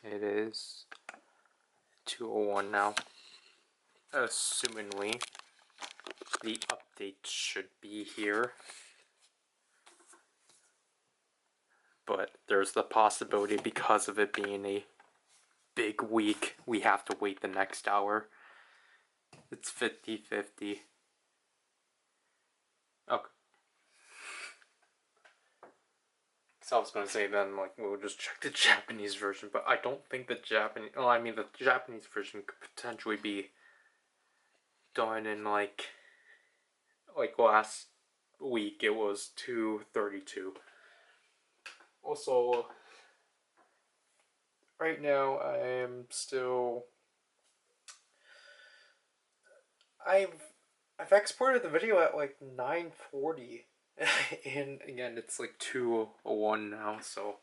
It is 2:01 now. Assumingly, the update should be here. But there's the possibility, because of it being a big week, we have to wait the next hour. It's 50-50. Okay. So I was gonna say then, like, we'll just check the Japanese version, but I don't think the Japanese... Oh, I mean, the Japanese version could potentially be done in, like last week, it was 2:32. Also, right now, I am still... I've exported the video at like 9:40, and again, it's like 2:01 now, so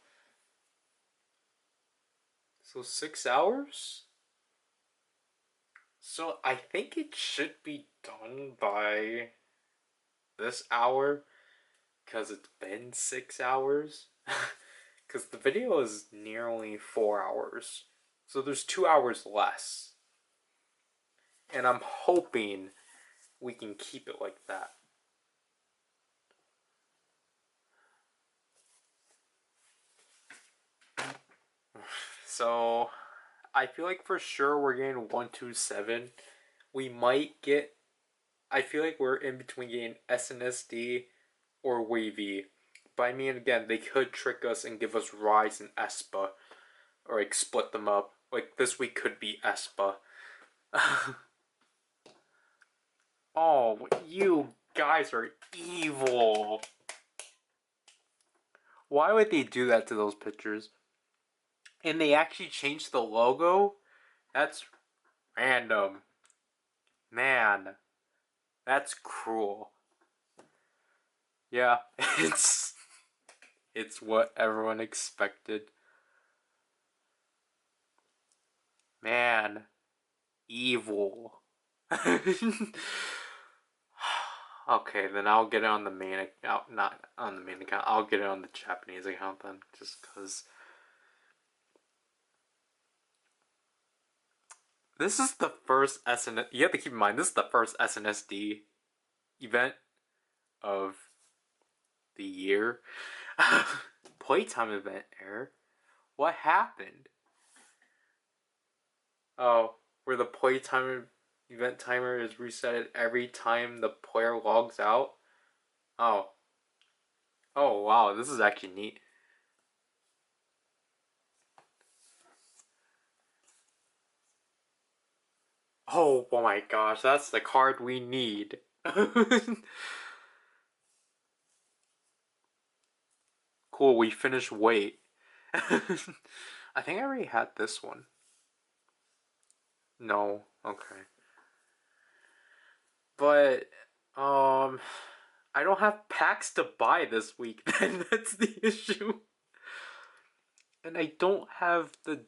6 hours? So I think it should be done by this hour, because it's been 6 hours. Because the video is nearly 4 hours. So there's 2 hours less. And I'm hoping we can keep it like that. So I feel like for sure we're getting 127. We might get... I feel like we're in between getting SNSD or Wavy. But I mean, again, they could trick us and give us Rise and Espa. Or like split them up. Like this week could be Espa. Oh, you guys are evil. Why would they do that to those pictures? And they actually changed the logo? That's random. Man, that's cruel. Yeah, it's what everyone expected. Man, evil. Okay, then I'll get it on the main account. Not on the main account. I'll get it on the Japanese account then, just because. This is the first SNS. You have to keep in mind, this is the first SNSD event of the year. Playtime event error. What happened? Oh, where the playtime event timer is reset every time the player logs out? Oh. Oh, wow, this is actually neat. Oh my gosh, that's the card we need. Cool, we finished Wait. I think I already had this one. No, okay. But, I don't have packs to buy this week, then that's the issue. And I don't have the...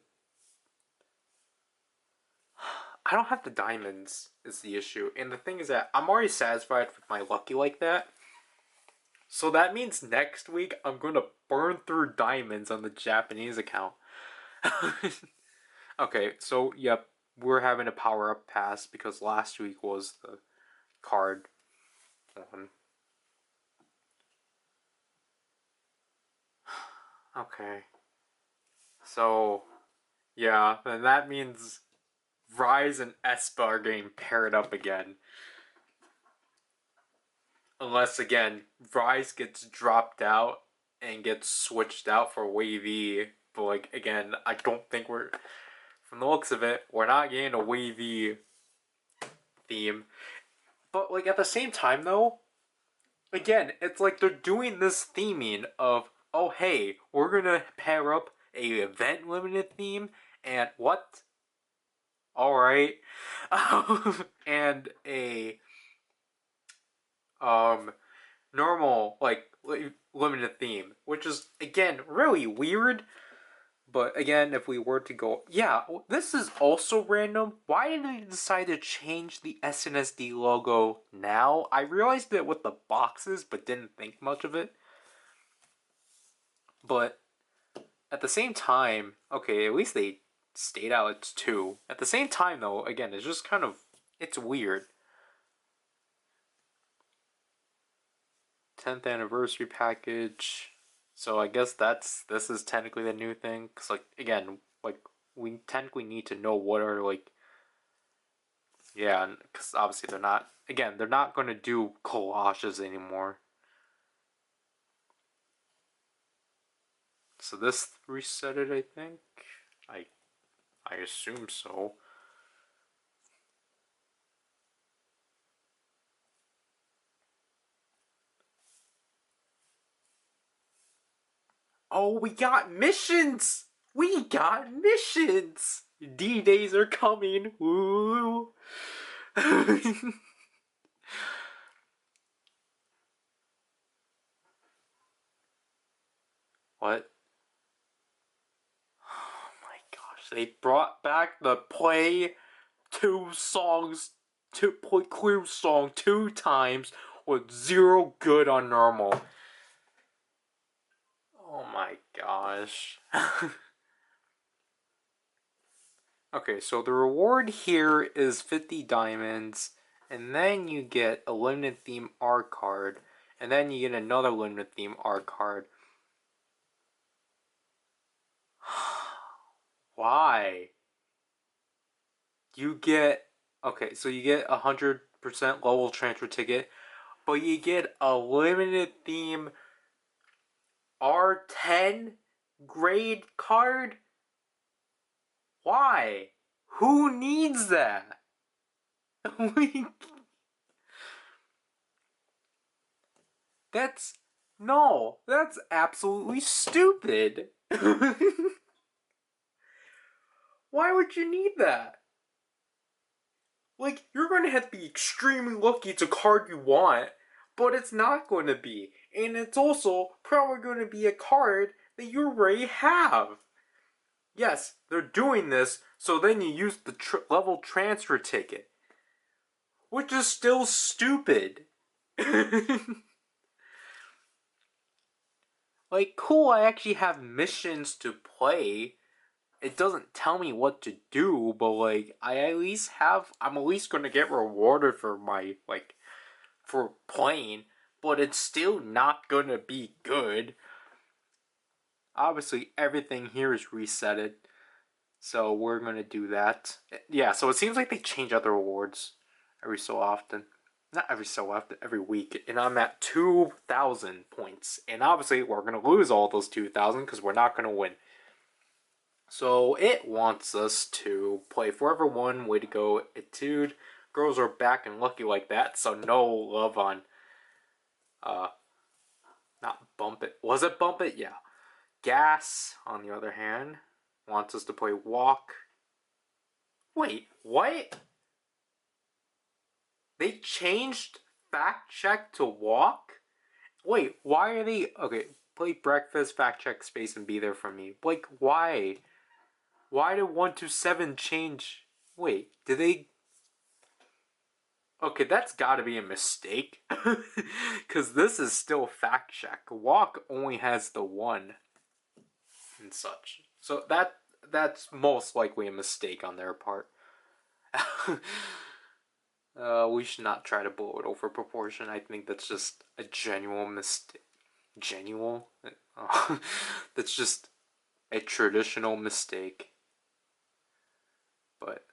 I don't have the diamonds, is the issue. And the thing is that I'm already satisfied with my lucky like that. So that means next week I'm going to burn through diamonds on the Japanese account. Okay, so yep, we're having a power-up pass because last week was the card one. Okay. So, yeah, then that means Rise and Espa are getting paired up again. Unless, again, Rise gets dropped out and gets switched out for Wavy. But, like, again, I don't think we're... From the looks of it, we're not getting a Wavy theme. But, like, at the same time, though, again, it's like they're doing this theming of, oh, hey, we're gonna pair up a event limited theme and what? Alright. And a normal, like, limited theme, which is, again, really weird. But again, if we were to go... Yeah, this is also random. Why did they decide to change the SNSD logo now? I realized it with the boxes, but didn't think much of it. But at the same time, okay, at least they stayed out it's 2. At the same time, though, again, it's just kind of, it's weird. 10th anniversary package. So I guess this is technically the new thing. Because, like, again, like, we technically need to know what are, like, yeah, because obviously they're not going to do collages anymore. So this reset it, I think. I assume so. Oh, we got missions! We got missions! D-Days are coming! Woo! What? Oh my gosh, they brought back the play 2 song 2 times with 0 good on normal. Oh my gosh. Okay, so the reward here is 50 diamonds, and then you get a limited theme R card, and then you get another limited theme R card. Why? You get, okay, so you get 100% level transfer ticket, but you get a limited theme R10 grade card? Why? Who needs that? That's no, that's absolutely stupid. Why would you need that? Like, you're going to have to be extremely lucky it's a card you want, but it's not going to be. And it's also probably going to be a card that you already have. Yes, they're doing this so then you use the level transfer ticket, which is still stupid. Like, cool, I actually have missions to play. It doesn't tell me what to do, but like, I'm at least gonna get rewarded for my, like, for playing, but it's still not gonna be good. Obviously, everything here is resetted, so we're gonna do that. Yeah, so it seems like they change other rewards every so often. Not every so often, every week. And I'm at 2,000 points. And obviously, we're going to lose all those 2,000 because we're not going to win. So it wants us to play Forever One. Way to go, Etude. Girls are back and lucky like that. So no love on, not Bump It. Was it Bump It? Yeah. Gas, on the other hand, wants us to play Walk. Wait, what? They changed Fact Check to Walk? Wait, why are they... Okay, play breakfast, fact check, space, and be there for me. Like, why? Why did 127 change... Wait, did they... Okay, that's gotta be a mistake. Because this is still fact check. Walk only has the 1 and such. So that's most likely a mistake on their part. We should not try to blow it over proportion. I think that's just a genuine mistake. Genuine? That's just a traditional mistake. But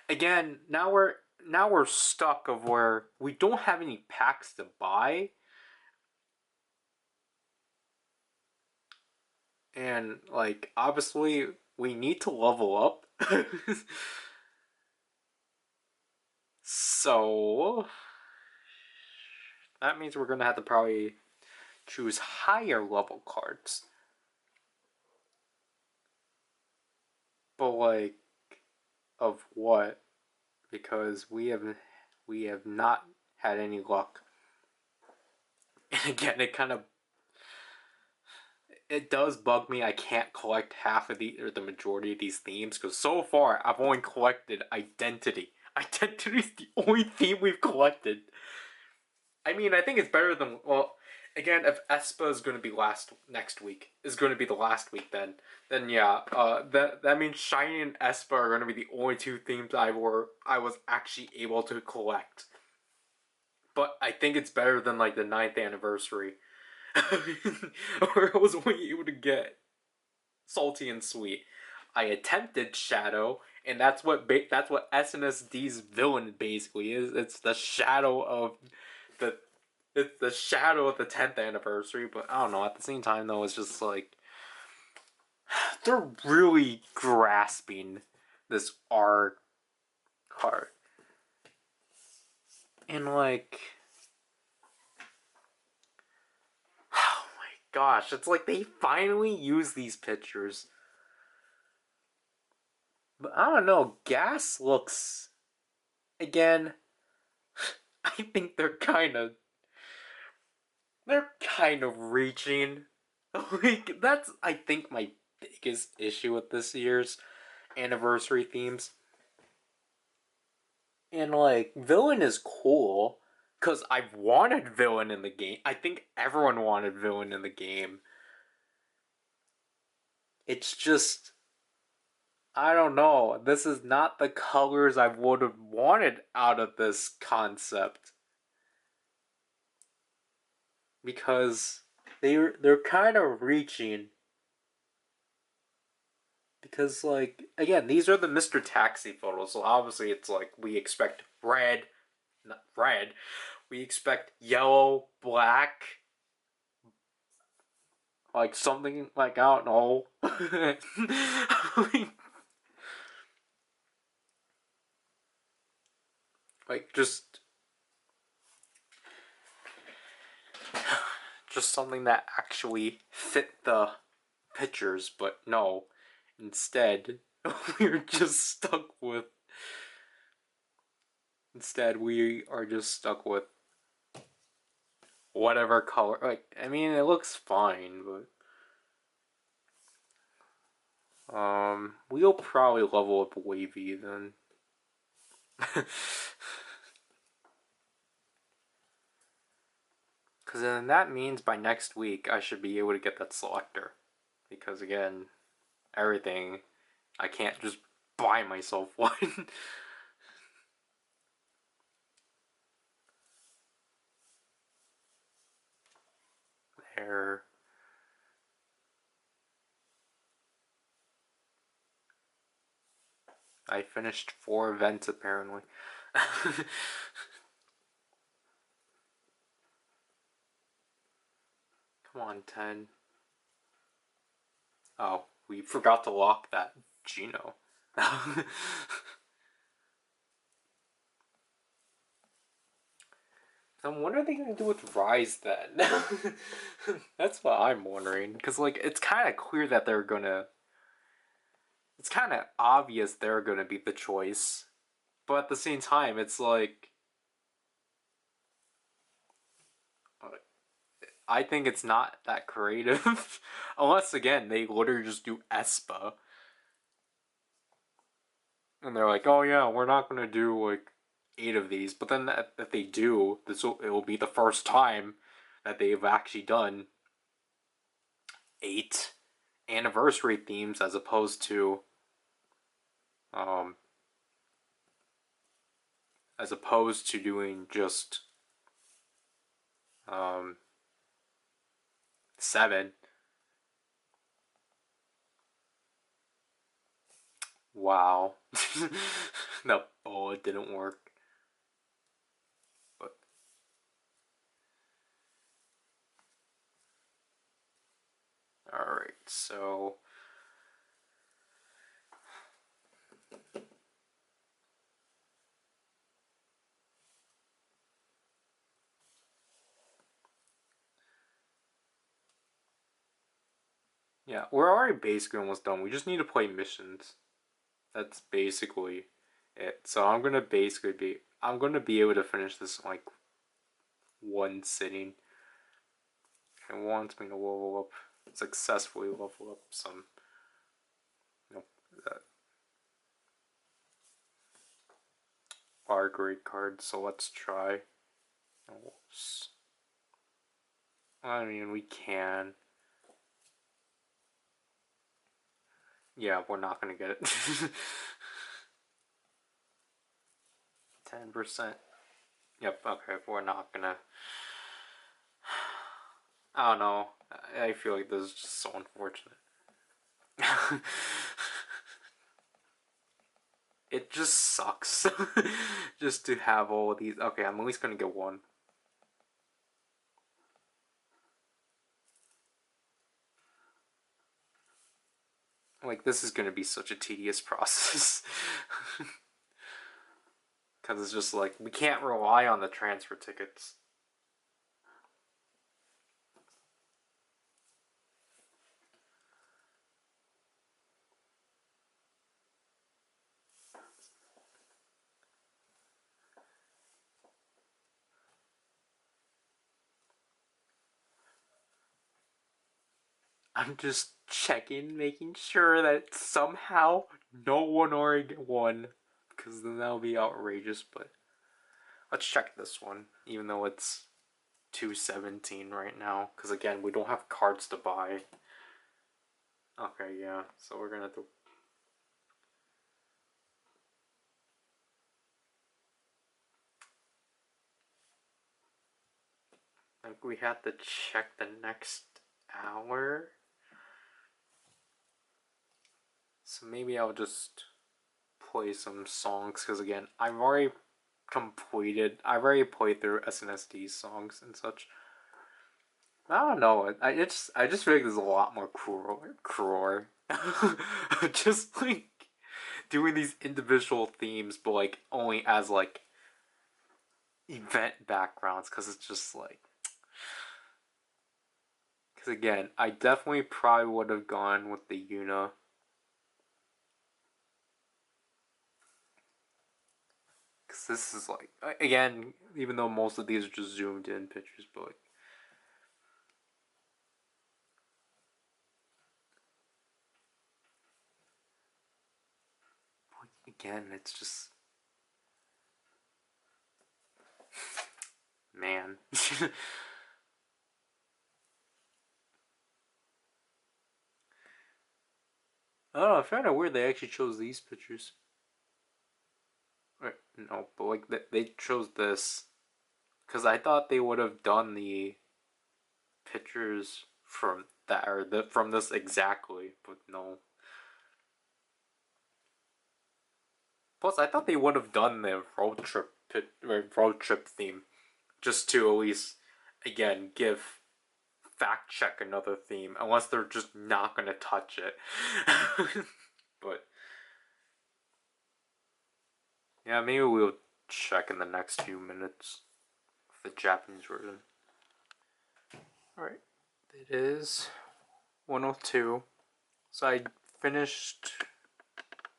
again, now we're stuck of where we don't have any packs to buy. And like obviously we need to level up. So that means we're gonna have to probably choose higher level cards. But like, of what? Because we have not had any luck. And again, it does bug me. I can't collect half of the majority of these themes because so far I've only collected Identity. Identity is the only theme we've collected. I mean, I think it's better than, well, again, if Espa is going to be next week, is going to be the last week, then yeah, that means Shiny and Espa are going to be the only two themes I was actually able to collect. But I think it's better than like the 9th anniversary, where I was only able to get salty and sweet. I attempted Shadow, and that's what SNSD villain basically is. It's the shadow of the it's the shadow of the 10th anniversary. But I don't know. At the same time, though, it's just like they're really grasping this R card, and like, oh my gosh, it's like they finally use these pictures. But I don't know. Gas looks again. I think they're kind of reaching. Like that's I think my biggest issue with this year's anniversary themes. And like villain is cool cuz I've wanted villain in the game. I think everyone wanted villain in the game. It's just I don't know. This is not the colors I would have wanted out of this concept. Because they're kind of reaching. Because like again, these are the Mr. Taxi photos, so obviously it's like we expect red, not red. We expect yellow, black, like something like I don't know. like just something that actually fit the pictures, but no. Instead, we're just stuck with. Instead, we are just stuck with whatever color. Like, I mean, it looks fine, but we'll probably level up Wavy then. Because then that means by next week I should be able to get that selector. Because again, everything, I can't just buy myself one. there. I finished 4 events apparently. Come on, 10. Oh, we forgot to lock that Gino. Then what are they gonna do with Rise then? That's what I'm wondering. Because, like, it's kind of clear that they're gonna. It's kind of obvious they're gonna be the choice. But at the same time, it's like. I think it's not that creative. Unless, again, they literally just do Espa. And they're like, oh yeah, we're not gonna do, like, 8 of these. But then if they do, it will be the first time that they've actually done 8 anniversary themes as opposed to um doing just 7. Wow. No, oh, it didn't work. But all right, so yeah, we're already basically almost done. We just need to play missions. That's basically it. So I'm gonna be able to finish this in, like, one sitting. It wants me to successfully level up some, you know, our great cards. So let's try. I mean, we can. Yeah, we're not gonna get it. 10%. Yep, okay, we're not gonna. I don't know. I feel like this is just so unfortunate. It just sucks. Just to have all of these. Okay, I'm at least gonna get one. Like, this is gonna be such a tedious process. Because it's just like, we can't rely on the transfer tickets. I'm just checking, making sure that somehow no one already won. Because then that'll be outrageous, but let's check this one, even though it's 217 right now. Because again, we don't have cards to buy. Okay, yeah, so we're gonna have to. I think we have to check the next hour. So maybe I'll just play some songs because again, I've already played through SNSD songs and such. I don't know. I just feel like there's a lot more cruel. Just like doing these individual themes, but like only as like event backgrounds, because it's just like. Because again, I definitely probably would have gone with the Yuna. Because this is like, again, even though most of these are just zoomed in pictures, but like, again, it's just, man. I don't know, I found it weird they actually chose these pictures. No, but like they chose this because I thought they would have done the pictures from that or from this exactly, but no. Plus, I thought they would have done the road trip theme just to at least again give fact check another theme, unless they're just not gonna touch it. But yeah, maybe we'll check in the next few minutes the Japanese version. Alright, it is 102. So I finished.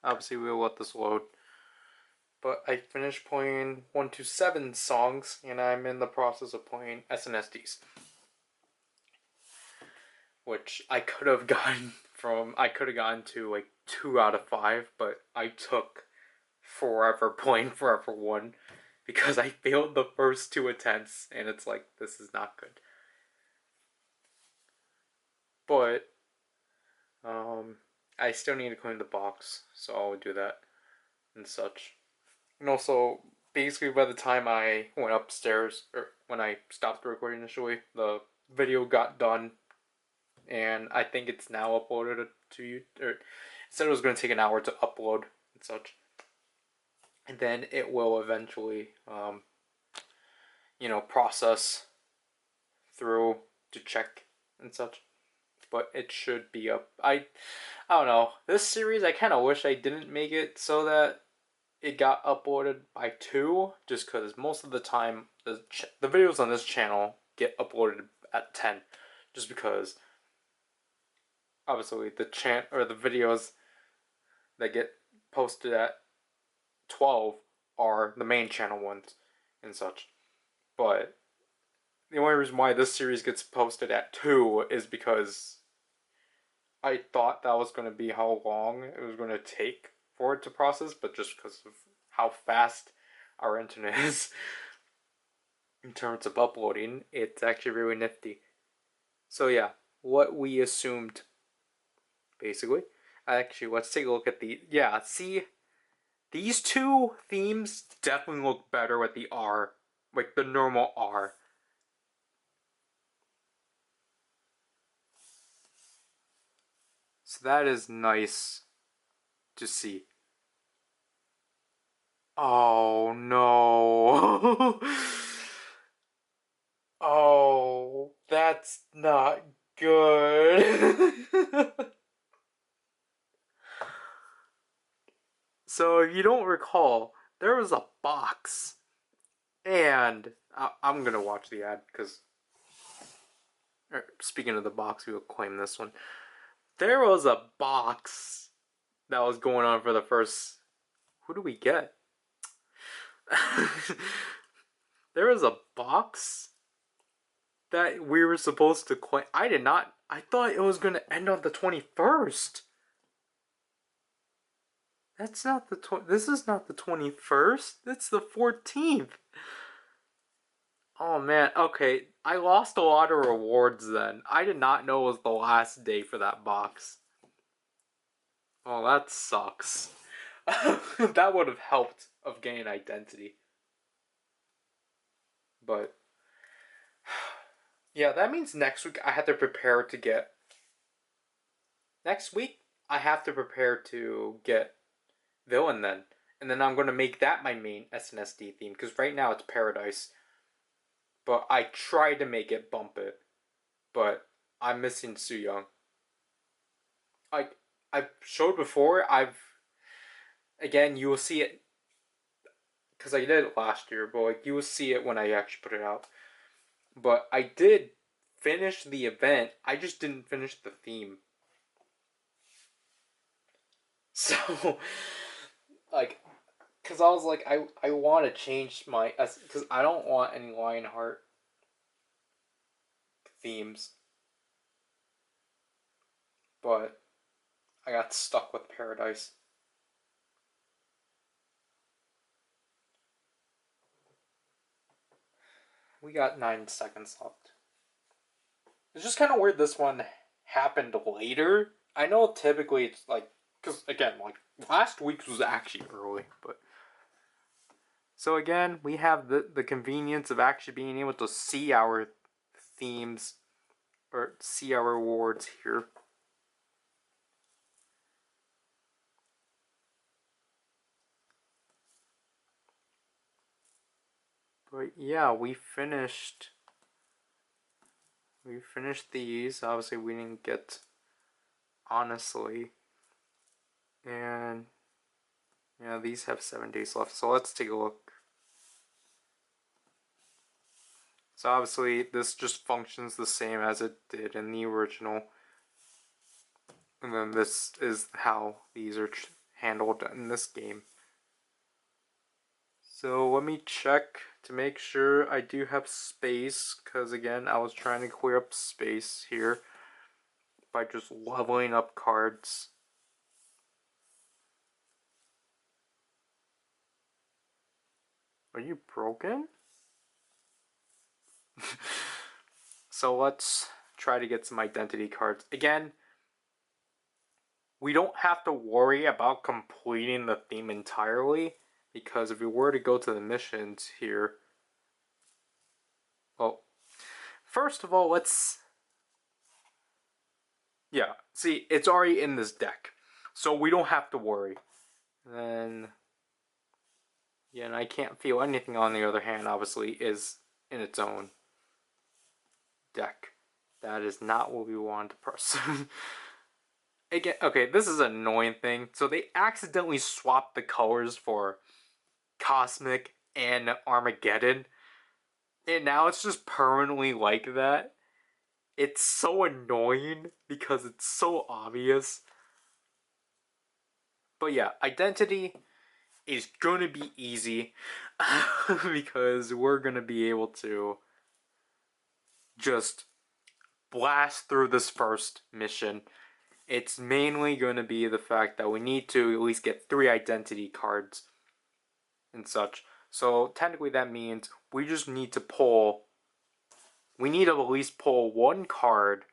Obviously, we'll let this load. But I finished playing 127 songs, and I'm in the process of playing SNSD. Which I could have gotten to like 2 out of 5, but I took forever playing Forever 1 because I failed the first 2 attempts, and it's like, this is not good. But I still need to clean the box, so I'll do that and such. And also, basically, by the time I went upstairs, or when I stopped the recording initially, the video got done, and I think it's now uploaded to you. Or it said it was going to take an hour to upload and such, and then it will eventually, process through to check and such. But it should be up. I don't know. This series, I kind of wish I didn't make it so that it got uploaded by 2, just because most of the time the videos on this channel get uploaded at 10, just because obviously the videos that get posted at 12 are the main channel ones and such. But the only reason why this series gets posted at 2 is because I thought that was going to be how long it was going to take for it to process, but just because of how fast our internet is in terms of uploading, it's actually really nifty. So yeah, what we assumed, basically. Actually, let's take a look at the... Yeah, see, these two themes definitely look better with the R. Like the normal R. So that is nice to see. Oh no. Oh, that's not good. So if you don't recall, there was a box. And I'm gonna watch the ad because, speaking of the box, we will claim this one. There was a box that was going on for the first. Who do we get? There was a box that we were supposed to claim. I did not. I thought it was gonna end on the 21st. That's not the This is not the 21st. It's the 14th. Oh man, okay. I lost a lot of rewards then. I did not know it was the last day for that box. Oh, that sucks. That would have helped of gaining identity. But yeah, that means next week I have to prepare to get... Next week I have to prepare to get Villain then. And then I'm going to make that my main SNSD theme. Because right now it's Paradise. But I tried to make it bump it. But I'm missing Su Young. I've showed before. Again, you will see it. Because I did it last year. But like, you will see it when I actually put it out. But I did finish the event. I just didn't finish the theme. So, like, because I was like, I want to change my... Because I don't want any Lionheart themes. But I got stuck with Paradise. We got 9 seconds left. It's just kind of weird this one happened later. I know typically it's like... Because, again, like, last week's was actually early, but... So again, we have the convenience of actually being able to see our themes, or see our rewards here. But yeah, we finished these. Obviously we didn't get honestly. And yeah, these have 7 days left. So let's take a look. So obviously this just functions the same as it did in the original. And then this is how these are handled in this game. So let me check to make sure I do have space, because again, I was trying to clear up space here by just leveling up cards. Are you broken? So let's try to get some identity cards. Again, we don't have to worry about completing the theme entirely, because if we were to go to the missions here... Well, first of all, let's... Yeah, see, it's already in this deck, so we don't have to worry. And then... Yeah, and I can't feel anything on the other hand, obviously, is in its own deck. That is not what we want to press. Again, okay, this is an annoying thing. So they accidentally swapped the colors for Cosmic and Armageddon. And now it's just permanently like that. It's so annoying because it's so obvious. But yeah, identity is gonna be easy because we're gonna be able to just blast through this first mission. It's mainly going to be the fact that we need to at least get 3 identity cards and such. So technically that means we just need to pull we need to at least pull one card.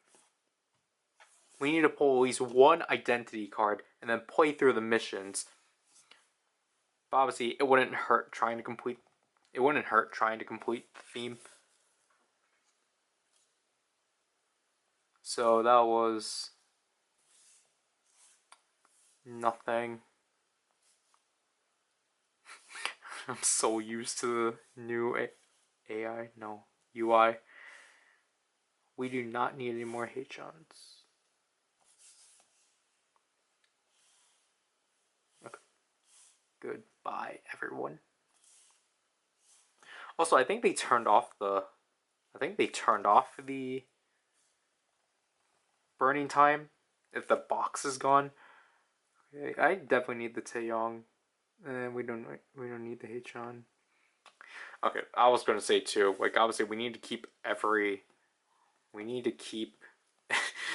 We need to pull at least one identity card and then play through the missions. But obviously, it wouldn't hurt trying to complete. It wouldn't hurt trying to complete the theme. So that was nothing. I'm so used to the new AI. No, UI. We do not need any more H-ons. Okay. Goodbye, everyone. Also, I think they turned off the. I think they turned off the burning time if the box is gone. Okay, I definitely need the Taeyong, and we don't need the H-on. Okay, I was gonna say too. Like obviously, we need to keep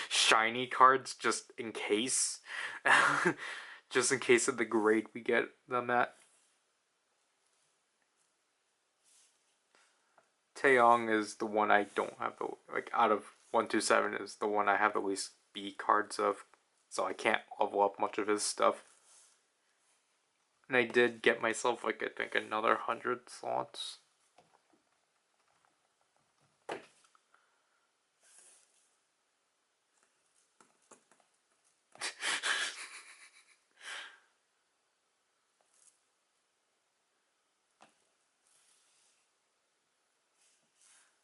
shiny cards just in case, just in case of the grade we get them at. Taeyong is the one I don't have the out of 127 is the one I have the least B cards of, so I can't level up much of his stuff. And I did get myself I think another 100 slots.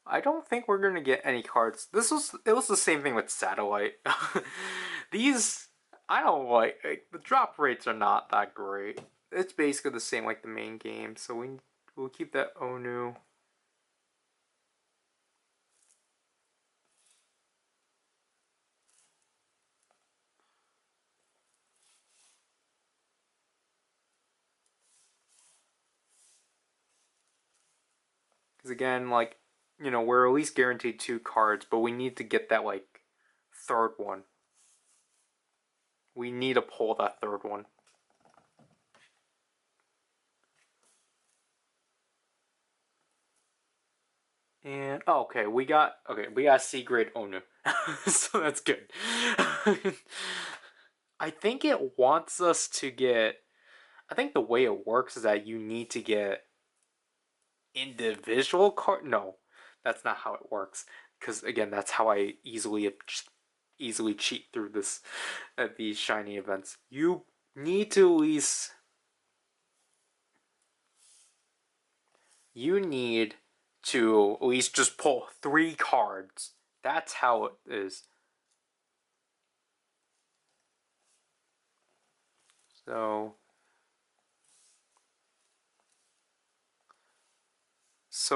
I don't think we're gonna get any cards. It was the same thing with Satellite. These I don't like the drop rates are not that great. It's basically the same like the main game, so we'll keep that Onu. Because again, like, we're at least guaranteed 2 cards, but we need to get that, like, third one. We need to pull that third one. And, okay, we got C-grade Onu. So that's good. I think it wants us to get... I think the way it works is that you need to get individual card. No, that's not how it works. Because again, that's how I easily cheat through this at these shiny events. You need to at least. You need to at least just pull 3 cards. That's how it is. So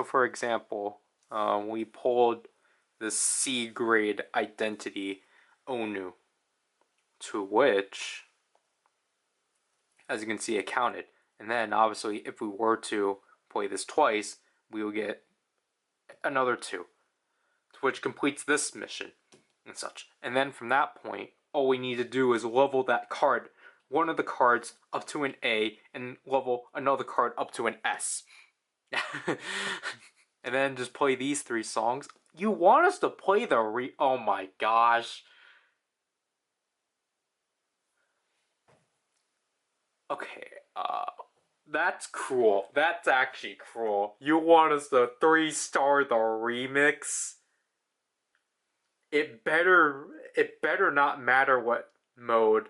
for example, we pulled the C grade identity Onu, to which, as you can see, it counted. And then obviously, if we were to play this twice, we will get another 2, to which completes this mission and such. And then from that point, all we need to do is level that card, one of the cards up to an A, and level another card up to an S. And then just play these 3 songs. You want us to play the oh my gosh. Okay, that's cruel. That's actually cruel. You want us to 3-star the remix? It better not matter what mode.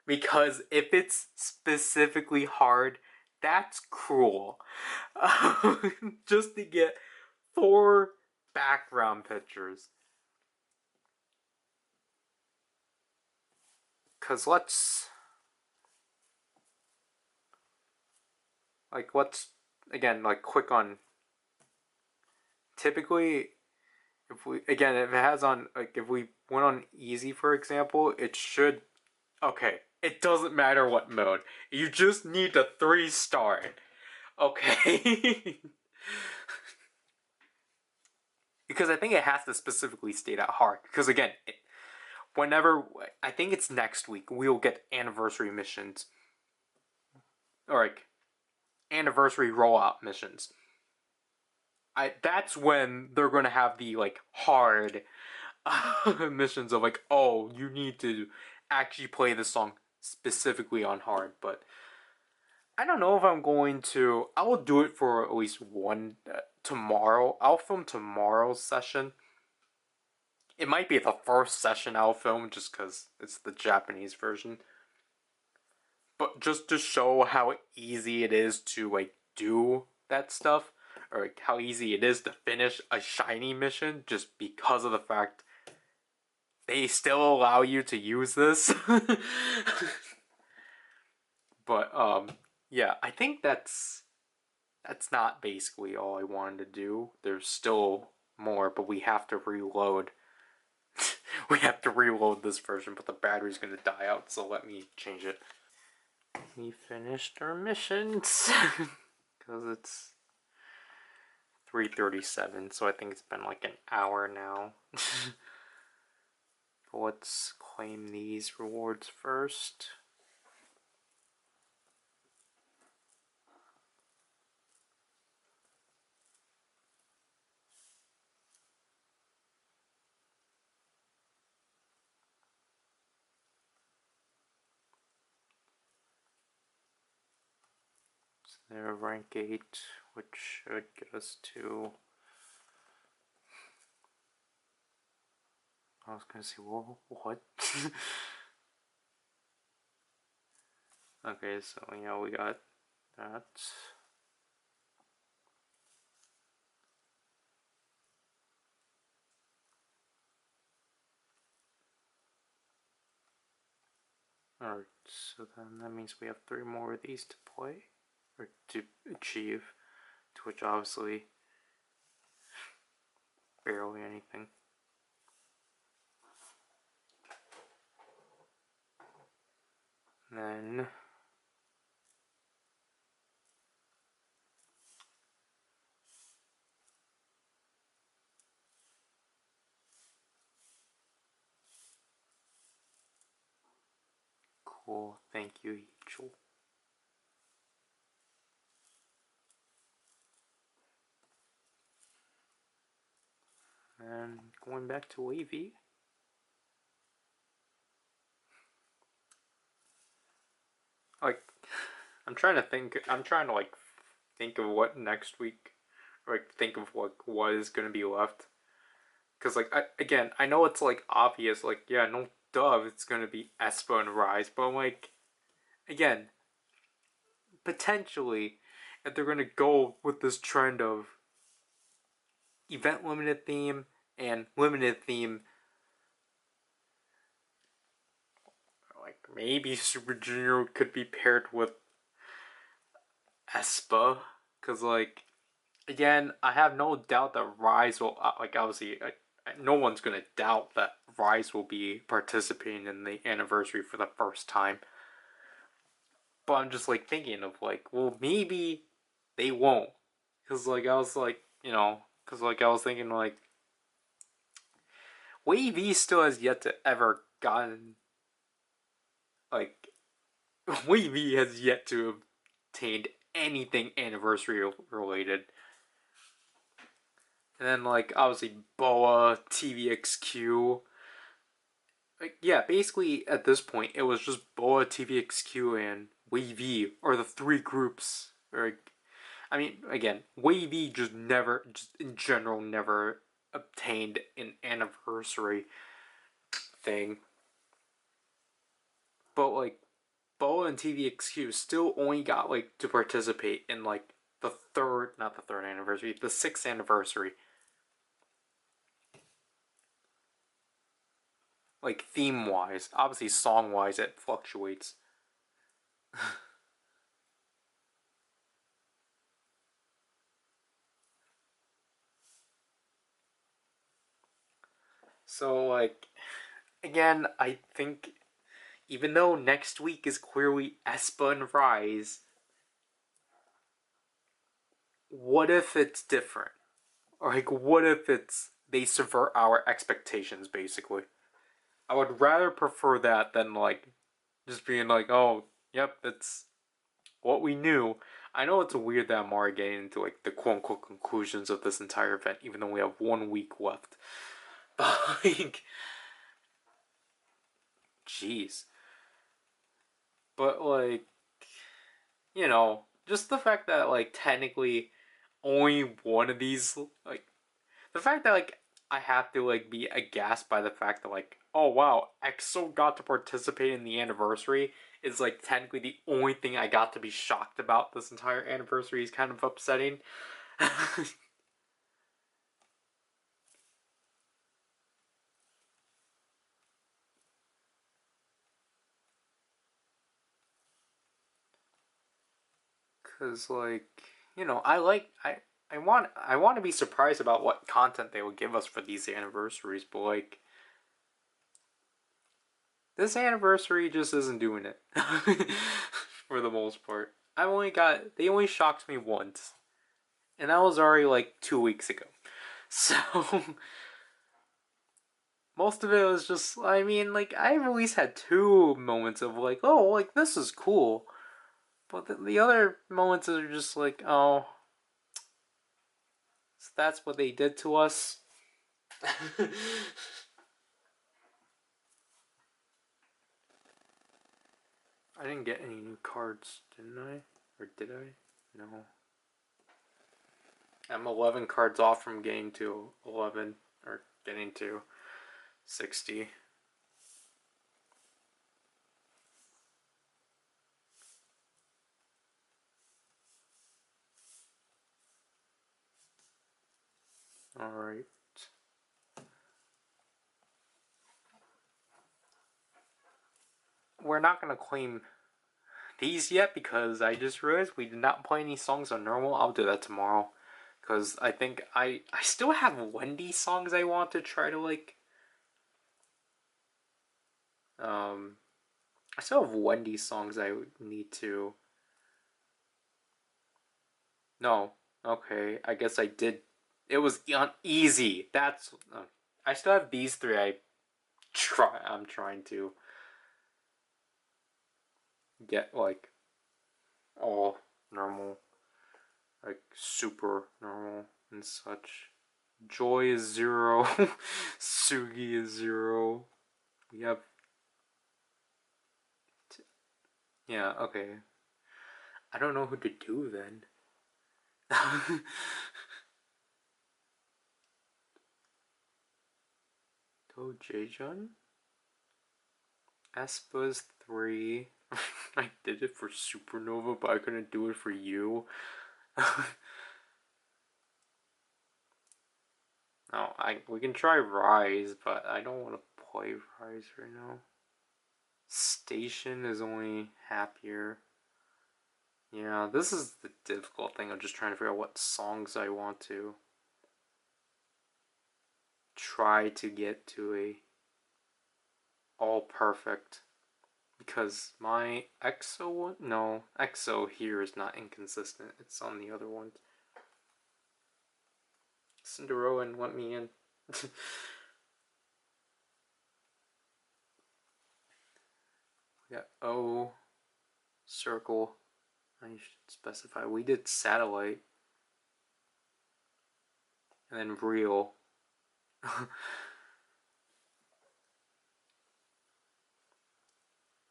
Because if it's specifically hard, that's cruel. Just to get 4 background pictures. Cause let's again quick on. Typically, if it has on if we went on easy, for example, it should. Okay, it doesn't matter what mode. You just need to 3-star it. Okay. Because I think it has to specifically state out hard. Because again, whenever I think it's next week, we'll get anniversary missions. Or anniversary rollout missions. that's when they're gonna have the like hard missions of like, oh, you need to actually play the song specifically on hard. But I don't know if I'm going to. I will do it for at least one tomorrow. I'll film tomorrow's session. It might be the first session I'll film just because it's the Japanese version. But just to show how easy it is to like do that stuff, or like, how easy it is to finish a shiny mission, just because of the fact they still allow you to use this. But yeah, I think that's not basically all I wanted to do. There's still more, but we have to reload. We have to reload this version, but the battery's gonna die out, so let me change it. We finished our missions because it's 3:37, so I think it's been like an hour now. But let's claim these rewards first. So they're rank 8, which should get us to... I was gonna say, whoa, what? Okay, so yeah, we got that. Alright, so then that means we have 3 more of these to play, or to achieve, to which obviously barely anything. And then cool, thank you, Angel. And going back to Wavy. Like, I'm trying to like think of what next week, or like think of what is gonna be left. Cause like again, I know it's like obvious, like yeah, no duh, it's gonna be Espa and Rise, but I'm like, again, potentially, if they're gonna go with this trend of event limited theme and limited theme, like maybe Super Junior could be paired with Espa, cause like again, I have no doubt that Rise will like obviously. No one's gonna doubt that Rise will be participating in the anniversary for the first time. But I'm just like thinking of like, well, maybe they won't, cause like I was like, cause like I was thinking like, Wavy still has yet to ever gotten like, Wavy has yet to have obtained anything anniversary related. And then like obviously Boa, TVXQ. Like, yeah, basically at this point it was just Boa, TVXQ, and Wavy are the 3 groups. Or, I mean, again, Wavy just in general, never obtained an anniversary thing. But like, Boa and TVXQ still only got like to participate in like not the 3rd anniversary, the 6th anniversary. Like theme wise, obviously song wise, it fluctuates. So like, again, I think even though next week is clearly Espa and Rise, what if it's different? Or like, what if they subvert our expectations, basically? I would rather prefer that than like just being like, oh, yep, it's what we knew. I know it's weird that I'm already getting into like the quote unquote conclusions of this entire event, even though we have 1 week left. But like, jeez. But like, you know, just the fact that like technically only one of these, like, the fact that like I have to like be aghast by the fact that like, oh wow, EXO got to participate in the anniversary is like technically the only thing I got to be shocked about this entire anniversary is kind of upsetting. Cause like, you know, I want to be surprised about what content they would give us for these anniversaries, but like this anniversary just isn't doing it for the most part. They only shocked me once, and that was already like 2 weeks ago. So most of it was just, I mean, like I've at least had two moments of like, oh, like this is cool, but the other moments are just like, oh, so that's what they did to us. I didn't get any new cards, didn't I? Or did I? No. I'm 11 cards off from getting to 11, or getting to 60. Alright. We're not going to claim these yet because I just realized we did not play any songs on normal. I'll do that tomorrow. Because I think I still have Wendy songs I want to try to like. I still have Wendy songs I need to. No. Okay. I guess I did. It was easy. That's. I still have these three I'm trying to get like all normal, like super normal and such. Joy is 0. Sugi is 0. We have. Yeah, okay. I don't know who to do then. To Jaejeon? Aespa's 3. I did it for Supernova, but I couldn't do it for you. No, we can try Rise, but I don't want to play Rise right now. Station is only happier. Yeah, this is the difficult thing of just trying to figure out what songs I want to try to get to a all perfect. Because my EXO one, no, EXO here is not inconsistent. It's on the other one. Cinderella and let me in. We got O, circle. I should specify. We did satellite. And then real.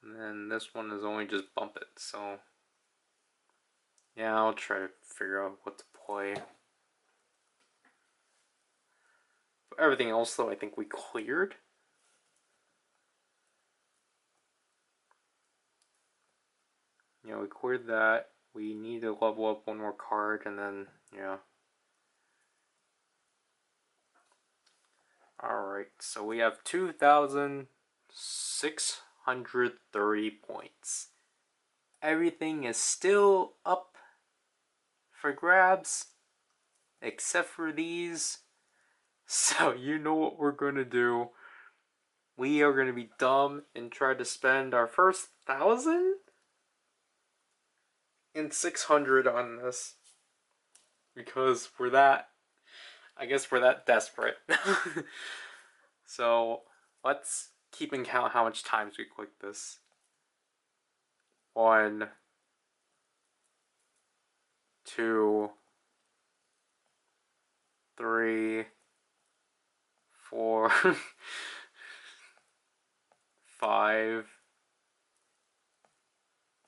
And then this one is only just bump it, so yeah, I'll try to figure out what to play. For everything else though, I think we cleared. Yeah, we cleared that. We need to level up one more card and then, yeah. Alright, so we have 2,630 points. Everything is still up for grabs, except for these. So you know what we're gonna do. We are gonna be dumb and try to spend our first 1,600 on this. Because I guess we're that desperate. So let's keep in count how much times we click this. 1, 2, 3, 4, 5,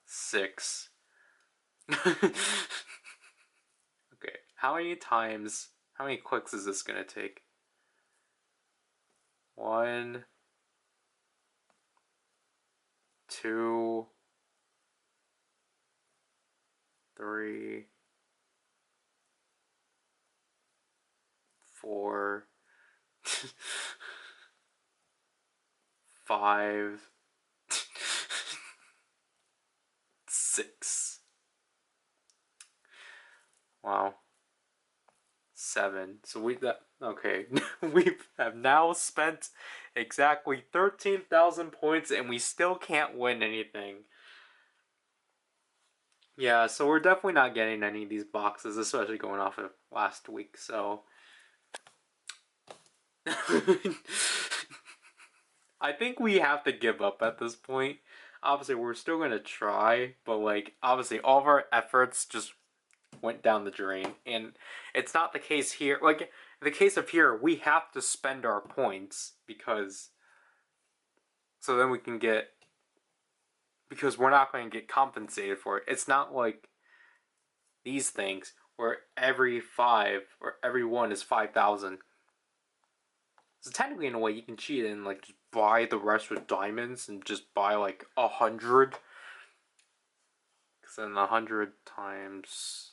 6. Okay, how many clicks is this gonna take? 1, 2, 3, 4, 5, 6. Wow. 7. So okay. We have now spent exactly 13,000 points and we still can't win anything. Yeah, so we're definitely not getting any of these boxes, especially going off of last week, so I think we have to give up at this point. Obviously, we're still gonna try, but like obviously all of our efforts just went down the drain, and it's not the case here. Like in the case of here, we have to spend our points because so then we can get because we're not going to get compensated for it. It's not like these things where every 5 or every 1 is 5,000. So technically, in a way, you can cheat and like just buy the rest with diamonds and just buy like 100. Because then 100 times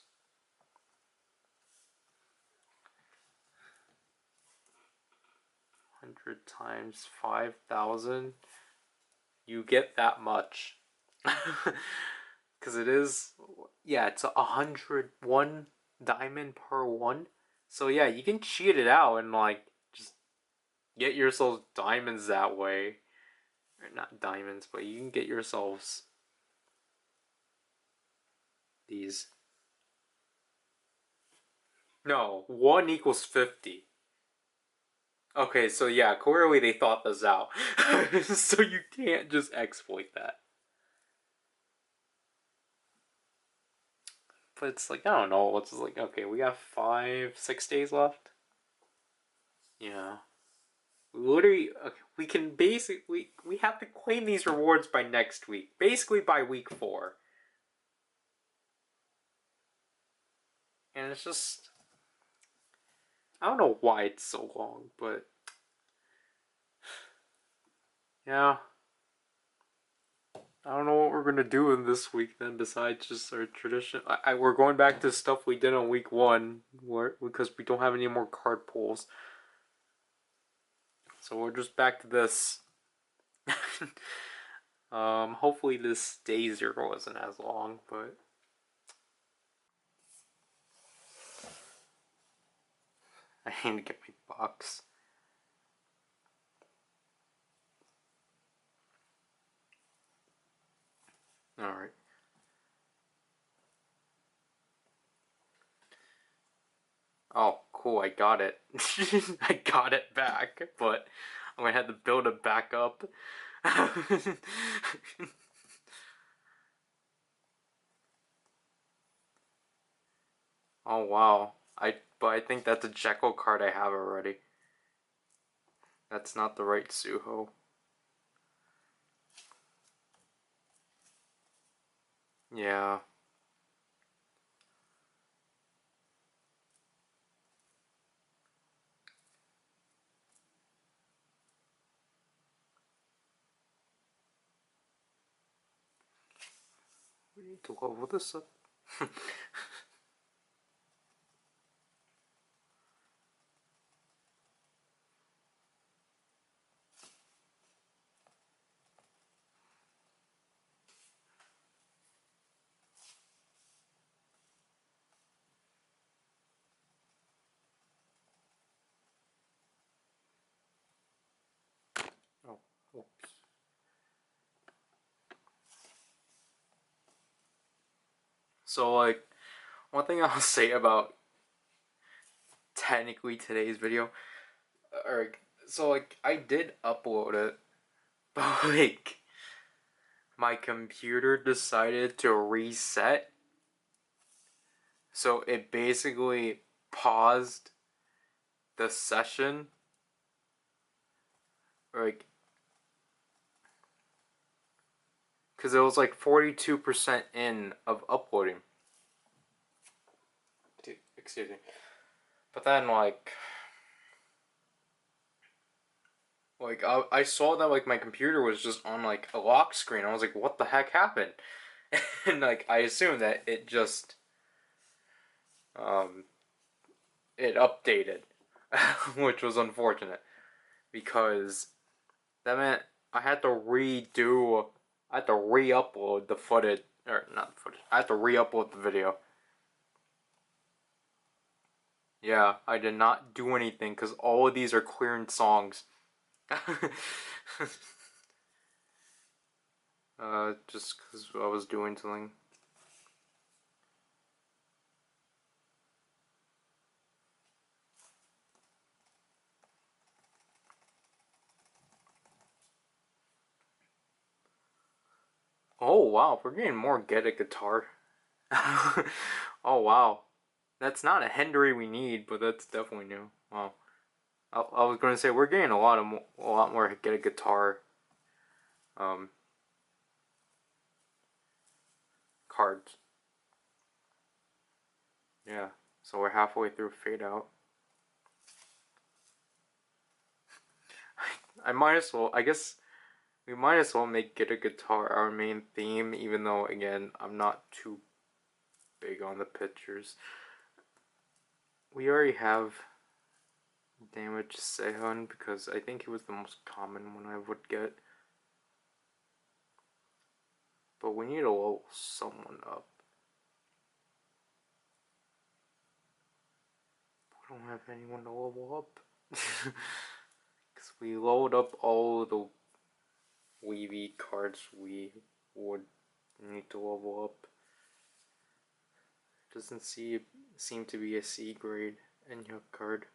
5,000, you get that much. Because it is, yeah, it's 101 diamond per 1. So yeah, you can cheat it out and like just get yourselves diamonds that way. Or not diamonds, but you can get yourselves these. No, 1 equals 50. Okay, so yeah, clearly they thought this out. So you can't just exploit that. But it's like, I don't know, what's like, okay, we got 5-6 days left. Yeah. Literally, okay, we can basically, we have to claim these rewards by next week. Basically by week 4. And it's just, I don't know why it's so long, but yeah. I don't know what we're gonna do in this week then, besides just our tradition. We're going back to stuff we did on week 1, because we don't have any more card pulls. So we're just back to this. Hopefully this day 0 isn't as long, but I need to get my box. Alright. Oh, cool, I got it. I got it back, but I'm gonna have to build it back up. Oh wow. But I think that's a Jekyll card I have already. That's not the right Suho. Yeah. We need to level this up. Oh, oops. So like, one thing I'll say about technically today's video, or so like I did upload it, but like my computer decided to reset. So it basically paused the session, like, because it was like 42% in of uploading. Excuse me. But then, I saw that, like, my computer was just on, like, a lock screen. I was like, what the heck happened? And, like, I assumed that it just, um, it updated, which was unfortunate. Because that meant I had to re-upload the footage, or not the footage, I had to re-upload the video. Yeah, I did not do anything because all of these are clearing songs. Just because I was doing something. Oh wow, we're getting more get a guitar. Oh wow. That's not a Hendery we need, but that's definitely new. Wow. I was gonna say we're getting a lot more get a guitar um cards. Yeah. So we're halfway through Fade Out. I might as well, I guess we might as well make Get a Guitar our main theme, even though, again, I'm not too big on the pictures. We already have Damage Sehun because I think he was the most common one I would get. But we need to level someone up. We don't have anyone to level up. Because we load up all the Weavy cards we would need to level up. Doesn't seem to be a C grade Enya card.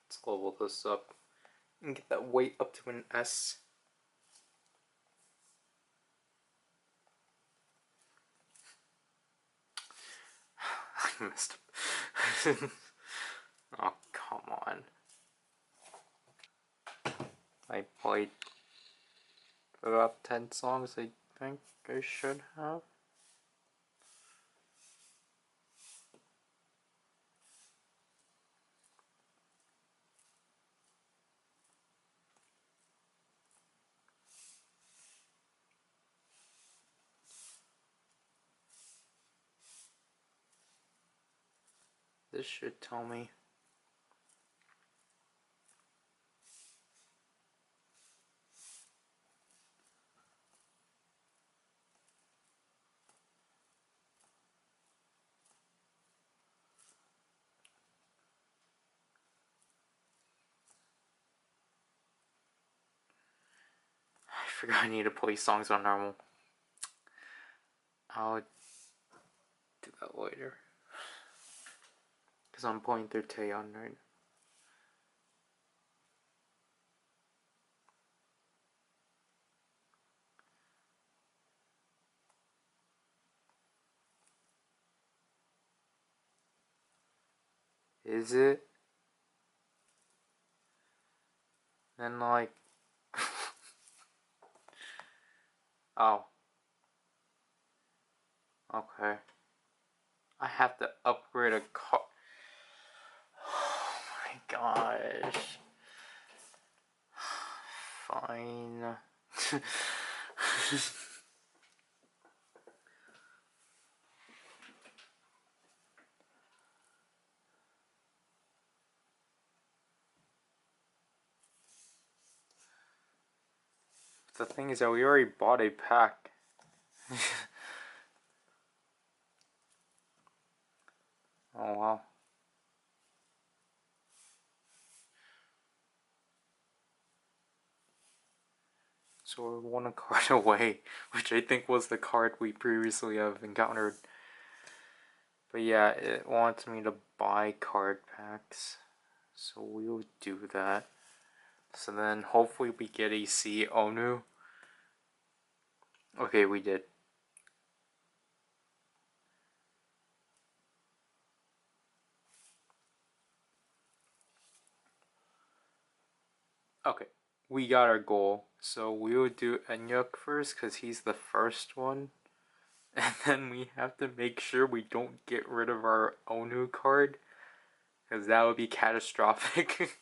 Let's level this up and get that weight up to an S. I messed up. Oh, come on. I played about 10 songs I think I should have. This should tell me. I forgot I need to play songs on normal. I'll do that later. Because I'm playing through Taeyeon right now. Is it? And like... oh. Okay. I have to upgrade a car. Oh my gosh. Fine. The thing is that we already bought a pack. Oh wow. So we're one card away, which I think was the card we previously have encountered. But yeah, it wants me to buy card packs, so we'll do that. So then hopefully we get a C Onu. Okay, we did. Okay, we got our goal. So we will do Enyuk first because he's the first one. And then we have to make sure we don't get rid of our Onu card because that would be catastrophic.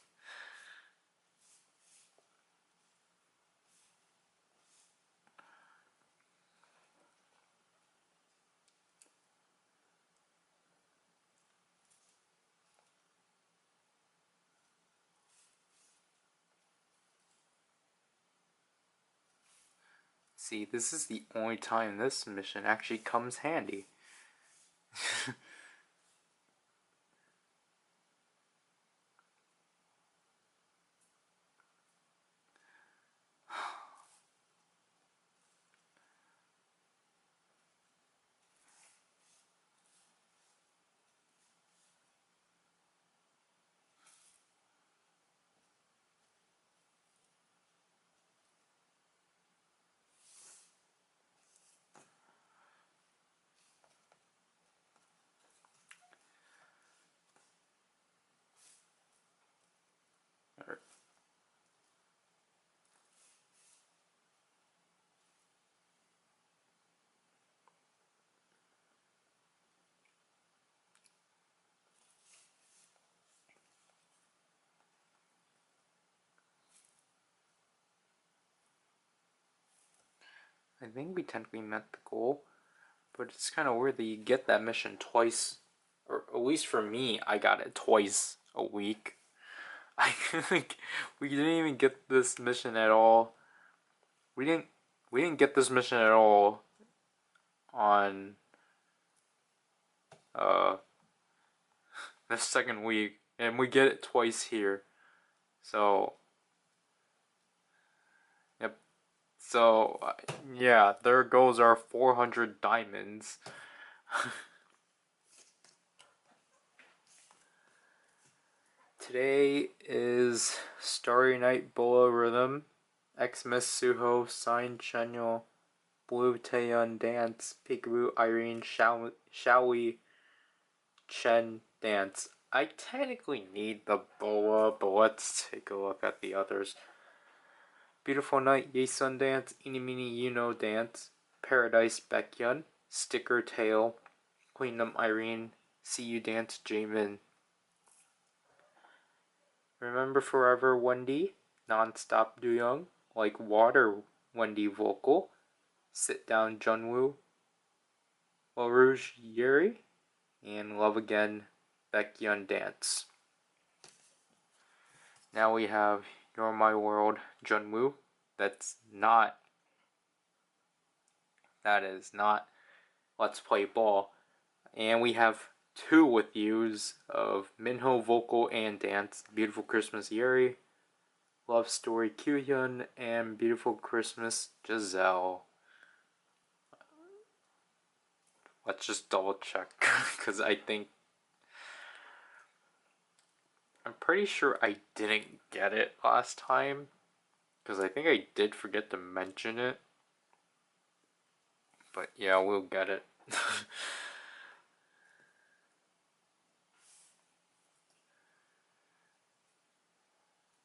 See, this is the only time this mission actually comes handy. I think we technically met the goal, but it's kind of weird that you get that mission twice, or at least for me, I got it twice a week. I think we didn't even get this mission at all. We didn't get this mission at all on uh the second week, and we get it twice here. So yep. So yeah, there goes our 400 diamonds. Today is Starry Night Boa Rhythm, Xmas Suho, Sign Chenyo, Blue Taeyun Dance, Peekaboo Irene, Shawi Chen Dance. I technically need the Boa, but let's take a look at the others. Beautiful Night, Yesun Dance, Inimini Yuno Dance, Paradise Baekhyun, Sticker Tail, Queendom Irene, See You Dance Jamin. Remember Forever Wendy, Nonstop Doyoung, Like Water Wendy Vocal, Sit Down Junwoo, La Rouge Yuri, and Love Again Baekhyun Dance. Now we have You're My World Junwoo. That is not Let's Play Ball. And we have two with yous of Minho Vocal and Dance, Beautiful Christmas Yuri, Love Story Kyuhyun, and Beautiful Christmas Giselle. Let's just double check, because I'm pretty sure I didn't get it last time, because I think I did forget to mention it. But yeah, we'll get it.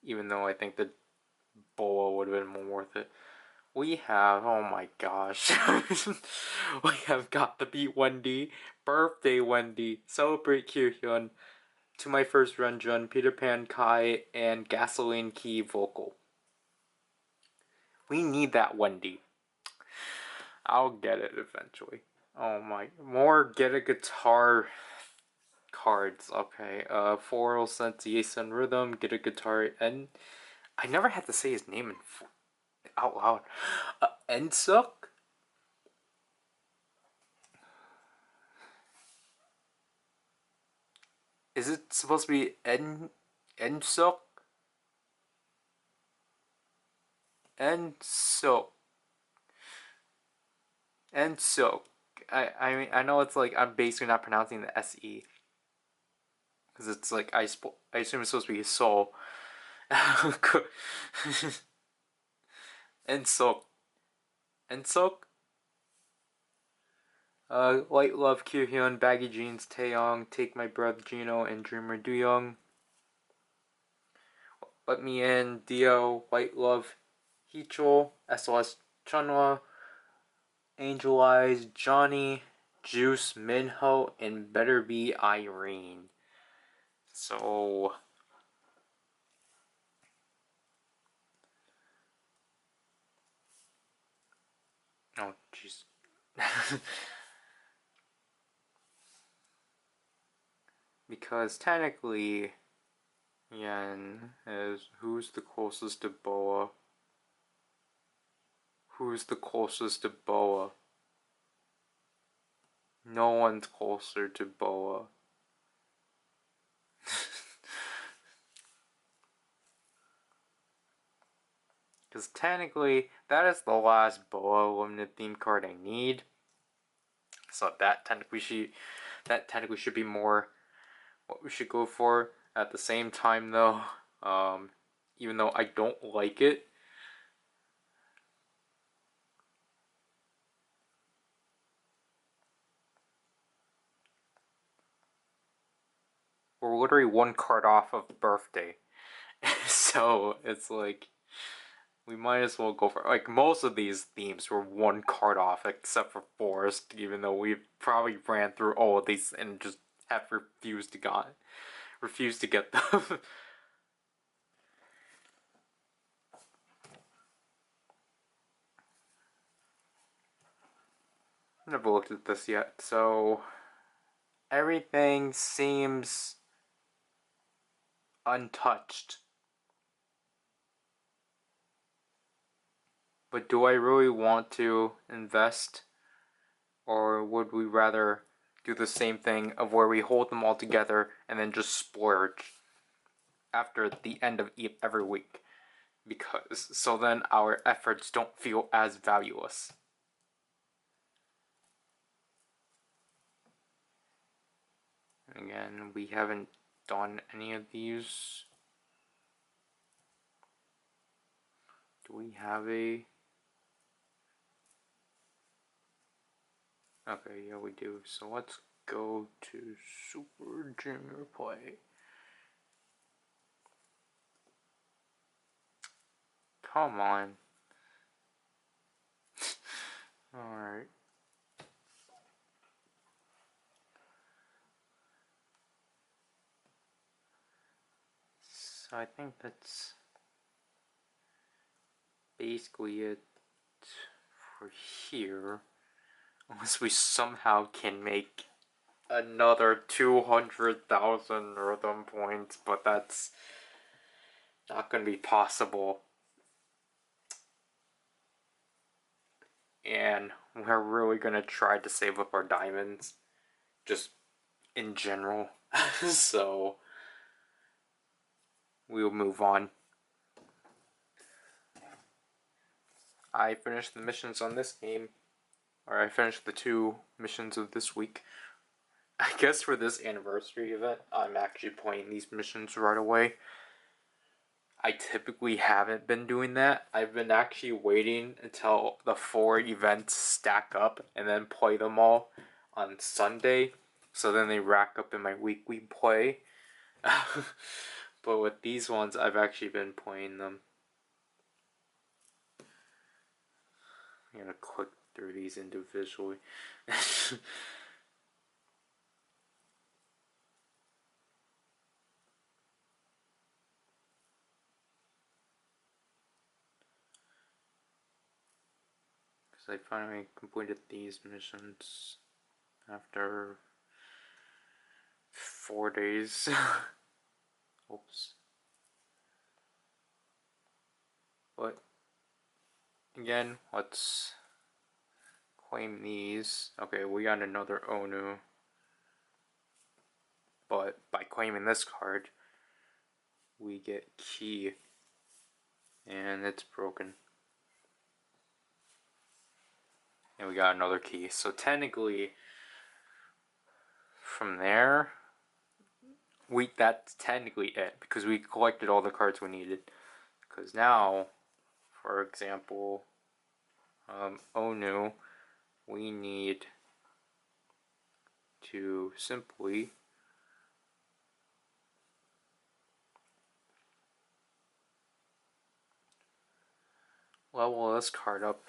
Even though I think the Boa would have been more worth it. We have, oh my gosh, we have Got to Beat Wendy, Birthday Wendy, Celebrate Kyuhyun, To My First Renjun, Peter Pan Kai, and Gasoline Key Vocal. We need that Wendy. I'll get it eventually. Oh my, more Get a Guitar cards. Okay, 4 Sense Yesun Rhythm, Get a Guitar, and I never had to say his name out loud. Ensuk? Is it supposed to be Ensuk? And so, and so, I mean, I know it's like I'm basically not pronouncing the SE because it's like I assume it's supposed to be soul. And so, and so, Light Love, Kyuhyun, Baggy Jeans, Taeyong, Take My Breath, Gino, and Dreamer Dooyoung. Let Me In, Dio, White Love, Hichol, SOS Chunwa, Angel Eyes, Johnny, Juice, Minho, and Better Be Irene. So, oh jeez. Because technically, Yen is who's the closest to Boa? Who's the closest to Boa? No one's closer to Boa. Because technically, that is the last Boa limited theme card I need. So that technically should be more what we should go for. At the same time, though, even though I don't like it, we're literally one card off of birthday. So it's like we might as well go for like most of these themes were one card off except for Forest, even though we probably ran through all of these and just have refused to get them. Never looked at this yet, so everything seems untouched. But do I really want to invest? Or would we rather do the same thing of where we hold them all together and then just splurge after the end of every week? Because so then our efforts don't feel as valueless. Again, we haven't done any of these. Do we have a... Okay, yeah, we do. So let's go to Super Junior Play. Come on. Alright. So I think that's basically it for here. Unless we somehow can make another 200,000 rhythm points, but that's not going to be possible. And we're really going to try to save up our diamonds, just in general. So, we'll move on. I finished the missions on this game, or I finished the 2 missions of this week. I guess for this anniversary event, I'm actually playing these missions right away. I typically haven't been doing that. I've been actually waiting until the 4 events stack up and then play them all on Sunday. So then they rack up in my weekly play. But with these ones, I've actually been playing them. I'm gonna click through these individually. I finally completed these missions after 4 days. Oops. But again, let's claim these. Okay, we got another Onu. But by claiming this card, we get key. And it's broken. and we got another key. So technically, from there, that's technically it because we collected all the cards we needed. Because now, for example, Onu, we need to simply level this card up.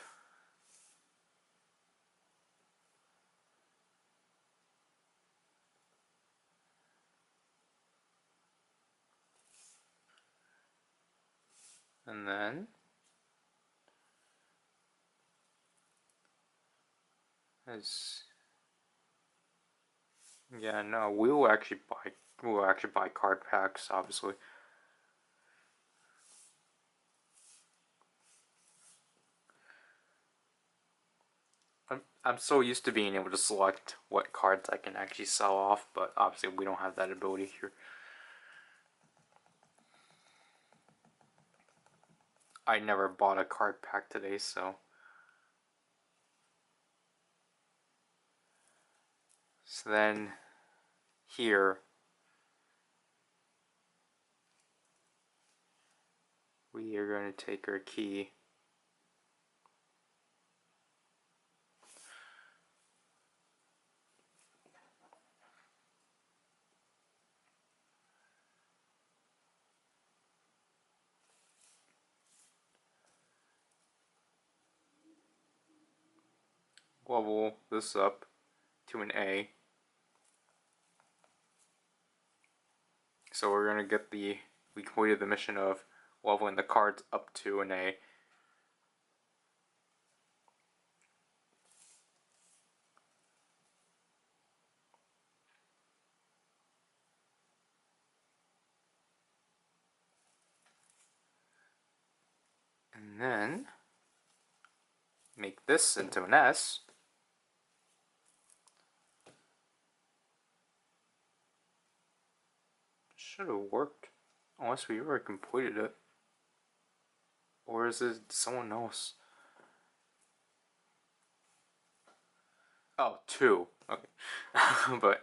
And then no, we will actually buy card packs, obviously. I'm so used to being able to select what cards I can actually sell off, but obviously we don't have that ability here. I never bought a card pack today, so then here we are going to take our key level this up to an A. So we're going to get we completed the mission of leveling the cards up to an A. And then make this into an S. Should have worked, unless we already completed it. Or is it someone else? Oh, 2. Okay. But,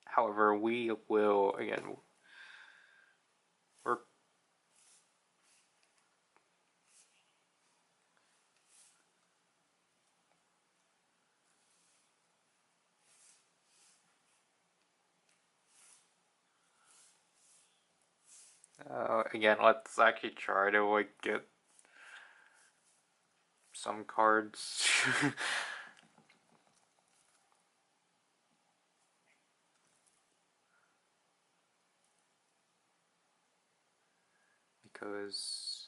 however, we will, again, work. Again, let's actually try to, like, get some cards. Because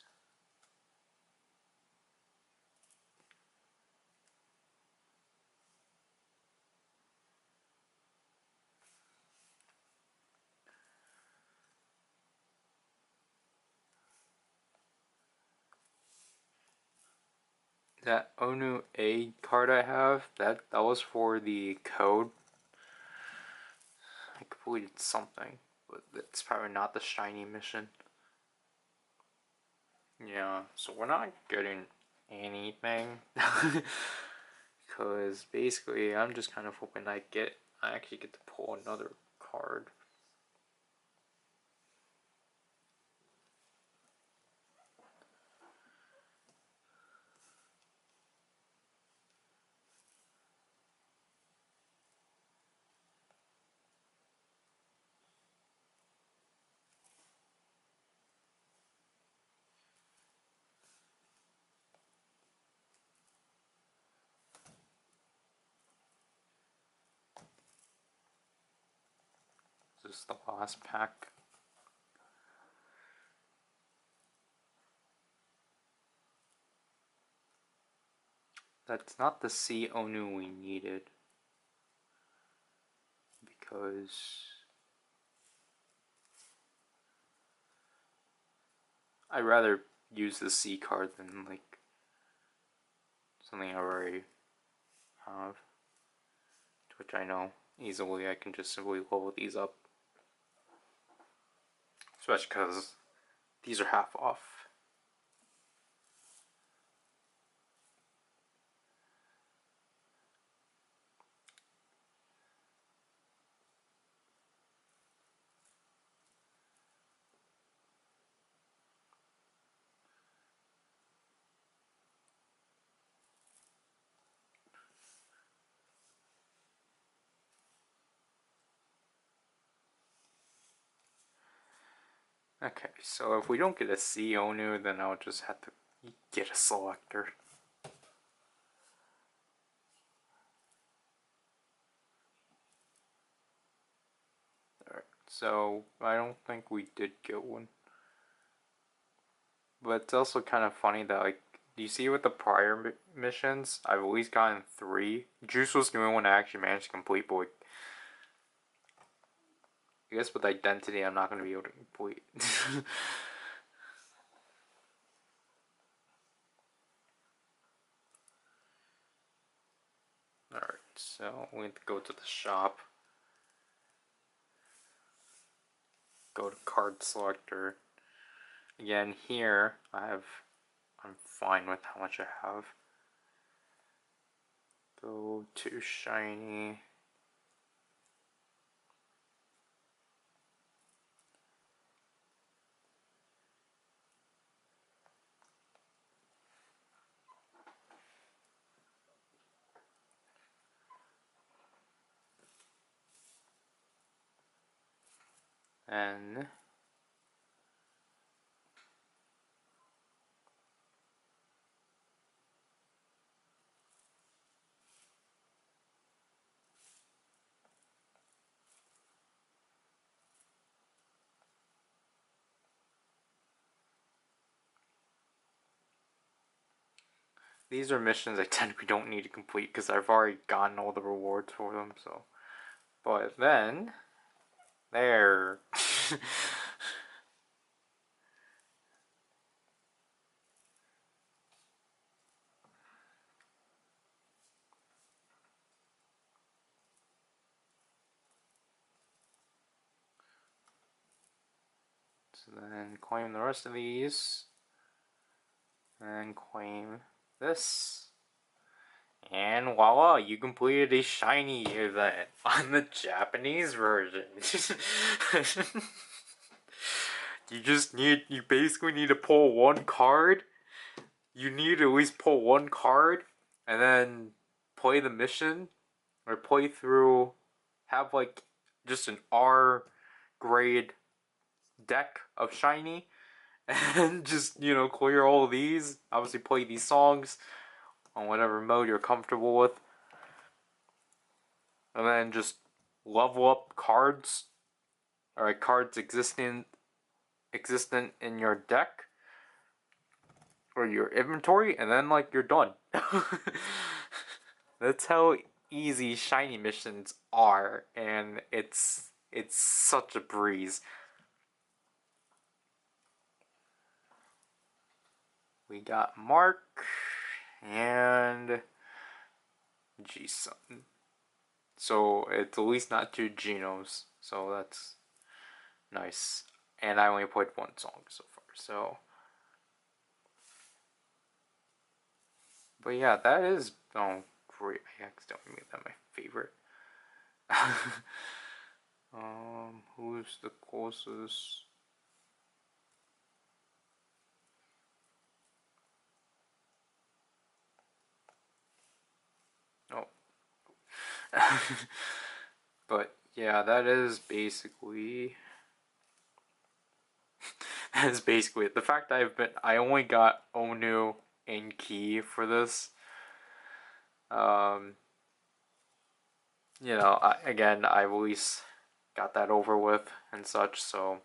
that Onu A card I have, that was for the code. I completed something, but it's probably not the shiny mission. Yeah, so we're not getting anything. Because basically I'm just kind of hoping I actually get to pull another card. This is the last pack. That's not the C Onu we needed. Because I'd rather use the C card than like something I already have. Which I know easily I can just simply level these up. Especially because these are half off. Okay, so if we don't get a C Onu, then I'll just have to get a selector. Alright, so I don't think we did get one. But it's also kind of funny that, like, do you see with the prior missions, I've at least gotten 3. Juice was the only one I actually managed to complete, but I guess with identity, I'm not going to be able to complete. Alright, so we have to go to the shop. Go to card selector. Again, here, I'm fine with how much I have. Go to shiny. And these are missions I technically don't need to complete because I've already gotten all the rewards for them, so. But then, there. So then claim the rest of these. And claim this. And voila, you completed a shiny event on the Japanese version. You basically need to pull one card. You need to at least pull one card and then play the mission or play through, have like just an R grade deck of shiny and just, clear all of these. Obviously play these songs on whatever mode you're comfortable with. And then just level up cards, or cards existent in your deck or your inventory, and then you're done. That's how easy shiny missions are, and it's such a breeze. We got Mark and G-Sun. So it's at least not 2 Genos, so that's nice. And I only played 1 song so far, so. But yeah, that is, oh great, I accidentally made that my favorite. Who's the closest? Oh. But yeah, that is basically it. The fact I only got Onu and Key for this. Again, I've at least got that over with and such, so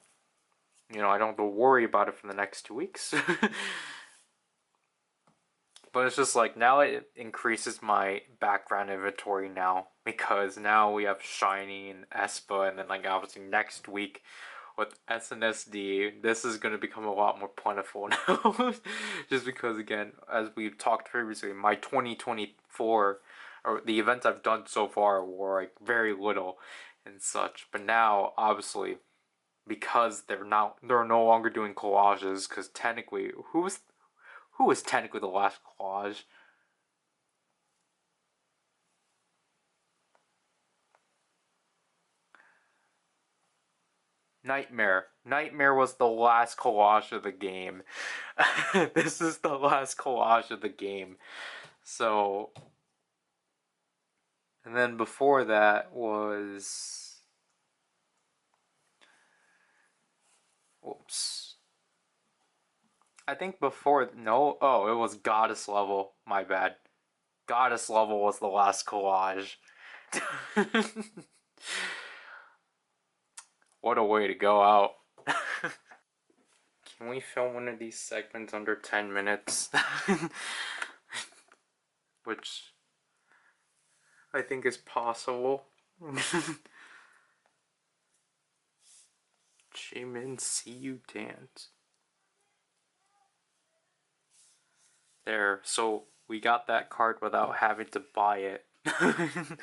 I don't have to worry about it for the next 2 weeks. But it's just now it increases my background inventory now, because now we have Shiny and Espa, and then obviously next week with SNSD, this is going to become a lot more plentiful now. Just because, again, as we've talked previously, my 2024, or the events I've done so far, were very little and such. But now, obviously, because they're no longer doing collages, because technically, who was technically the last collage? Nightmare. Nightmare was the last collage of the game. This is the last collage of the game. So, and then before that was, whoops. I think before, no, oh, it was Goddess Level. My bad. Goddess Level was the last collage. What a way to go out. Can we film one of these segments under 10 minutes? Which I think is possible. Jimin, see you dance. There, so we got that card without having to buy it. I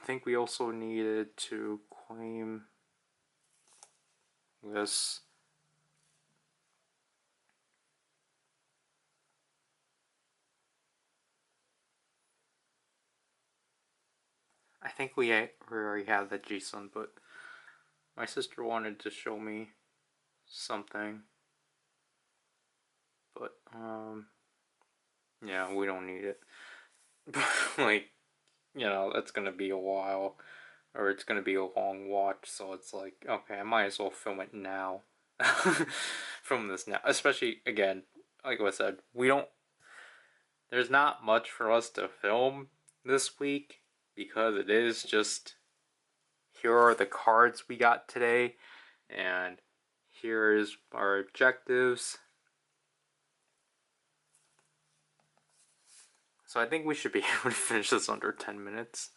think we also needed to claim this. I think we already have that G-Sun, but my sister wanted to show me something. But, yeah, we don't need it. Like, you know, that's gonna be a while, or it's gonna be a long watch, so it's like, okay, I might as well film it now. Film this now. Especially, again, like I said, there's not much for us to film this week, because it is just, here are the cards we got today, and here's our objectives. So I think we should be able to finish this under 10 minutes.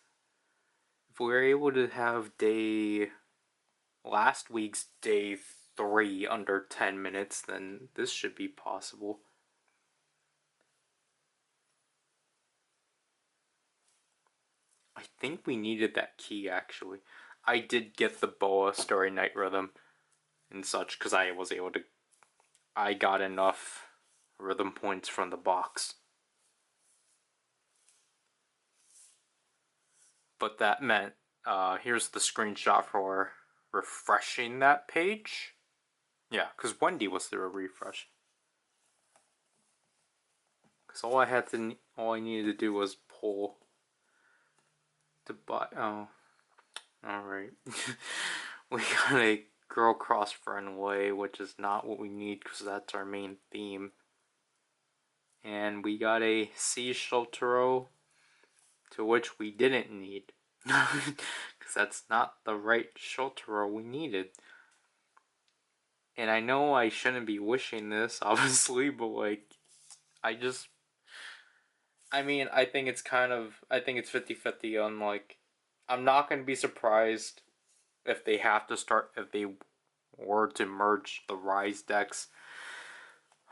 If we were able to have last week's day 3 under 10 minutes, then this should be possible. I think we needed that key, actually. I did get the Boa Starry Night Rhythm and such, because I got enough rhythm points from the box. But that meant, here's the screenshot for refreshing that page. Yeah, because Wendy was through a refresh. Because all I needed to do was pull to buy. Oh, all right. We got a girl cross friend way, which is not what we need because that's our main theme. And we got a sea Shotaro, to which we didn't need, because that's not the right Shotaro we needed. And I know I shouldn't be wishing this, obviously, but like, I think it's 50-50 on, like, I'm not going to be surprised if they were to merge the Rise decks.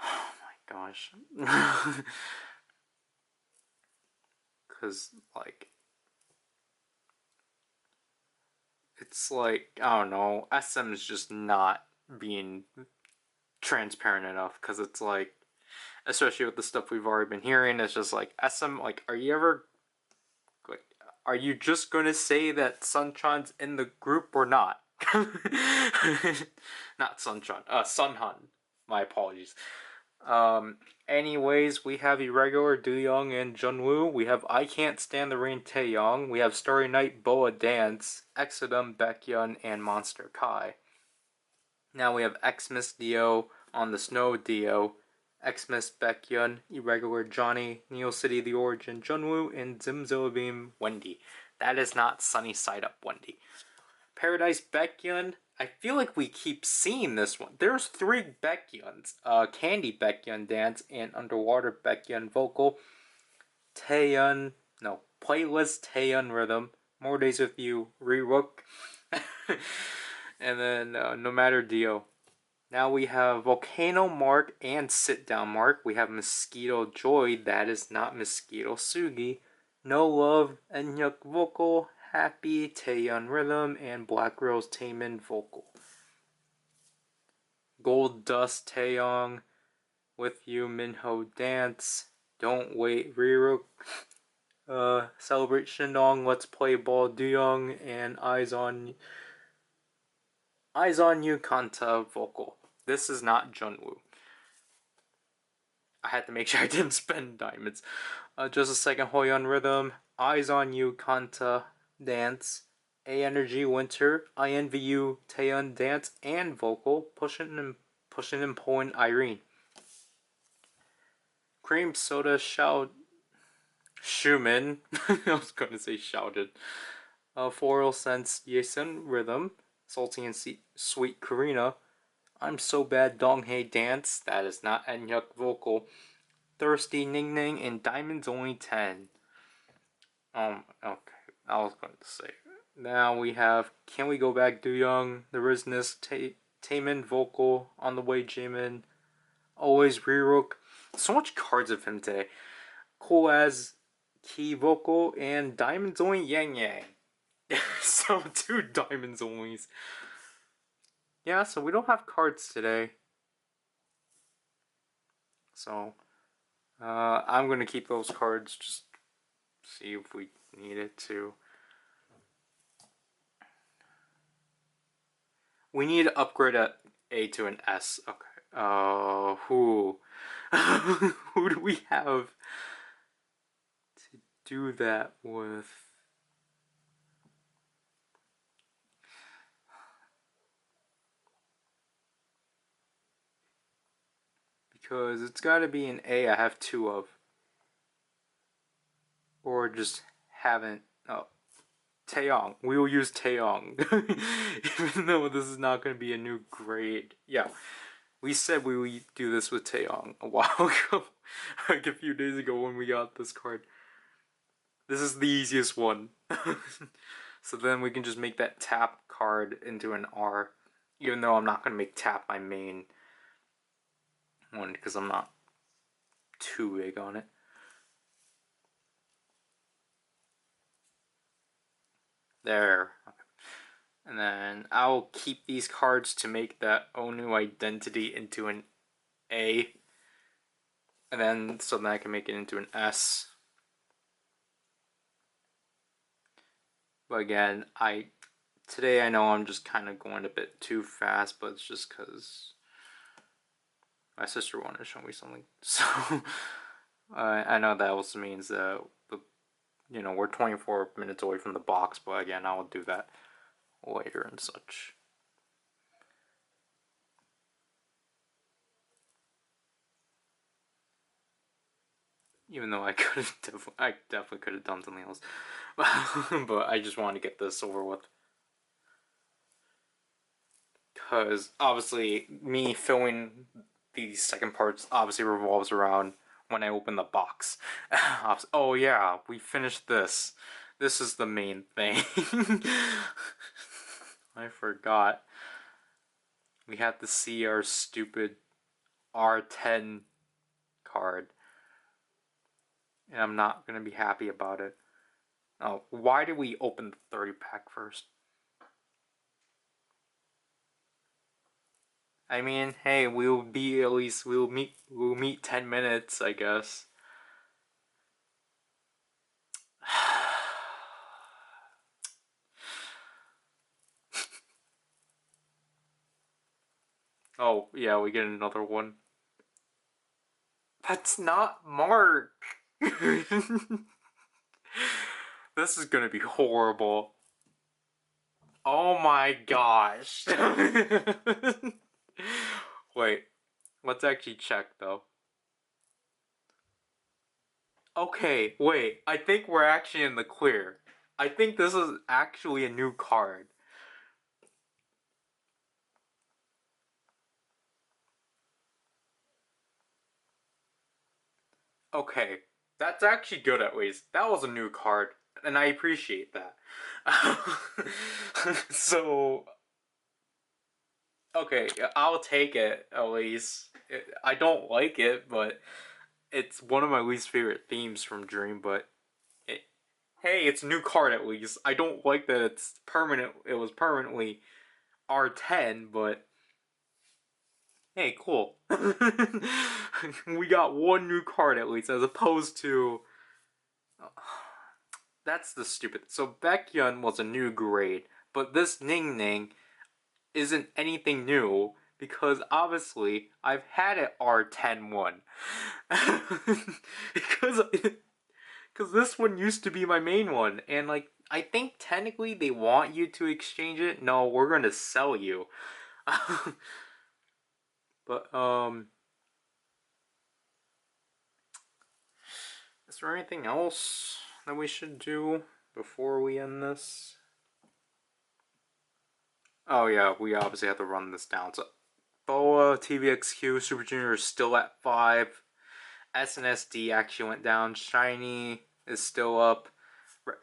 Oh my gosh. Because, like, it's like, I don't know, SM is just not being transparent enough, because it's like, especially with the stuff we've already been hearing, it's just like, SM, like, are you just gonna say that Sunchan's in the group or not? Not Sunchan, Sunhan. My apologies. Anyways, we have Irregular, Doyoung, and Junwoo. We have I Can't Stand the Rain, Taeyong. We have Starry Night, Boa Dance, Exodum, Baekhyun, and Monster Kai. Now we have Xmas Dio, On the Snow Dio, Xmas Baekhyun, Irregular Johnny, Neo City The Origin Junwoo, and Zimzillibeam Wendy. That is not Sunny Side Up Wendy. Paradise Baekhyun, I feel like we keep seeing this one. There's 3 Baekhyuns. Candy Baekhyun Dance and Underwater Baekhyun Vocal. Playlist Taeyun Rhythm. More Days With You, Rerook. And then No Matter Dio. Now we have Volcano Mark and Sit Down Mark. We have Mosquito Joy, that is not Mosquito Sugi. No Love, Enyuk Vocal, Happy, Taeyun Rhythm, and Black Rose Taemin Vocal. Gold Dust Taeyong, With You Minho Dance, Don't Wait Rerook, Celebrate Shindong, Let's Play Ball Doyoung, and Eyes on You Kanta Vocal. This is not Junwoo. I had to make sure I didn't spend diamonds. Just a second, Hoyeon Rhythm, Eyes on You Kanta Dance, A Energy Winter, I Envy You, Taeyeon Dance and Vocal, pushing and pulling Irene. Cream Soda Shout Schumann. I was going to say shouted. Floral Sense Yesun Rhythm, Salty and Sweet Karina. I'm So Bad Donghae Dance, that is not Enyuk Vocal. Thirsty Ning Ning and Diamonds Only 10. Okay, I was going to say. Now we have Can We Go Back Do Young, The Rizness, Taemin Vocal, On the Way Jamin, Always Rerook. So much cards of him today. Cool as Key Vocal and Diamonds Only Yang Yang. So 2 Diamonds Onlys. Yeah, so we don't have cards today. So I'm gonna keep those cards, just see if we need it to. We need to upgrade A to an S. Okay. Who? Who do we have to do that with? Because it's gotta be an A I have 2 of. Or just haven't. Oh. Taeyong. We will use Taeyong. Even though this is not going to be a new grade. Yeah. We said we would do this with Taeyong a while ago. Like a few days ago when we got this card. This is the easiest one. So then we can just make that tap card into an R. Even though I'm not going to make tap my main one because I'm not too big on it. There. Okay. And then I'll keep these cards to make that Onu identity into an A. And then so that I can make it into an S. But again, today I know I'm just kind of going a bit too fast, but it's just because my sister wanted to show me something. So I know that also means that we're 24 minutes away from the box, but again, I will do that later and such. Even though I definitely could have done something else, but I just wanted to get this over with. Because obviously, me filling these second parts obviously revolves around when I open the box. Oh yeah, we finished this. This is the main thing. I forgot. We had to see our stupid R10 card. And I'm not going to be happy about it. Oh, why did we open the 30 pack first? I mean, hey, we'll meet 10 minutes, I guess. Oh, yeah, we get another one. That's not Mark! This is gonna be horrible. Oh my gosh. Wait, let's actually check though. Okay, wait, I think we're actually in the clear. I think this is actually a new card. Okay, that's actually good at least. That was a new card, and I appreciate that. So, okay, I'll take it at least. I don't like it, but it's one of my least favorite themes from Dream, but hey, it's a new card at least. I don't like that it's permanent. It was permanently R10, but hey, cool. We got one new card at least, as opposed to. That's the stupid. So Baekhyun was a new grade, but this Ning Ning isn't anything new because obviously I've had it R10 one. because this one used to be my main one, and like I think technically they want you to exchange it. No, we're going to sell you. But, is there anything else that we should do before we end this? Oh yeah, we obviously have to run this down. So, BOA, TVXQ, Super Junior is still at 5. SNSD actually went down. Shiny is still up.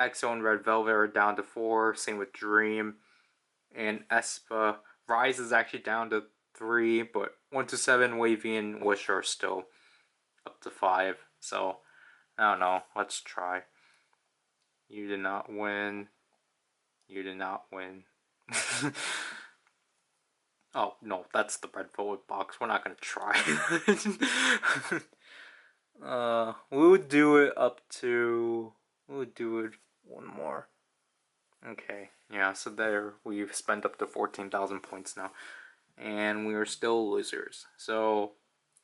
EXO and Red Velvet are down to 4. Same with Dream. And Espa. Rise is actually down to 3. But 1 to 7, Wavy and Wish are still up to 5. So, I don't know. Let's try. You did not win. You did not win. Oh, no. That's the Red Velvet box. We're not going to try. We would do it up to... We would do it one more. Okay, yeah, so there we've spent up to 14,000 points now. And we are still losers. So,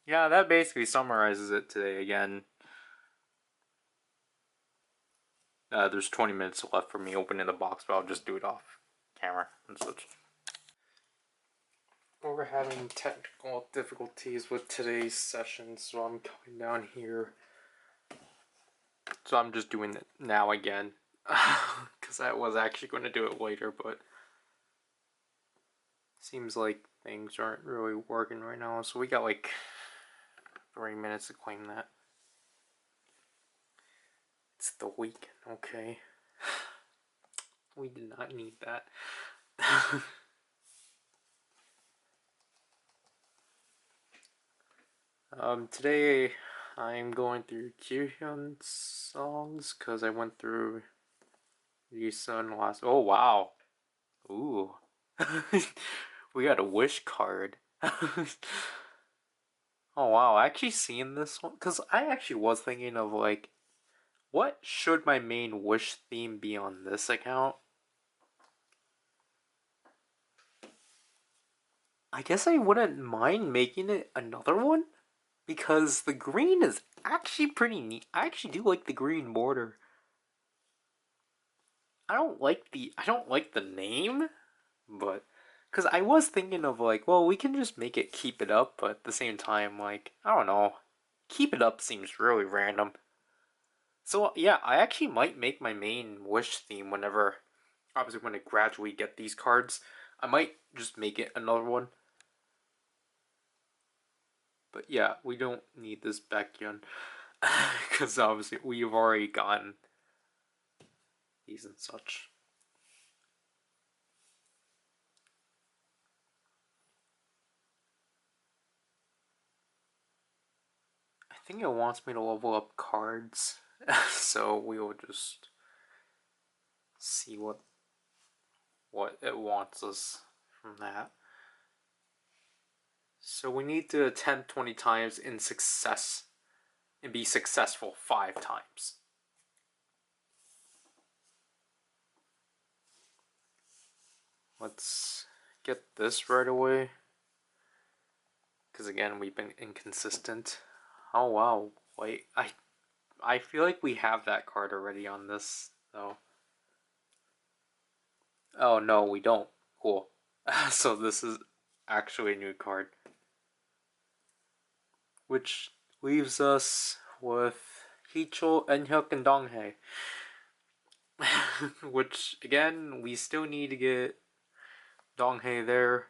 yeah, that basically summarizes it today again. There's 20 minutes left for me opening the box, but I'll just do it off camera and such. We're having technical difficulties with today's session, so I'm coming down here. So I'm just doing it now again. Because I was actually going to do it later, but seems like things aren't really working right now. So we got like 3 minutes to claim that. It's the weekend, okay. We did not need that. Today I'm going through Kyuhyun songs because I went through Yusun last. Oh wow, ooh, we got a wish card. Oh wow, I actually seen this one because I actually was thinking of like, what should my main wish theme be on this account? I guess I wouldn't mind making it another one. Because the green is actually pretty neat. I actually do like the green border. I don't like the name, but because I was thinking of like, well, we can just make it keep it up, but at the same time, like, I don't know, keep it up seems really random. So yeah, I actually might make my main wish theme whenever, obviously when I gradually get these cards, I might just make it another one. But yeah, we don't need this Baekhyun. Because obviously we've already gotten these and such. I think it wants me to level up cards. So we will just see what it wants us from that. So we need to attempt 20 times in success and be successful 5 times. Let's get this right away. Because again, we've been inconsistent. Oh wow, wait, I feel like we have that card already on this, though. Oh no, we don't. Cool. So this is actually a new card. Which leaves us with Hicho, Enhyuk, and Donghae. Which, again, we still need to get Donghae there.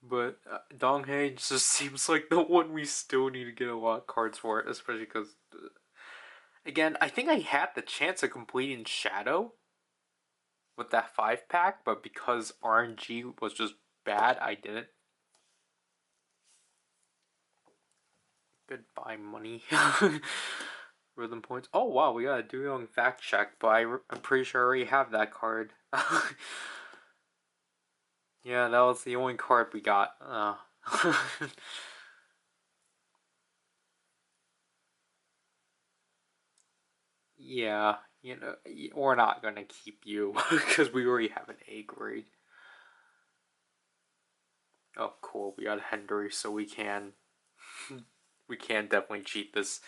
But Donghae just seems like the one we still need to get a lot of cards for, especially because, again, I think I had the chance of completing Shadow with that 5-pack, but because RNG was just bad, I didn't. Goodbye, money. Rhythm points. Oh wow, we gotta do it on fact check, but I'm pretty sure I already have that card. Yeah, that was the only card we got. Yeah, you know, we're not gonna keep you because we already have an A grade. Oh, cool. We got Henry, so we can definitely cheat this.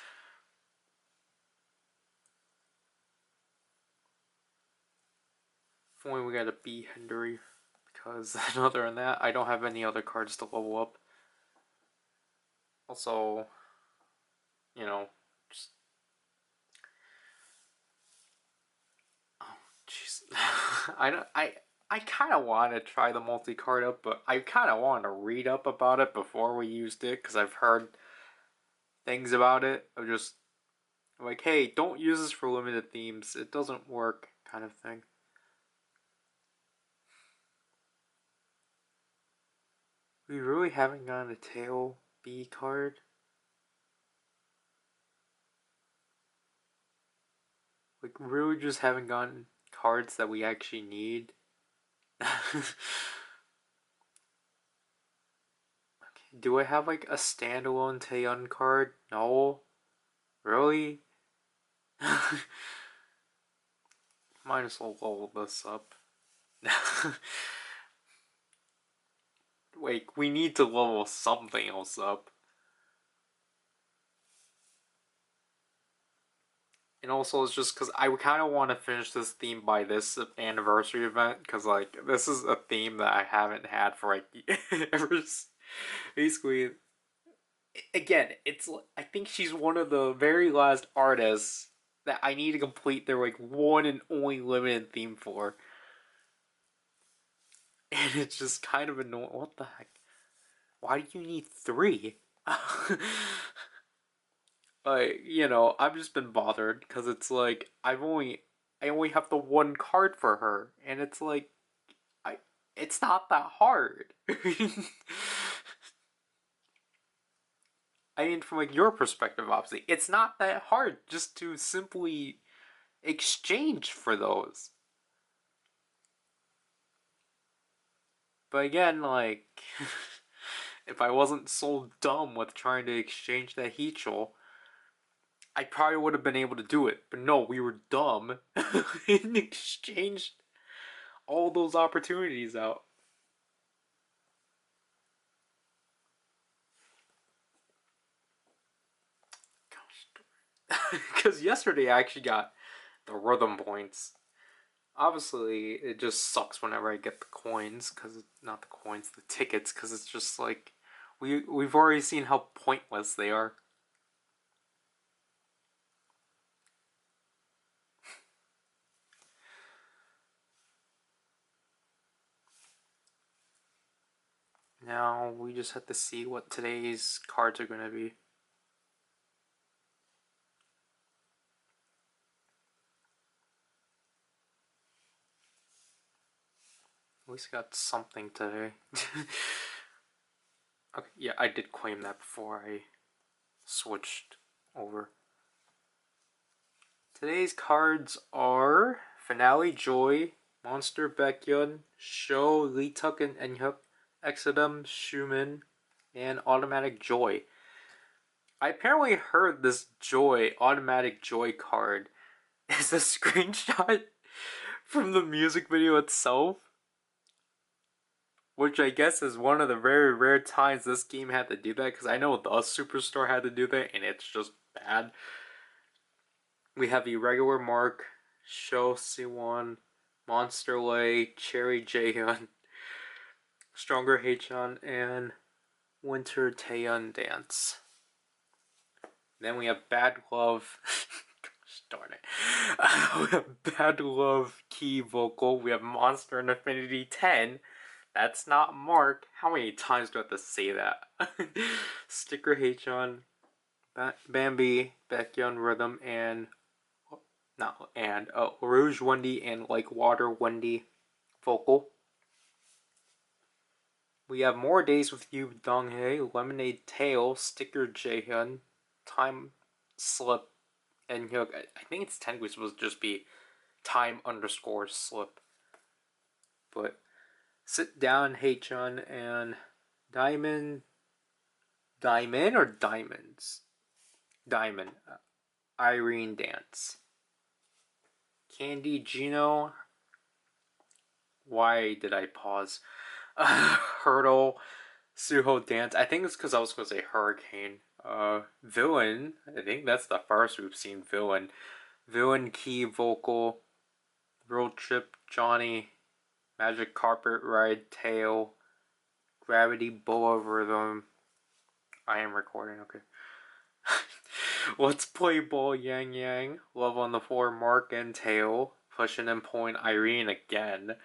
If only we got a B Henry, because other than that, I don't have any other cards to level up. Also, you know, just oh jeez, I kind of want to try the multi-card up, but I kind of want to read up about it before we used it because I've heard things about it. Of just like, hey, don't use this for limited themes. It doesn't work, kind of thing. We really haven't gotten a tail B card. Like, really just haven't gotten cards that we actually need. Okay, do I have like a standalone Taeyun card? No. Really? Might as well level this up. Wait, we need to level something else up. And also, it's just because I kind of want to finish this theme by this anniversary event, because like this is a theme that I haven't had for like ever. Basically, again, it's I think she's one of the very last artists that I need to complete their like one and only limited theme for, and it's just kind of annoying. What the heck? Why do you need three? Like, you know, I've just been bothered because it's like I only have the one card for her, and it's like I it's not that hard. I mean, from like your perspective, obviously, it's not that hard just to simply exchange for those. But again, like, if I wasn't so dumb with trying to exchange that Heechul, I probably would have been able to do it. But no, we were dumb and exchanged all those opportunities out. Because yesterday I actually got the rhythm points. Obviously, it just sucks whenever I get the coins, because not the coins, the tickets, because it's just like we've already seen how pointless they are. Now we just have to see what today's cards are going to be. At least got something today. Okay, yeah, I did claim that before I switched over. Today's cards are Finale Joy, Monster Baekhyun, Sho Lituk and Eunhyuk, Exodum Schumann, and Automatic Joy. I apparently heard this Joy, Automatic Joy card is a screenshot from the music video itself, which I guess is one of the very rare times this game had to do that, because I know the Superstar had to do that, and it's just bad. We have Irregular Mark, Sho Siwon, Monster Lay, Cherry Jaehyun, Stronger Haechan, and Winter Taeyeon Dance. Then we have Bad Love. Gosh darn it. We have Bad Love Key Vocal. We have Monster and Affinity 10. That's not Mark. How many times do I have to say that? Sticker Haechan, Bambi, Baekhyun Rhythm, and Rouge Wendy and Like Water Wendy Vocal. We have More Days with You Donghae, Lemonade Tail, Sticker Jaehyun, Time Slip, and Hyuk. I think it's technically supposed to just be Time _ Slip. But Sit Down Haechan and Diamond or Diamonds? Diamond. Irene Dance. Candy Gino. Why did I pause? Hurdle. Suho Dance. I think it's because I was going to say Hurricane. Villain. I think that's the first we've seen Villain. Villain Key Vocal. Road Trip Johnny, Magic Carpet Ride Tail, Gravity Boa Rhythm. I am recording, okay. Let's Play Ball Yang Yang, Love on the Floor Mark and Tail, Pushing and Point Irene again.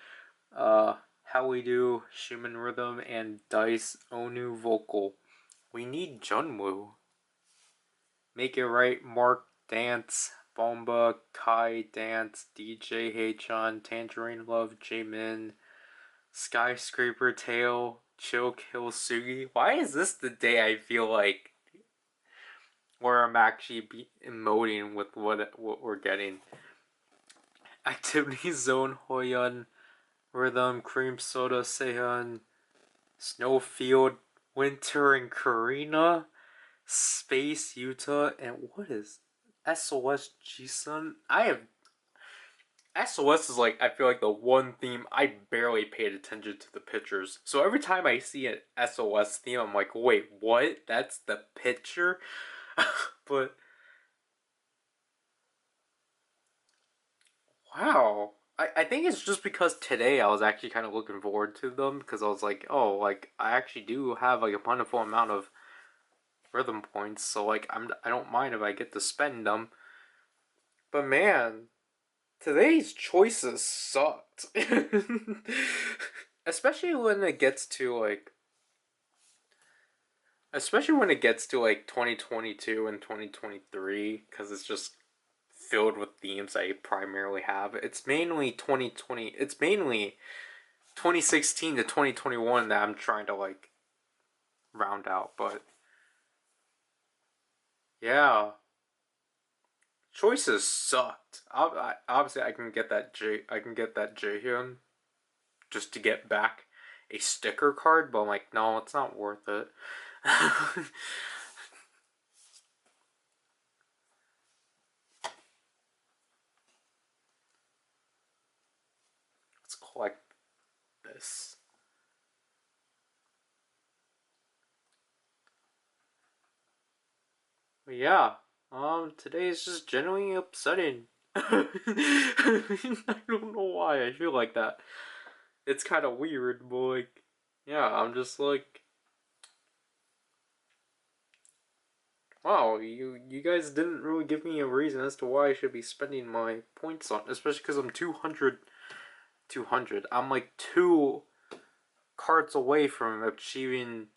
How We Do, Schumann Rhythm, and Dice Onu Vocal. We need Junwoo. Make It Right, Mark Dance, Bomba, Kai Dance, DJ Haechan, Tangerine Love, Jaemin, Skyscraper Tail, Chill Kill Sugi. Why is this the day I feel like where I'm actually emoting with what we're getting? Activity Zone Hoyeon, Rhythm, Cream Soda Sehun, Snowfield, Winter and Karina, Space Utah, and what is SOS Jisun? SOS is like, I feel like the one theme I barely paid attention to the pictures. So every time I see an SOS theme, I'm like, wait, what? That's the picture? But wow. I think it's just because today I was actually kind of looking forward to them because I was like, oh, like I actually do have like a plentiful amount of rhythm points, so like I don't mind if I get to spend them. But man, today's choices sucked. especially when it gets to like especially when it gets to like 2022 and 2023 cuz it's just filled with themes I primarily have. It's mainly 2020, it's mainly 2016 to 2021 that I'm trying to like round out, but yeah, choices sucked. Obviously, I can get that Jaehyun just to get back a sticker card, but I'm like, no, it's not worth it. Let's collect this. But yeah, today is just genuinely upsetting. I don't know why I feel like that. It's kind of weird, but like, yeah, I'm just like, wow, you guys didn't really give me a reason as to why I should be spending my points on, especially because I'm 200. I'm like 2 cards away from achieving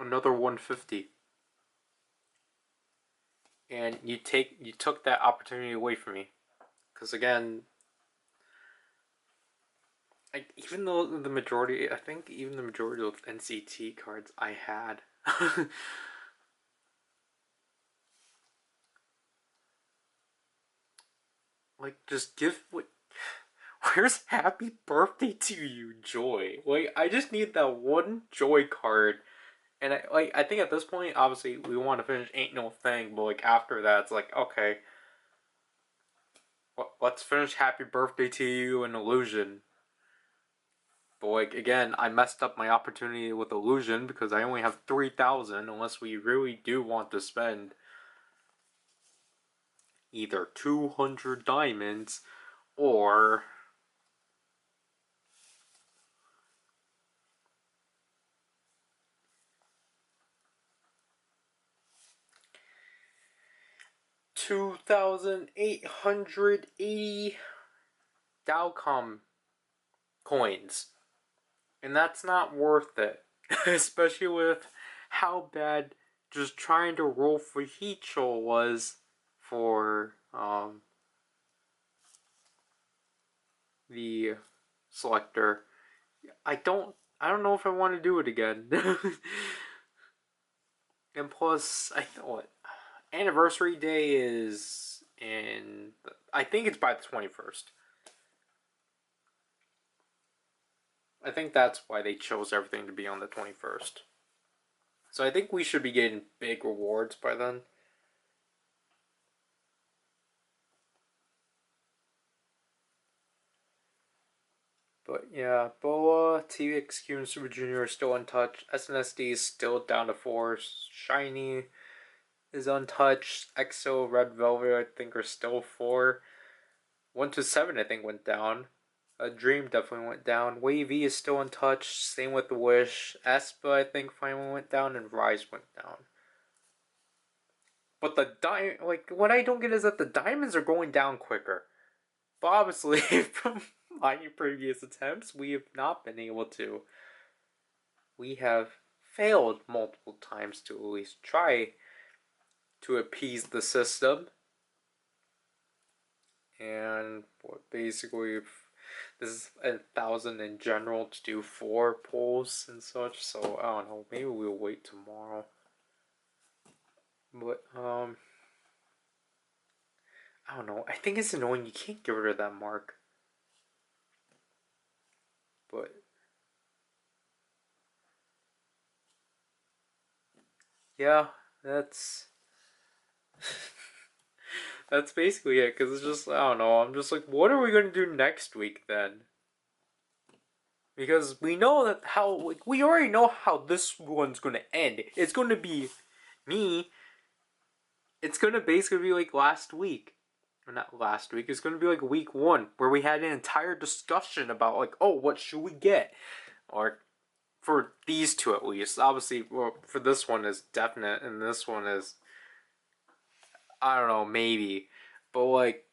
another 150. And you took that opportunity away from me. Because again, like, even though the majority, I think even the majority of NCT cards I had. Like, just give what. Where's Happy Birthday to You, Joy? Like, I just need that one Joy card. And I think at this point, obviously, we want to finish Ain't No Thing, but like after that, it's like, okay, let's finish Happy Birthday to You and Illusion. But like again, I messed up my opportunity with Illusion because I only have 3,000 unless we really do want to spend either 200 diamonds or 2,880 Dowcom coins. And that's not worth it. Especially with how bad just trying to roll for Heechul was for the selector. I don't know if I want to do it again. And plus, I thought anniversary day is in. I think it's by the 21st. I think that's why they chose everything to be on the 21st. So I think we should be getting big rewards by then. But yeah, Boa, TVXQ, and Super Junior are still untouched. SNSD is still down to 4. Shiny is untouched. EXO, Red Velvet, I think, are still 4. 1 to 7 I think went down. Dream definitely went down. Wavy is still untouched. Same with the Wish. Espa I think finally went down, and Rise went down. But like what I don't get is that the diamonds are going down quicker. But obviously, from my previous attempts, we have not been able to. We have failed multiple times to at least try to appease the system. And basically, this is 1,000 in general to do 4 polls and such. So I don't know. Maybe we'll wait tomorrow. But I don't know. I think it's annoying. You can't get rid of that mark. But yeah, that's that's basically it. Because it's just, I don't know. I'm just like, what are we gonna do next week then? Because we know that we already know how this one's gonna end. It's gonna be me. It's gonna basically be like last week. Or not last week. It's gonna be like week 1, where we had an entire discussion about like, oh, what should we get? Or for these two at least. Obviously, well, for this one is definite, and this one is, I don't know, maybe. But like,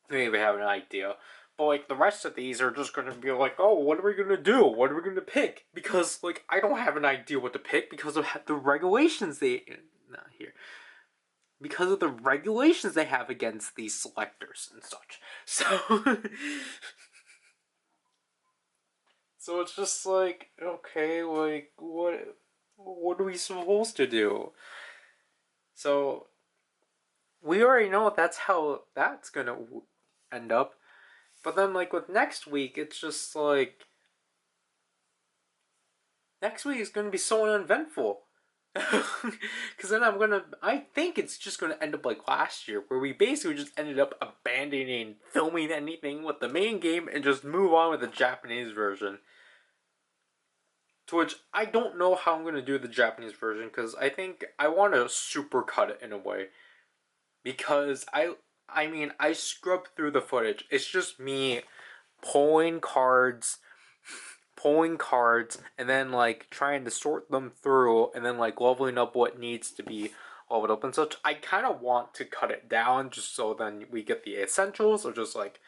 maybe have an idea. But like the rest of these are just gonna be like, oh, what are we gonna do? What are we gonna pick? Because like I don't have an idea what to pick because of the regulations not here. Because of the regulations they have against these selectors and such. So so it's just like, okay, like what are we supposed to do? So we already know that's how that's gonna end up. But then, like, with next week, it's just like, next week is going to be so uneventful. Because then I think it's just going to end up like last year, where we basically just ended up abandoning filming anything with the main game and just move on with the Japanese version. To which I don't know how I'm going to do the Japanese version, because I think I want to supercut it in a way. Because I mean, I scrubbed through the footage. It's just me pulling cards, and then like trying to sort them through, and then like leveling up what needs to be leveled up and such. I kind of want to cut it down just so then we get the essentials, or just like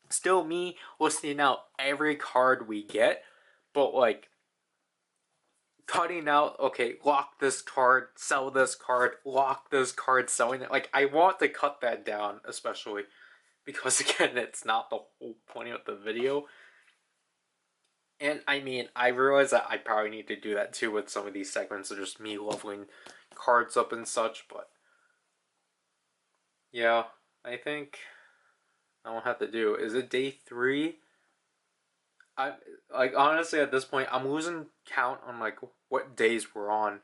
still me listing out every card we get, but like cutting out, okay, lock this card, sell this card, lock this card, selling it. Like I want to cut that down, especially because again, it's not the whole point of the video. And I mean, I realize that I probably need to do that too with some of these segments of just me leveling cards up and such, but yeah, I think I won't have to do. Is it day 3? I like honestly at this point I'm losing count on like what days we're on.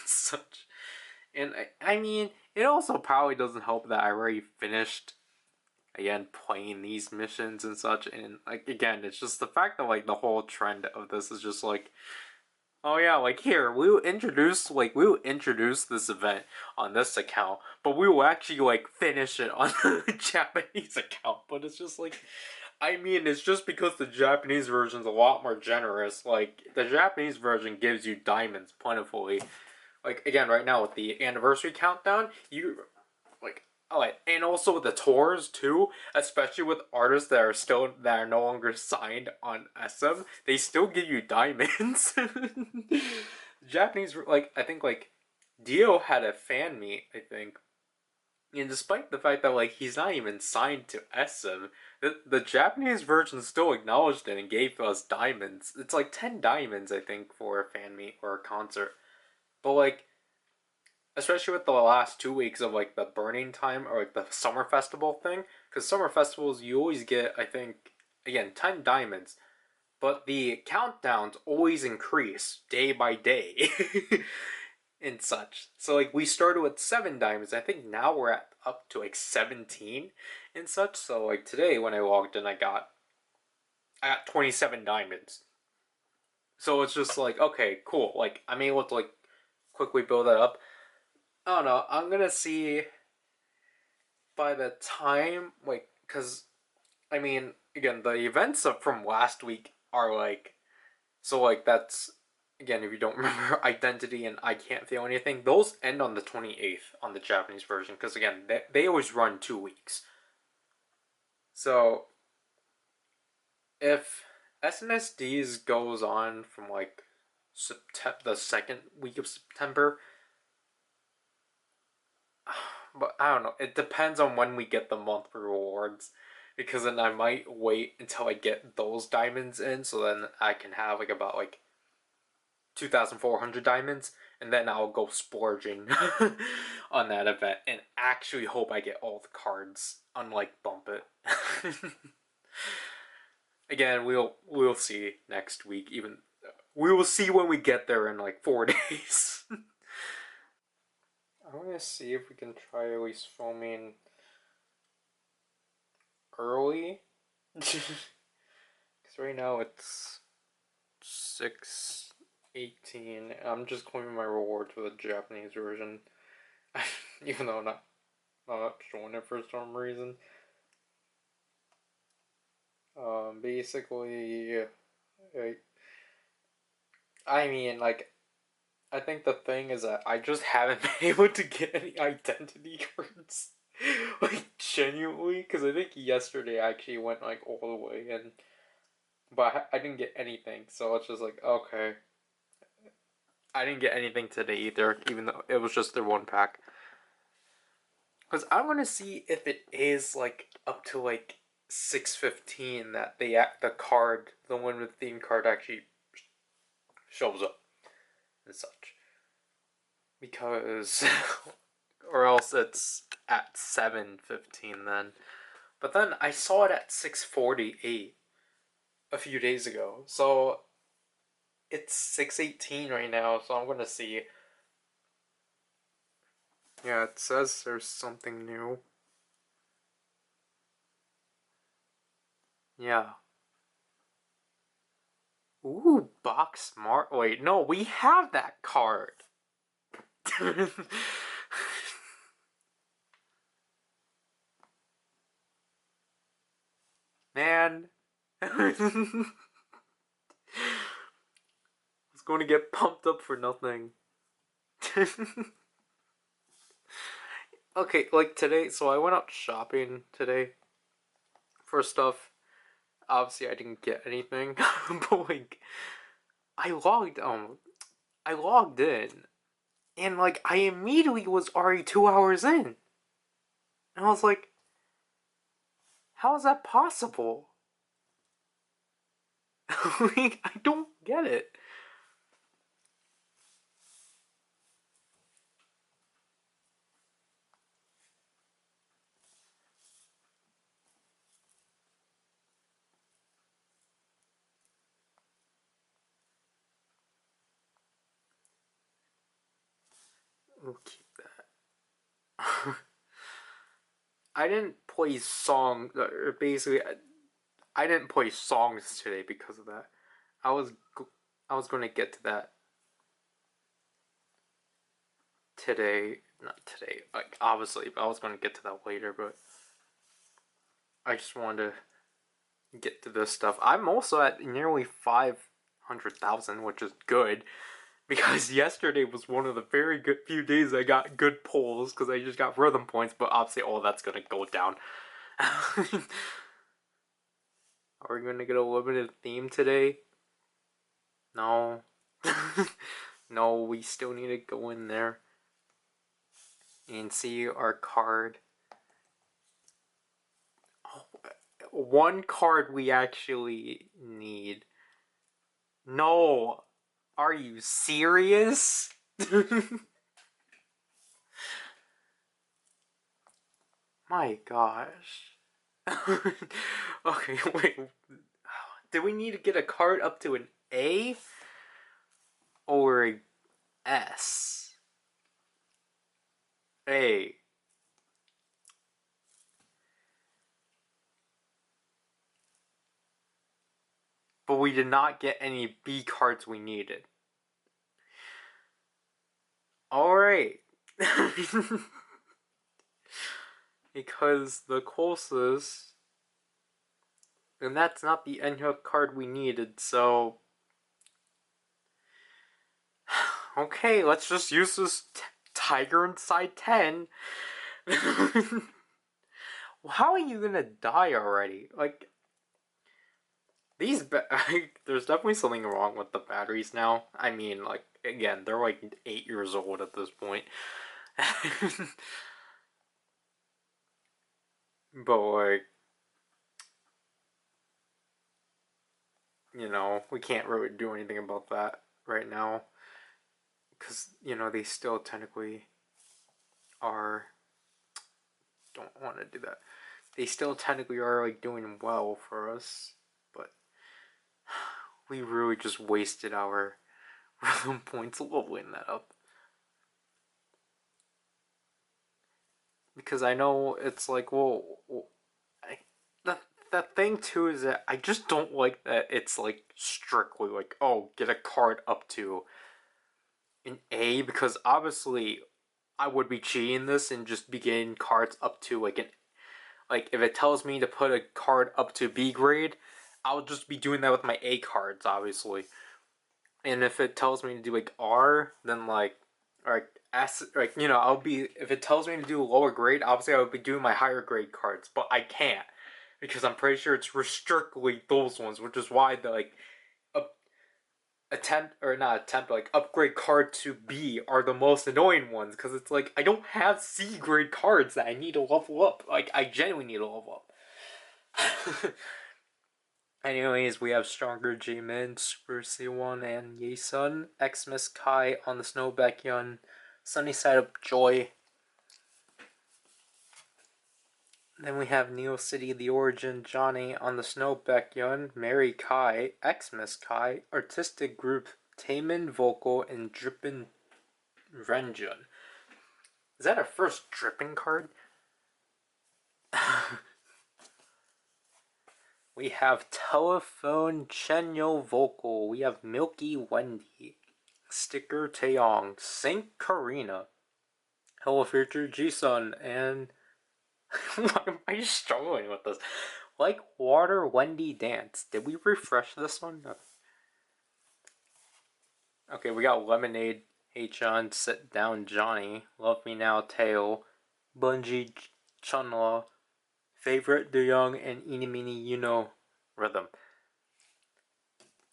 Such, and I mean it also probably doesn't help that I already finished again playing these missions and such, and like again it's just the fact that like the whole trend of this is just like, oh yeah, like here we'll introduce this event on this account, but we will actually like finish it on the Japanese account. But it's just like, I mean, it's just because the Japanese version's a lot more generous. Like the Japanese version gives you diamonds plentifully. Like again, right now with the anniversary countdown, you like, oh, and also the tours too, especially with artists that are no longer signed on SM, they still give you diamonds. Japanese, like I think like Dio had a fan meet, I think, and despite the fact that like he's not even signed to SM, the Japanese version still acknowledged it and gave us diamonds. It's like 10 diamonds, I think, for a fan meet or a concert. But like, especially with the last 2 weeks of like the burning time or like the summer festival thing, because summer festivals you always get, I think, again 10 diamonds, but the countdowns always increase day by day and such. So like we started with 7 diamonds, I think now we're at up to like 17 and such. So like today when I logged in, I got 27 diamonds. So it's just like, okay, cool, like I'm able to like quickly build that up. I don't know. I'm gonna see by the time, like, because, I mean, again, the events from last week are like, so, like, that's, again, if you don't remember Identity and I Can't Feel Anything, those end on the 28th on the Japanese version, because, again, they always run 2 weeks. So, if SNSD goes on from, like, the second week of September, but I don't know. It depends on when we get the monthly rewards, because then I might wait until I get those diamonds in, so then I can have like about like 2,400 diamonds, and then I'll go splurging on that event and actually hope I get all the cards. Unlike Bump It. Again, we'll see next week. Even we will see when we get there in like 4 days. I'm gonna see if we can try at least filming early. Because right now it's 6:18. I'm just claiming my reward for the Japanese version. Even though I'm not showing it for some reason. Basically, I mean, like, I think the thing is that I just haven't been able to get any identity cards. Like, genuinely, because I think yesterday I actually went, like, all the way in. But I didn't get anything, so it's just like, okay. I didn't get anything today either, even though it was just their one pack. Because I want to see if it is, like, up to, like, 6:15 that the card, the one with theme card, actually shows up and such. Because, or else it's at 7:15 then. But then I saw it at 6:48 a few days ago, so it's 6:18 right now, so I'm gonna see. Yeah, it says there's something new. Yeah. Ooh, box smart. Wait, no, we have that card. Man. I was going to get pumped up for nothing. Okay, like today, so I went out shopping today for stuff. Obviously, I didn't get anything, but like, I logged I logged in, and like, I immediately was already 2 hours in, and I was like, how is that possible? Like, I don't get it. We'll keep that. I didn't play songs. Basically, I didn't play songs today because of that. I was I was going to get to that today. Not today. Like, obviously, I was going to get to that later, but I just wanted to get to this stuff. I'm also at nearly 500,000, which is good. Because yesterday was one of the very good few days I got good pulls because I just got rhythm points, but obviously all that's gonna go down. Are we gonna get a limited theme today? No. No, we still need to go in there and see our card. Oh, one card we actually need. No. Are you serious? My gosh. Okay, wait. Do we need to get a card up to an A or a S? A. But we did not get any B cards we needed. Alright. because the closest, and that's not the N-Hook card we needed, so okay, let's just use this Tiger inside 10. How are you gonna die already? Like, there's definitely something wrong with the batteries now. I mean, like, again, they're like 8 years old at this point. But, like, we can't really do anything about that right now. Because, they still technically are. Don't want to do that. They still technically are, like, doing well for us. But we really just wasted our rhythm points leveling that up. Because I know it's like, well, the thing too is that I just don't like that it's like strictly like, oh, get a card up to an A, because obviously I would be cheating this and just be getting cards up to like if it tells me to put a card up to B grade, I'll just be doing that with my A cards, obviously. And if it tells me to do like R, then like S, like I'll be, if it tells me to do a lower grade, obviously I would be doing my higher grade cards, but I can't because I'm pretty sure it's strictly those ones, which is why the like attempt or not attempt like upgrade card to B are the most annoying ones, because it's like I don't have C grade cards that I need to level up. Like I genuinely need to level up. Anyways, we have Stronger J-Min, Super C1, and Yesun, Xmas Kai on the Snow Baekhyun, Sunny Side Up Joy. Then we have Neo City The Origin, Johnny on the Snow Baekhyun, Mary Kai, Xmas Kai, Artistic Group, Taemin Vocal, and Drippin Renjun. Is that our first Drippin card? We have Telephone Chenyo Vocal. We have Milky Wendy. Sticker Taeyong. Saint Karina. Hello Future Jisun. And why am I struggling with this? Like Water Wendy Dance. Did we refresh this one? No. Okay, we got Lemonade. Haechan. Sit Down Johnny. Love Me Now Tail. Bungie Chunla. Favorite Do Young, and Eeny Meeny Rhythm.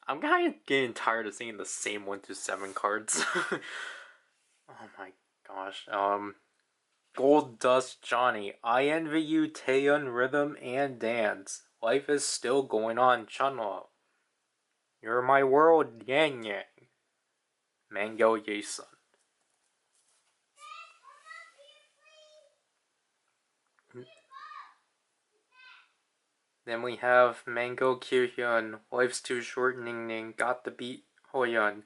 I'm kind of getting tired of seeing the same 1-7 cards. Oh my gosh. Gold Dust Johnny. I envy you, Taeyeon Rhythm and Dance. Life is still going on, Chunlo. You're my world, Yang Yang. Mango Yesun. Then we have Mango Kyuhyun. Life's too short, Ning Ning. Got the beat, Hoyeon.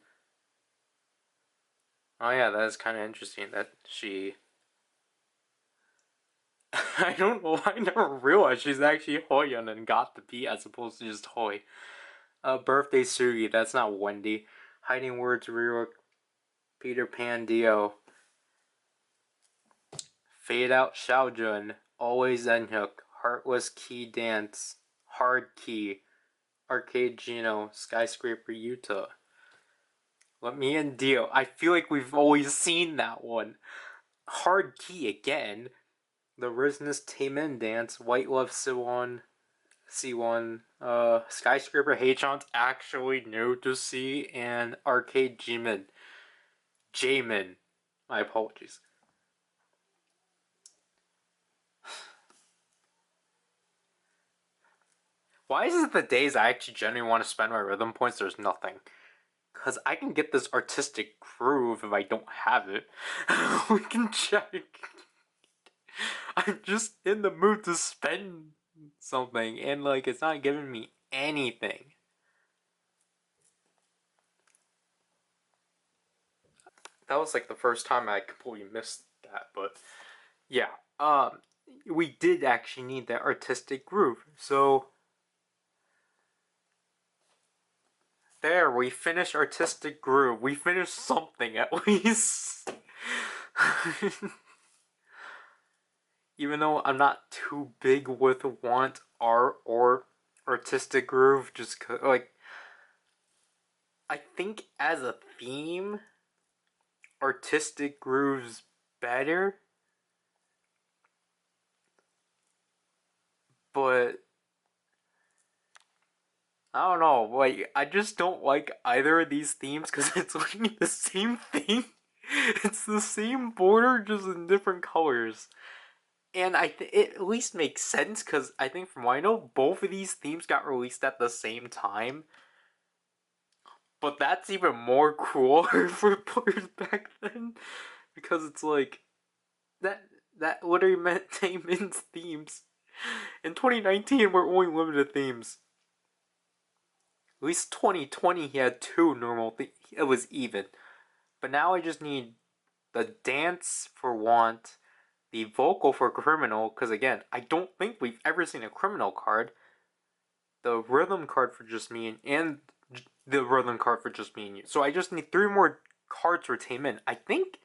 Oh yeah, that is kind of interesting that she... I don't know, I never realized she's actually Hoyeon and got the beat as opposed to just Hoi. Birthday Sugi, that's not Wendy. Hiding Words, Rework, Peter Pan, Dio. Fade Out, Xiaojun. Always Enhook. Heartless Key Dance. Hard Key. Arcade Gino. Skyscraper, Utah. Let Me in, Dio. I feel like we've always seen that one. Hard Key again. The Risness Taemin Dance. White Love Siwon. C1, Skyscraper Haechan's actually new to see, and Arcade Jimin. Jamin. My apologies. Why is it the days I actually genuinely want to spend my rhythm points, there's nothing? Because I can get this artistic groove if I don't have it. We can check. I'm just in the mood to spend something, and like it's not giving me anything. That was like the first time I completely missed that, but yeah. We did actually need that artistic groove. So there, we finished artistic groove. We finished something at least. even though I'm not too big with want art or artistic groove, just like I think as a theme, artistic groove's better, but I don't know. Like I just don't like either of these themes because it's like the same thing. It's the same border, just in different colors. And it at least makes sense because I think from what I know, both of these themes got released at the same time. But that's even more crueler for players back then because it's like that that literally meant Taemin's themes. In 2019, we're only limited themes. At least 2020, he had two normal themes. It was even. But now I just need the dance for Want, the vocal for Criminal, because again, I don't think we've ever seen a Criminal card, the rhythm card for Just Me, and the rhythm card for Just Me and You. So I just need 3 more cards for Taemin. I think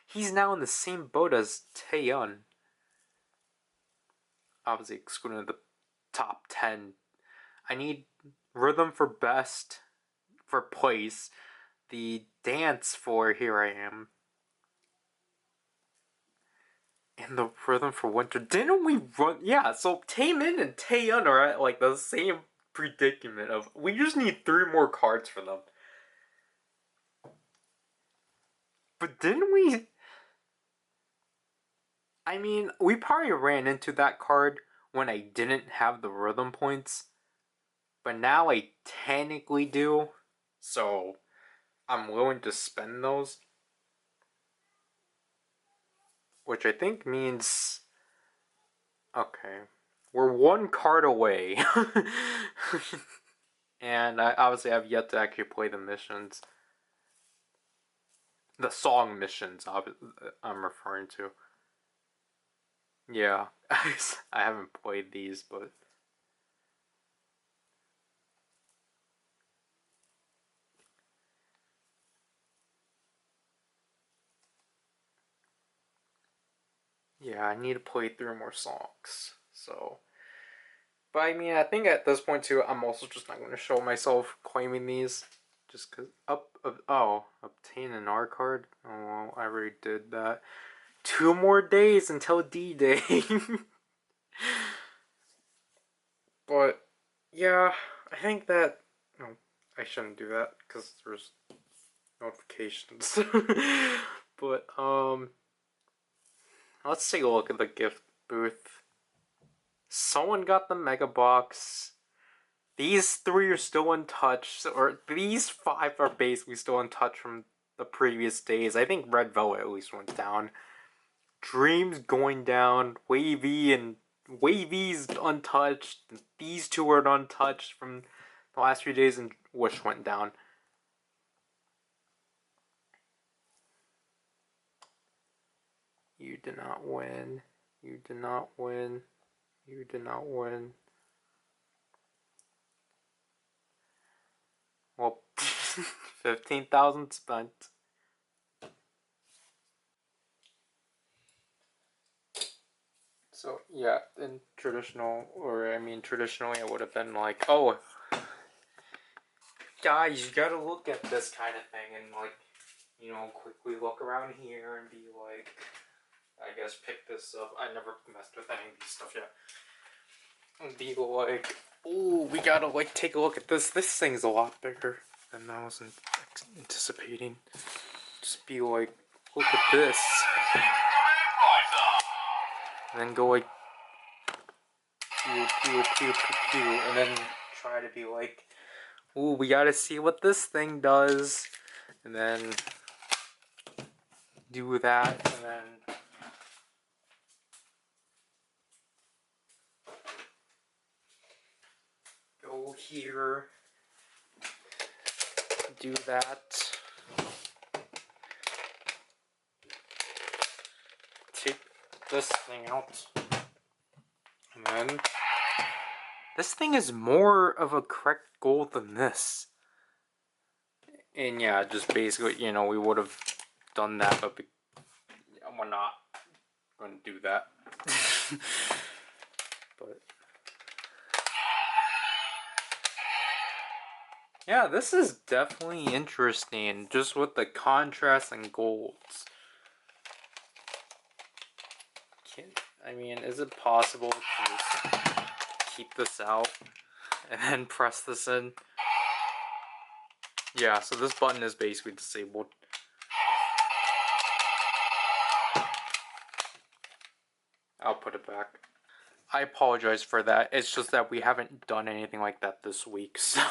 he's now in the same boat as Taeyeon. Obviously excluding the top 10. I need rhythm for Best, for Place, the dance for Here I Am, and the rhythm for Winter. Didn't we run? Yeah, so Taemin and Taeyeon are at like the same predicament of we just need 3 more cards for them. But didn't we? I mean, we probably ran into that card when I didn't have the rhythm points, but now I technically do, so I'm willing to spend those. Which I think means. Okay. We're 1 card away. And I obviously have yet to actually play the missions. The song missions, I'm referring to. Yeah. I haven't played these, but. Yeah, I need to play 3 more songs. So. But I mean, I think at this point too, I'm also just not going to show myself claiming these. Just because. Obtain an R card? Oh, well, I already did that. 2 more days until D-Day. But, yeah, I think that. No, I shouldn't do that because there's notifications. But, let's take a look at the gift booth. Someone got the Mega Box. These 3 are still untouched, or these 5 are basically still untouched from the previous days. I think Red Velvet at least went down. Dreams going down. Wavy's untouched. These 2 are untouched from the last few days, and Wish went down. You did not win. You did not win. You did not win. Well, 15,000 spent. So, yeah, traditionally it would have been like, oh, guys, you gotta look at this kind of thing and, like, quickly look around here and be like, I guess pick this up. I never messed with any of these stuff yet. And be like, oh, we gotta, like, take a look at this. This thing's a lot bigger than I was anticipating. Just be like, look at this. And then go like, pew, pew, pew, pew, pew, and then try to be like, ooh, we gotta see what this thing does. And then do that, and then go here, do that, take this thing out, and then this thing is more of a correct goal than this. And yeah, just basically, we would have done that, but we're not. I'm gonna do that. But yeah, this is definitely interesting, just with the contrast and golds. I mean, is it possible to just keep this out and then press this in? Yeah, so this button is basically disabled. I'll put it back. I apologize for that. It's just that we haven't done anything like that this week, so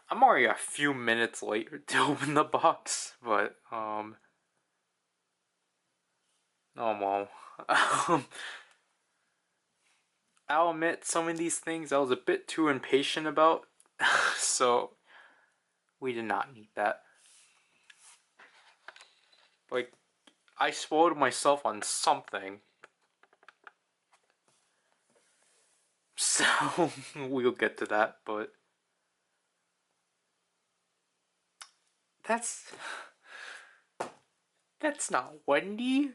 I'm already a few minutes late to open the box, but oh well. I'll admit some of these things I was a bit too impatient about, so we did not need that. Like, I spoiled myself on something. So, we'll get to that, but that's not Wendy.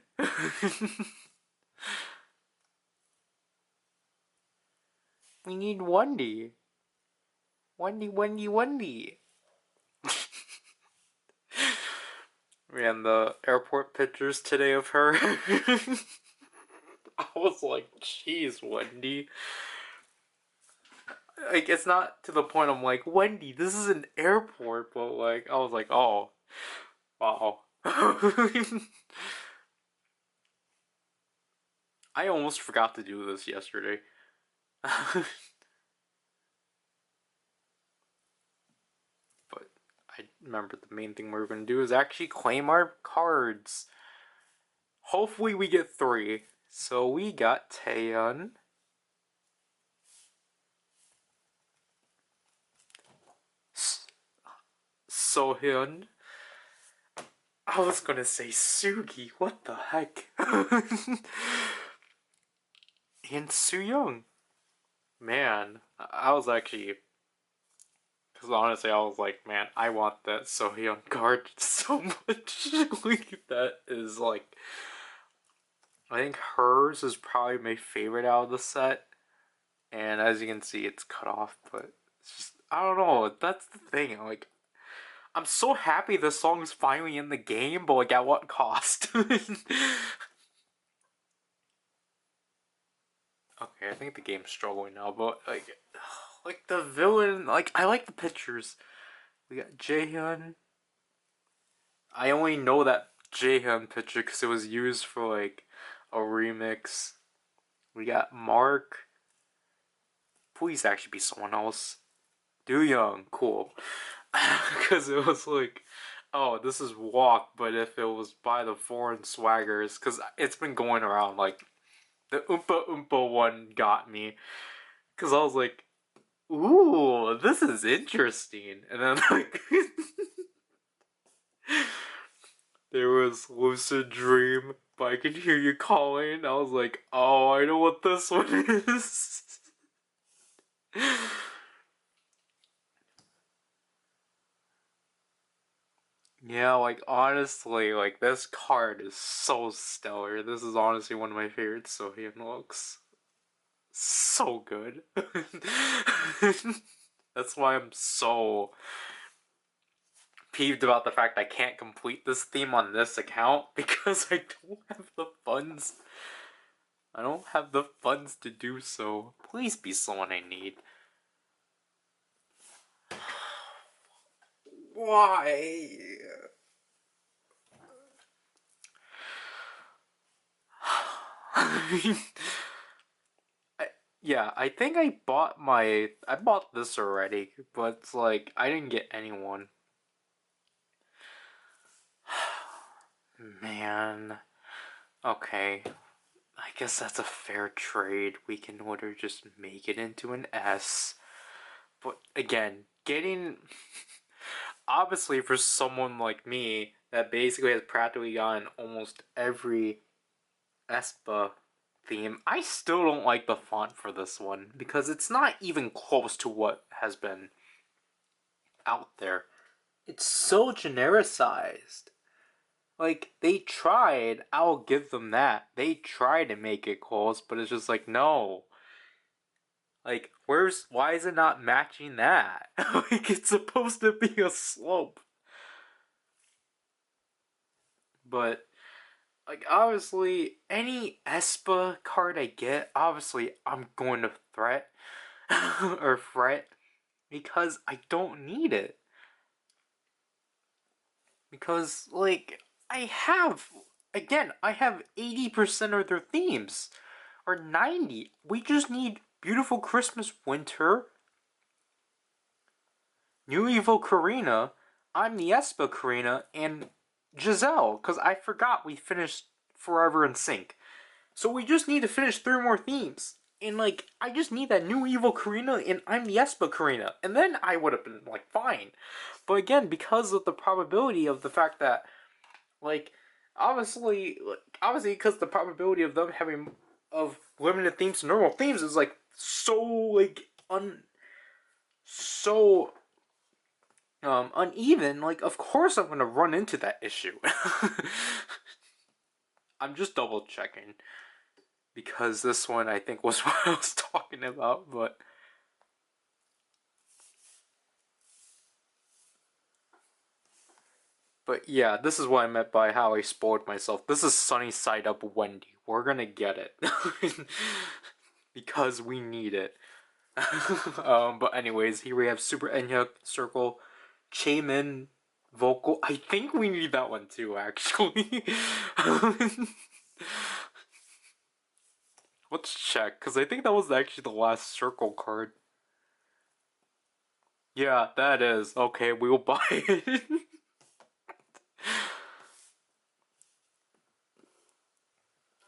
We need Wendy. Wendy, Wendy, Wendy. Ran the airport pictures today of her. I was like, jeez, Wendy. Like, it's not to the point I'm like, Wendy, this is an airport, but like, I was like, oh, wow. I almost forgot to do this yesterday. But I remember the main thing we were going to do is actually claim our cards. Hopefully we get 3. So we got Taeyeon, Sohyun. I was gonna say Sugi, what the heck? And Sooyoung. Man, I was actually... Because honestly, I was like, man, I want that Sohyun card so much. That is like... I think hers is probably my favorite out of the set. And as you can see, it's cut off, but it's just... I don't know, that's the thing, like... I'm so happy this song's finally in the game, but like at what cost? Okay, I think the game's struggling now, but like the villain, like I like the pictures. We got Jaehyun. I only know that Jaehyun picture because it was used for like a remix. We got Mark. Please actually be someone else. Do Young, cool. Because it was like, oh, this is Walk, but if it was by the foreign swaggers, because it's been going around like the Oompa Oompa one got me. Because I was like, ooh, this is interesting. And then, like, there was Lucid Dream, but I could hear you calling. I was like, oh, I know what this one is. Yeah, like, honestly, like, this card is so stellar. This is honestly one of my favorites, so he looks so good. That's why I'm so peeved about the fact I can't complete this theme on this account because I don't have the funds. I don't have the funds to do so. Please be someone I need. Why? Yeah, I think I bought this already, but it's like, I didn't get anyone. Man. Okay. I guess that's a fair trade. We can order just make it into an S. But again, getting... Obviously for someone like me that basically has practically gotten almost every Espa theme, I still don't like the font for this one because it's not even close to what has been out there. It's so genericized. Like, they tried, I'll give them that. They tried to make it close, but it's just like, no. Like, why is it not matching that? Like, it's supposed to be a slope. But, like, obviously, any Espa card I get, obviously, I'm going to threat. or fret. Because I don't need it. Because, like, I have 80% of their themes. Or 90. We just need Beautiful Christmas Winter, New Evil Karina, I'm the Espa Karina, and Giselle. Because I forgot we finished Forever in Sync. So we just need to finish 3 more themes. And, like, I just need that New Evil Karina and I'm the Espa Karina. And then I would have been, like, fine. But again, because of the probability of the fact that, like, obviously, because the probability of them having, of limited themes to normal themes is, like, so, like, so, uneven, like, of course I'm gonna run into that issue. I'm just double checking. Because this one, I think, was what I was talking about, but... But yeah, this is what I meant by how I spoiled myself. This is Sunny Side Up Wendy. We're gonna get it. Because we need it. But anyways, here we have Super Enya Circle, Chaemin Vocal. I think we need that one too, actually. Let's check, because I think that was actually the last circle card. Yeah, that is. Okay, we'll buy it.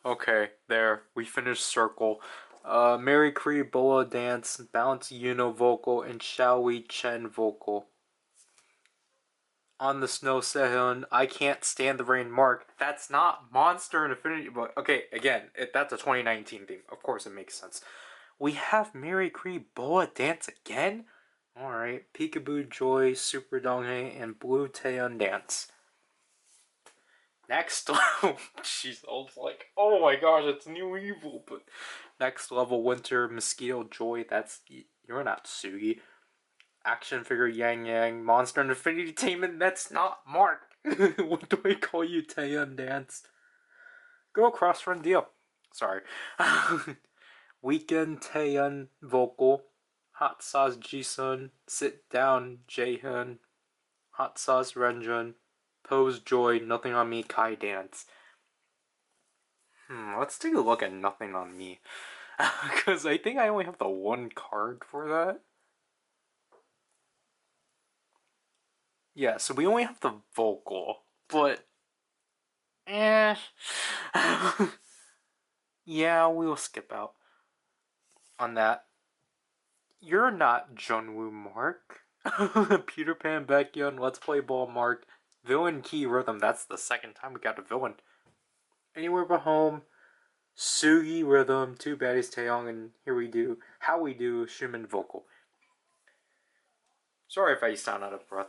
Okay, there. We finished circle. Mary Cree Boa Dance, Bounce Yuno vocal, and Shall We Chen vocal. On the Snow Sehun, I Can't Stand the Rain Mark. That's not Monster and Infinity, but okay, again, that's a 2019 theme. Of course it makes sense. We have Mary Cree Boa Dance again? Alright, Peekaboo Joy, Super Donghae, and Blue Taeyeon Dance. Next level, jeez, I was like, oh my gosh, it's New Evil, but next level, Winter, Mosquito Joy, that's, you're not Sugi. Action Figure Yang Yang, Monster and Infinity Tainment, that's not Mark. What do I call you, Taeyeon Dance? Go across run deal. Sorry. Weekend Taeyeon Vocal, Hot Sauce Jisun, Sit Down Jaehyun, Hot Sauce Renjun, Pose Joy, Nothing on Me, Kai Dance. Let's take a look at Nothing on Me. Because I think I only have the one card for that. Yeah, so we only have the vocal. But... yeah, we'll skip out on that. You're not Junwoo Mark. Peter Pan Baekhyun, Let's Play Ball Mark, Villain Key Rhythm. That's the second time we got a villain. Anywhere But Home, Sugi Rhythm, Two Baddies Taeyong, and Here We Do, How We Do, Shumin Vocal. Sorry if I sound out of breath.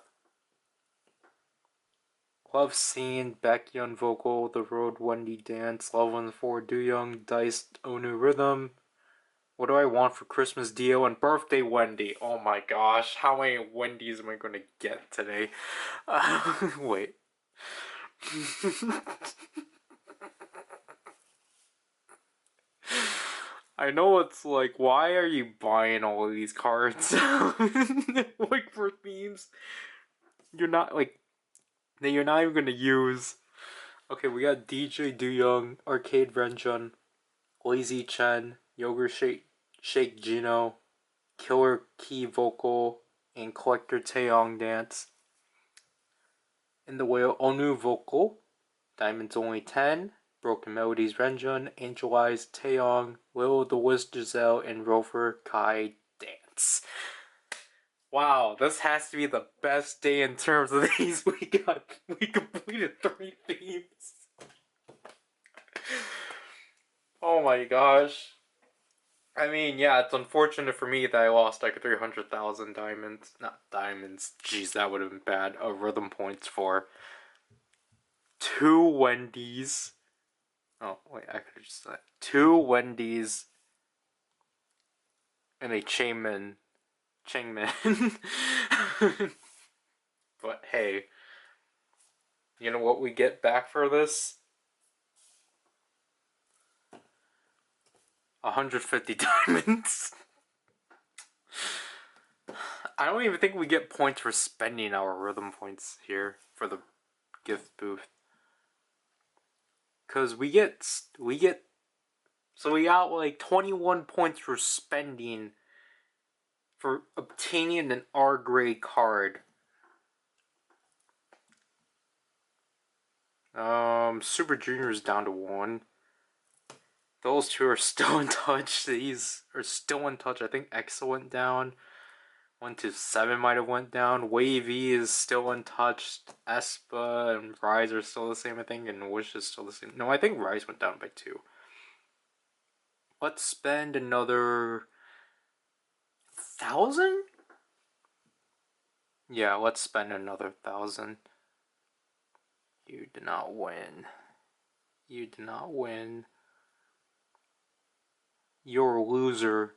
Love Scene, Baekhyun Vocal, The Road Wendy Dance, Love 1-4, Doyoung, Diced, Onu Rhythm. What do I want for Christmas, Dio, and Birthday Wendy? Oh my gosh, how many Wendy's am I gonna get today? Wait. I know it's like, why are you buying all of these cards? Like, for themes you're not, like, that you're not even gonna use. Okay, we got DJ Doyoung, Arcade Renjun, Lazy Chen, Yogurt Shake Gino, Killer Key Vocal, and Collector Taeyong Dance. In the Whale, Onu Vocal, Diamonds Only 10, Broken Melodies Renjun, Angel Eyes Taeyong, Will the Wiz Giselle, and Rover Kai Dance. Wow, this has to be the best day in terms of these. We completed 3 themes. Oh my gosh. I mean, yeah, it's unfortunate for me that I lost like 300,000 diamonds. Not diamonds. Jeez, that would have been bad. Rhythm points for 2 Wendy's. Oh, wait, I could have just said 2 Wendy's and a Changmin. But hey, you know what we get back for this? 150 diamonds. I don't even think we get points for spending our rhythm points here for the gift booth. Cause we got like 21 points for spending for obtaining an R grade card. Super Junior's down to 1. Those two are still in touch. These are still in touch. I think Exa went down. 1 to 7 might have went down. Wavy is still untouched. Espa and Rise are still the same, I think, and Wish is still the same. No, I think Rise went down by 2. Let's spend another 1,000? Yeah, let's spend another 1,000. You did not win. You did not win. You're a loser.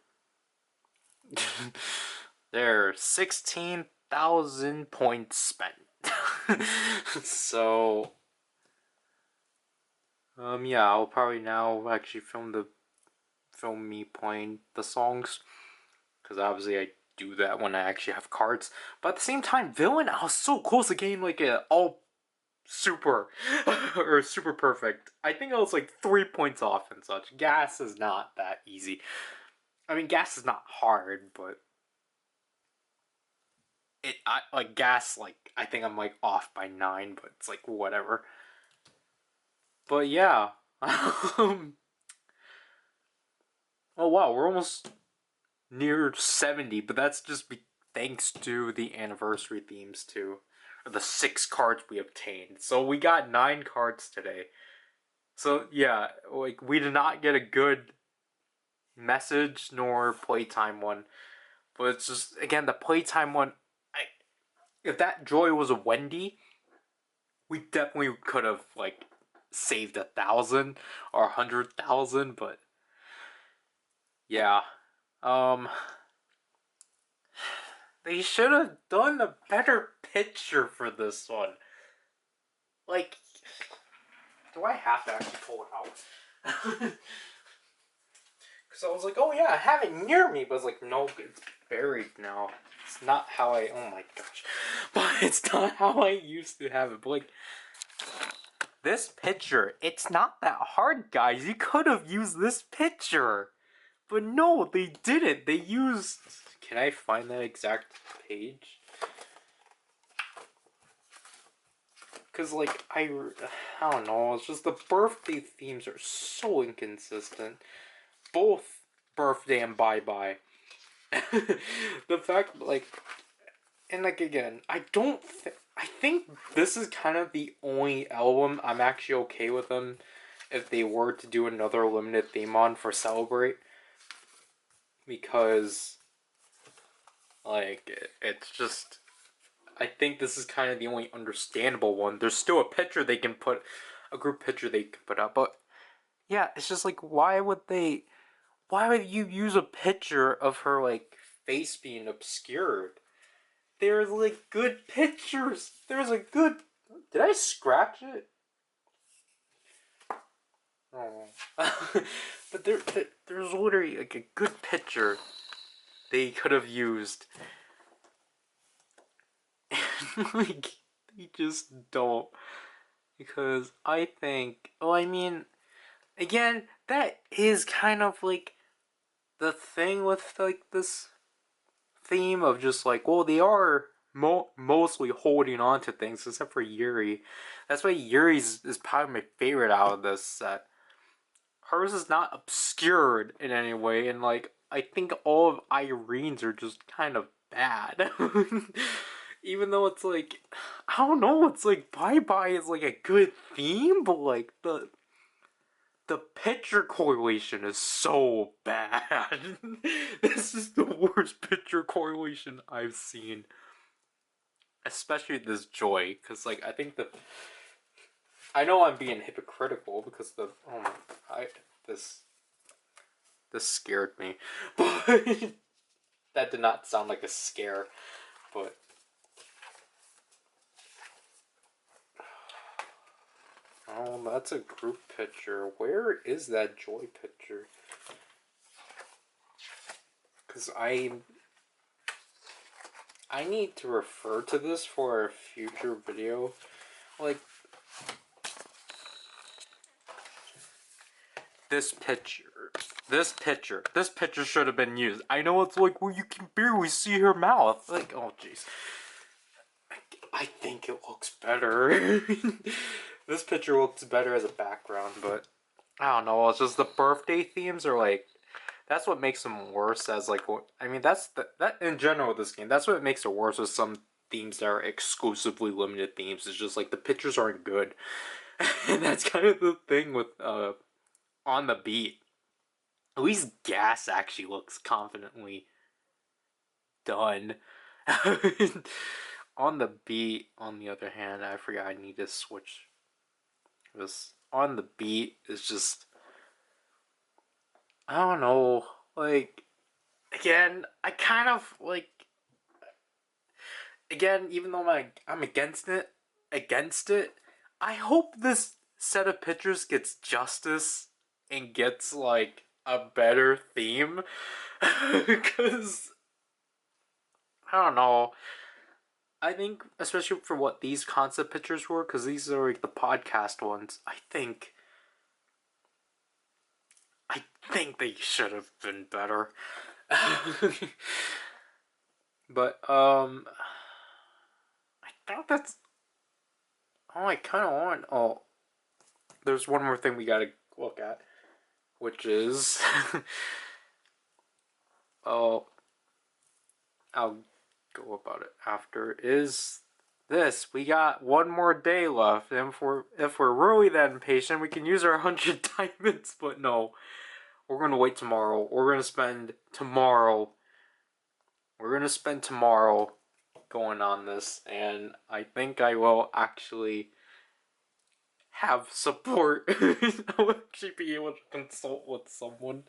There, 16,000 points spent. So, yeah, I'll probably now actually film me playing the songs, because obviously I do that when I actually have cards. But at the same time, Villain, I was so close to getting like a all super or super perfect. I think I was like 3 points off and such. Gas is not that easy. I mean, gas is not hard, but gas, like, I think I'm like off by 9, but it's like whatever. But yeah. Oh wow, we're almost near 70, but that's just thanks to the anniversary themes too. Or the 6 cards we obtained. So we got 9 cards today. So yeah, like, we did not get a good message nor playtime one. But it's just, again, the playtime one, if that Joy was a Wendy, we definitely could have, like, saved 1,000 or 100,000, but yeah. They should have done a better picture for this one. Like, do I have to actually pull it out? Because I was like, oh yeah, I have it near me, but it's like, no, it's buried now. It's not how I, oh my gosh. But it's not how I used to have it. But like, this picture, it's not that hard, guys. You could have used this picture. But no, they didn't. They used, can I find that exact page? Because, like, I don't know, it's just the birthday themes are so inconsistent. Both birthday and bye-bye. The fact, like, and like, again, I think this is kind of the only album I'm actually okay with them if they were to do another limited theme on for Celebrate. Because, like, it's just, I think this is kind of the only understandable one. There's still a picture they can put, a group picture they can put up, but yeah, it's just like, why would you use a picture of her, like, face being obscured? There's, like, good pictures. There's a good, did I scratch it? Oh. But there's literally, like, a good picture they could have used. Like, they just don't. Because I think, well, I mean, again, that is kind of like the thing with, like, this theme of just like, well, they are mostly holding on to things except for Yuri. That's why Yuri's is probably my favorite out of this set. Hers is not obscured in any way, and like, I think all of Irene's are just kind of bad. Even though it's like, I don't know, it's like Bye Bye is like a good theme, but like the picture correlation is so bad. This is the worst picture correlation I've seen. Especially this Joy, because like, I think I know I'm being hypocritical because this this scared me, but that did not sound like a scare. But oh, that's a group picture. Where is that Joy picture? Because I need to refer to this for a future video. Like, this picture should have been used. I know it's like, well, you can barely see her mouth. Like, oh, jeez. I think it looks better. This picture looks better as a background, but I don't know. It's just the birthday themes are like, that's what makes them worse. As like, I mean, that in general with this game. That's what makes it worse with some themes that are exclusively limited themes. It's just like the pictures aren't good, and that's kind of the thing with On the Beat. At least Gas actually looks confidently done. On the Beat, on the other hand, I forgot I need to switch. This On the Beat is just, I don't know, like, again, I kind of like, again, even though I'm against it, I hope this set of pictures gets justice and gets like a better theme, because I don't know. I think, especially for what these concept pictures were, because these are like the podcast ones, I think they should have been better. But, I think that's all I kind of want. Oh, there's one more thing we gotta look at, which is, oh, I'll go about it after, is this. We got one more day left, and if we're really that impatient, we can use our 100 diamonds, but no. We're gonna wait tomorrow. We're gonna spend tomorrow going on this, and I think I will actually have support. I'll actually be able to consult with someone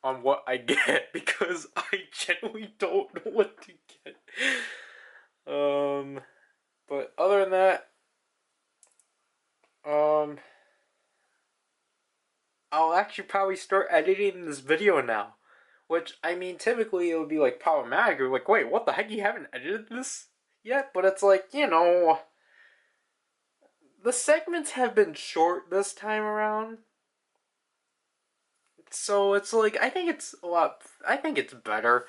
on what I get, because I genuinely don't know what to get. But other than that, I'll actually probably start editing this video now. Which, I mean, typically it would be like problematic. You're like, wait, what the heck? You haven't edited this yet? But it's like, the segments have been short this time around. So it's like, I think it's better.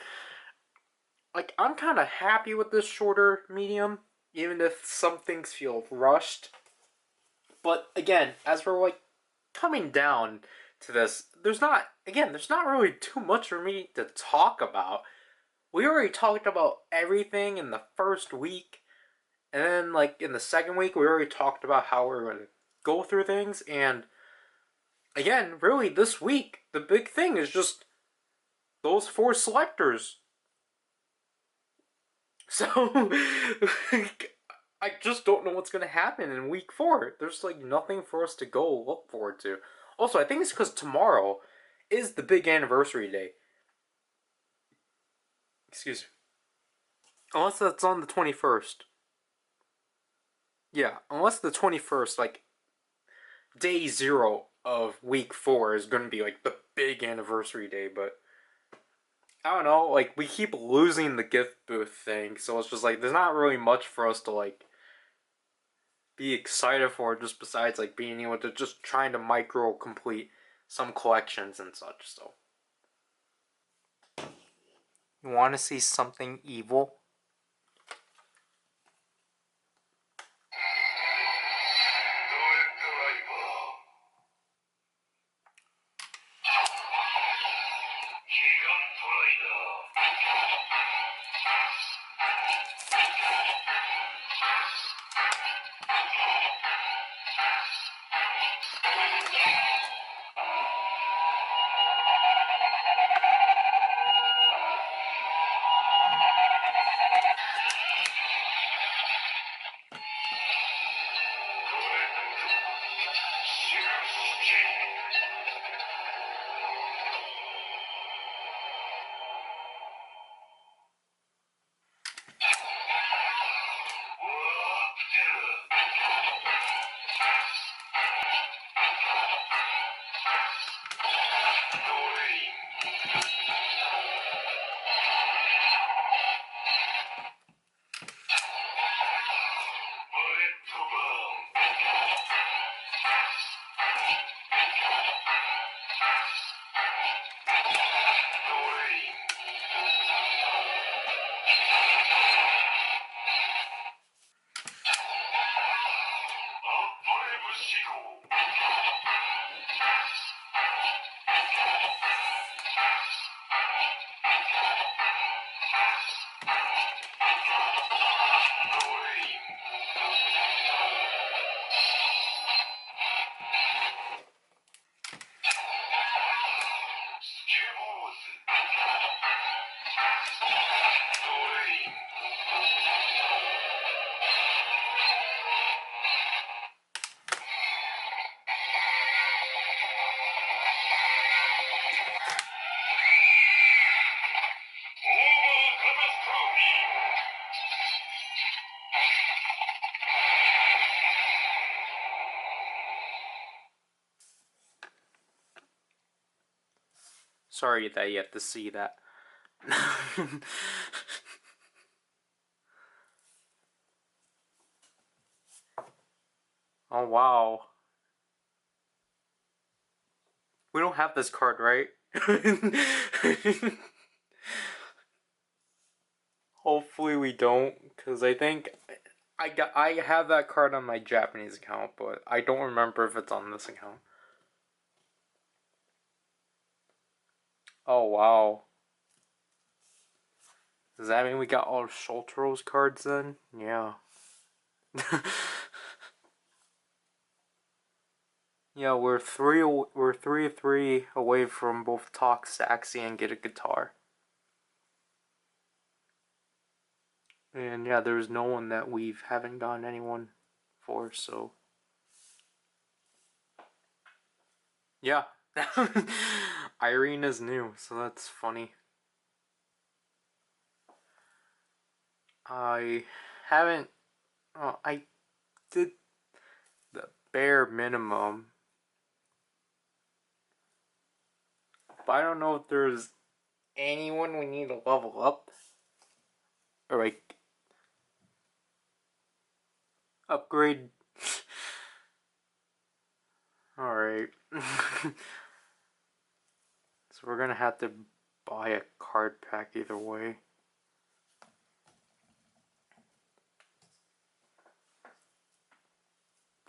Like, I'm kind of happy with this shorter medium, even if some things feel rushed. But again, as we're like coming down to this, there's not really too much for me to talk about. We already talked about everything in the first week, and then like in the second week we already talked about how we're going to go through things, and again, really this week the big thing is just those 4 selectors. So I just don't know what's going to happen in week 4. There's like nothing for us to go look forward to. Also, I think it's because tomorrow is the big anniversary day. Excuse me. Unless that's on the 21st. Yeah, unless the 21st, like, day 0 of week 4 is going to be, like, the big anniversary day, but I don't know, like, we keep losing the gift booth thing, so it's just, like, there's not really much for us to, like, be excited for, just besides, like, being able to just trying to micro-complete some collections and such, so. You want to see something evil? Sorry that you have to see that. Oh wow. We don't have this card, right? Hopefully we don't, because I think I have that card on my Japanese account, but I don't remember if it's on this account. Oh wow. Does that mean we got all of Shultero's cards then? Yeah. Yeah, we're three of three away from both talk Saxy and get a guitar. And yeah, there's no one that we haven't gotten anyone for, so yeah. Irene is new, so that's funny. I haven't. I did the bare minimum, but I don't know if there's anyone we need to level up or like upgrade. All right. So we're gonna have to buy a card pack either way.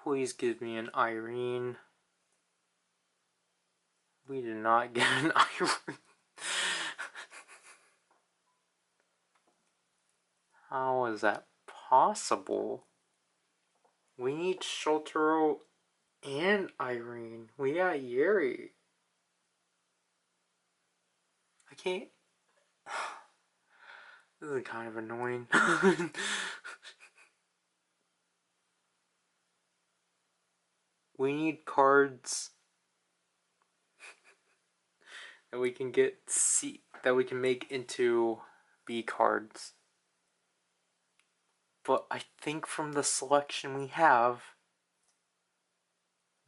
Please give me an Irene. We did not get an Irene. How is that possible? We need Shotaro and Irene. We got Yuri. I can't. This is kind of annoying. We need cards that we can get C that we can make into B cards. But I think from the selection we have,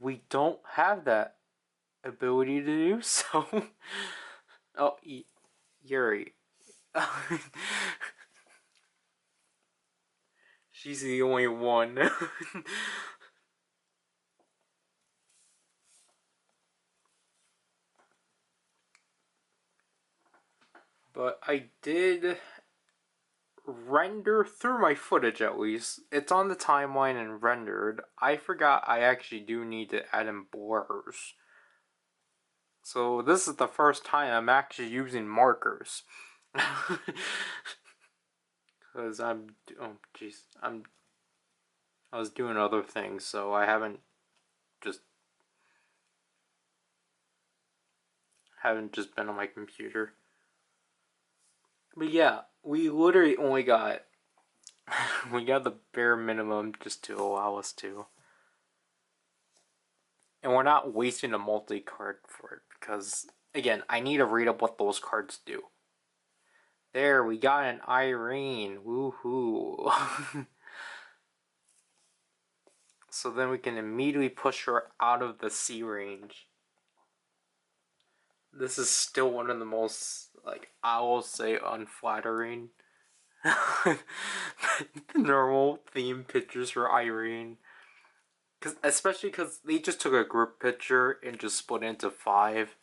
we don't have that ability to do so. Oh, Yuri. She's the only one. But I did render through my footage at least. It's on the timeline and rendered. I forgot I actually do need to add in blurs. So this is the first time I'm actually using markers. Cause I was doing other things, so I haven't just been on my computer. But yeah, we literally only got we got the bare minimum just to allow us to. And we're not wasting a multi-card for it because again, I need to read up what those cards do. There, we got an Irene. Woohoo. So then we can immediately push her out of the C range. This is still one of the most, like, I will say, unflattering normal theme pictures for Irene. Especially because they just took a group picture and just split into 5.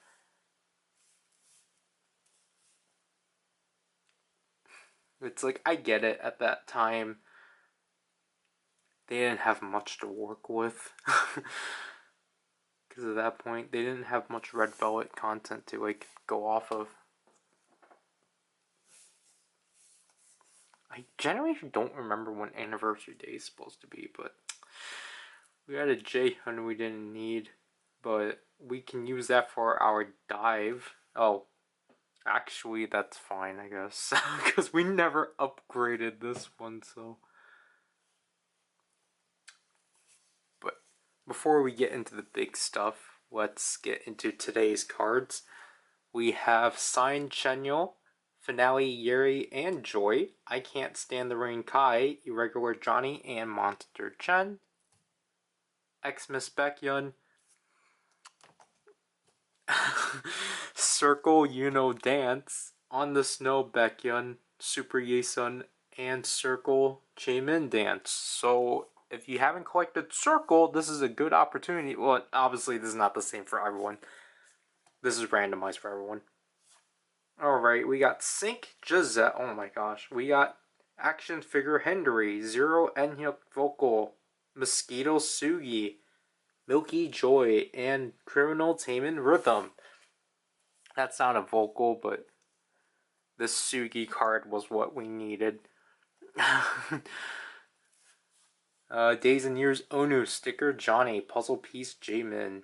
It's like, I get it at that time. They didn't have much to work with. Because at that point, they didn't have much Red Velvet content to, like, go off of. I generally don't remember when Anniversary Day is supposed to be, but we had a J-Hun we didn't need, but we can use that for our dive. Oh, Actually, that's fine, I guess. Because we never upgraded this one, so. But before we get into the big stuff, let's get into today's cards. We have Sign Chenyo, Finale Yuri and Joy, I Can't Stand the Rain Kai, Irregular Johnny, and Monster Chen. Xmas Baekhyun, Circle Dance, On the Snow Baekhyun, Super Yesun, and Circle Jaemin Dance. So if you haven't collected Circle, this is a good opportunity. Well, obviously this is not the same for everyone. This is randomized for everyone. Alright, we got Sync Gisette. Oh my gosh. We got Action Figure Henry, Zero Enhyuk Vocal, Mosquito Sugi, Milky Joy, and Criminal Tamen Rhythm. That's not a vocal, but this Sugi card was what we needed. Days and Years Onu sticker Johnny, Puzzle Piece Jamin.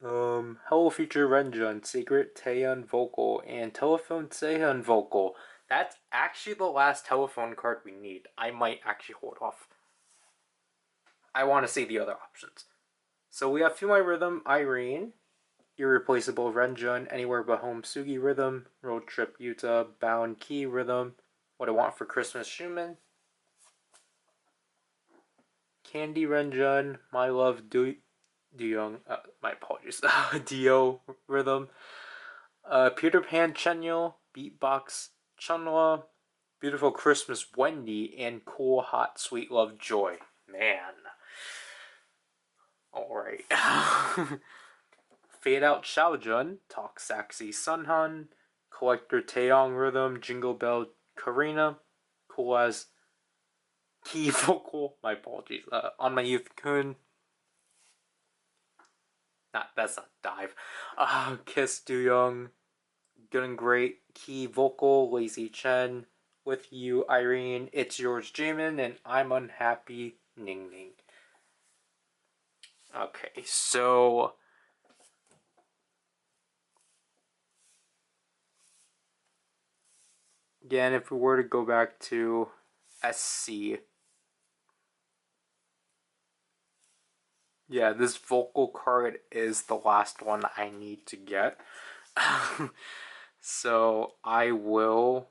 Hello Future Renjun, Secret Taeyeon Vocal, and Telephone Taeyeon Vocal. That's actually the last telephone card we need. I might actually hold off. I want to see the other options. So we have Feel My Rhythm, Irene, Irreplaceable Renjun, Anywhere But Home Sugi Rhythm, Road Trip Yuta, Bound Key Rhythm, What I Want for Christmas Schumann, Candy Renjun, My Love Young, my apologies, Dio Rhythm, Peter Pan Chenyo, Beatbox Chunwa, Beautiful Christmas Wendy, and Cool Hot Sweet Love Joy. Man. Alright. Fade Out Xiaojun, Talk Saxy Sunhan, Collector Taeyong Rhythm, Jingle Bell Karina, Cool as Key Vocal, my apologies, On My Youth Kun, that's not Dive, Kiss Do Young, Good and Great, Key Vocal, Lazy Chen, With You Irene, It's Yours Jamin, and I'm Unhappy Ning Ning. Okay, so again, if we were to go back to SC, yeah, this vocal card is the last one I need to get. So I'll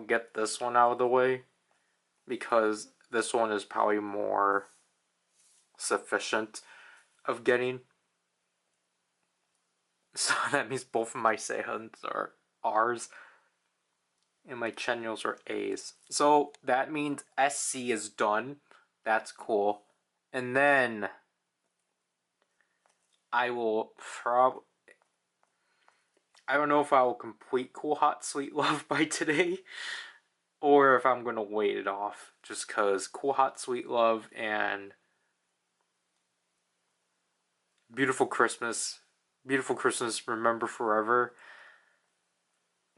get this one out of the way, because this one is probably more sufficient of getting. So that means both of my Sehuns are R's and my Chenyos are A's. So that means SC is done. That's cool. And then I will I don't know if I will complete Cool Hot Sweet Love by today, or if I'm going to wait it off, just because Cool Hot Sweet Love and Beautiful Christmas, Remember Forever,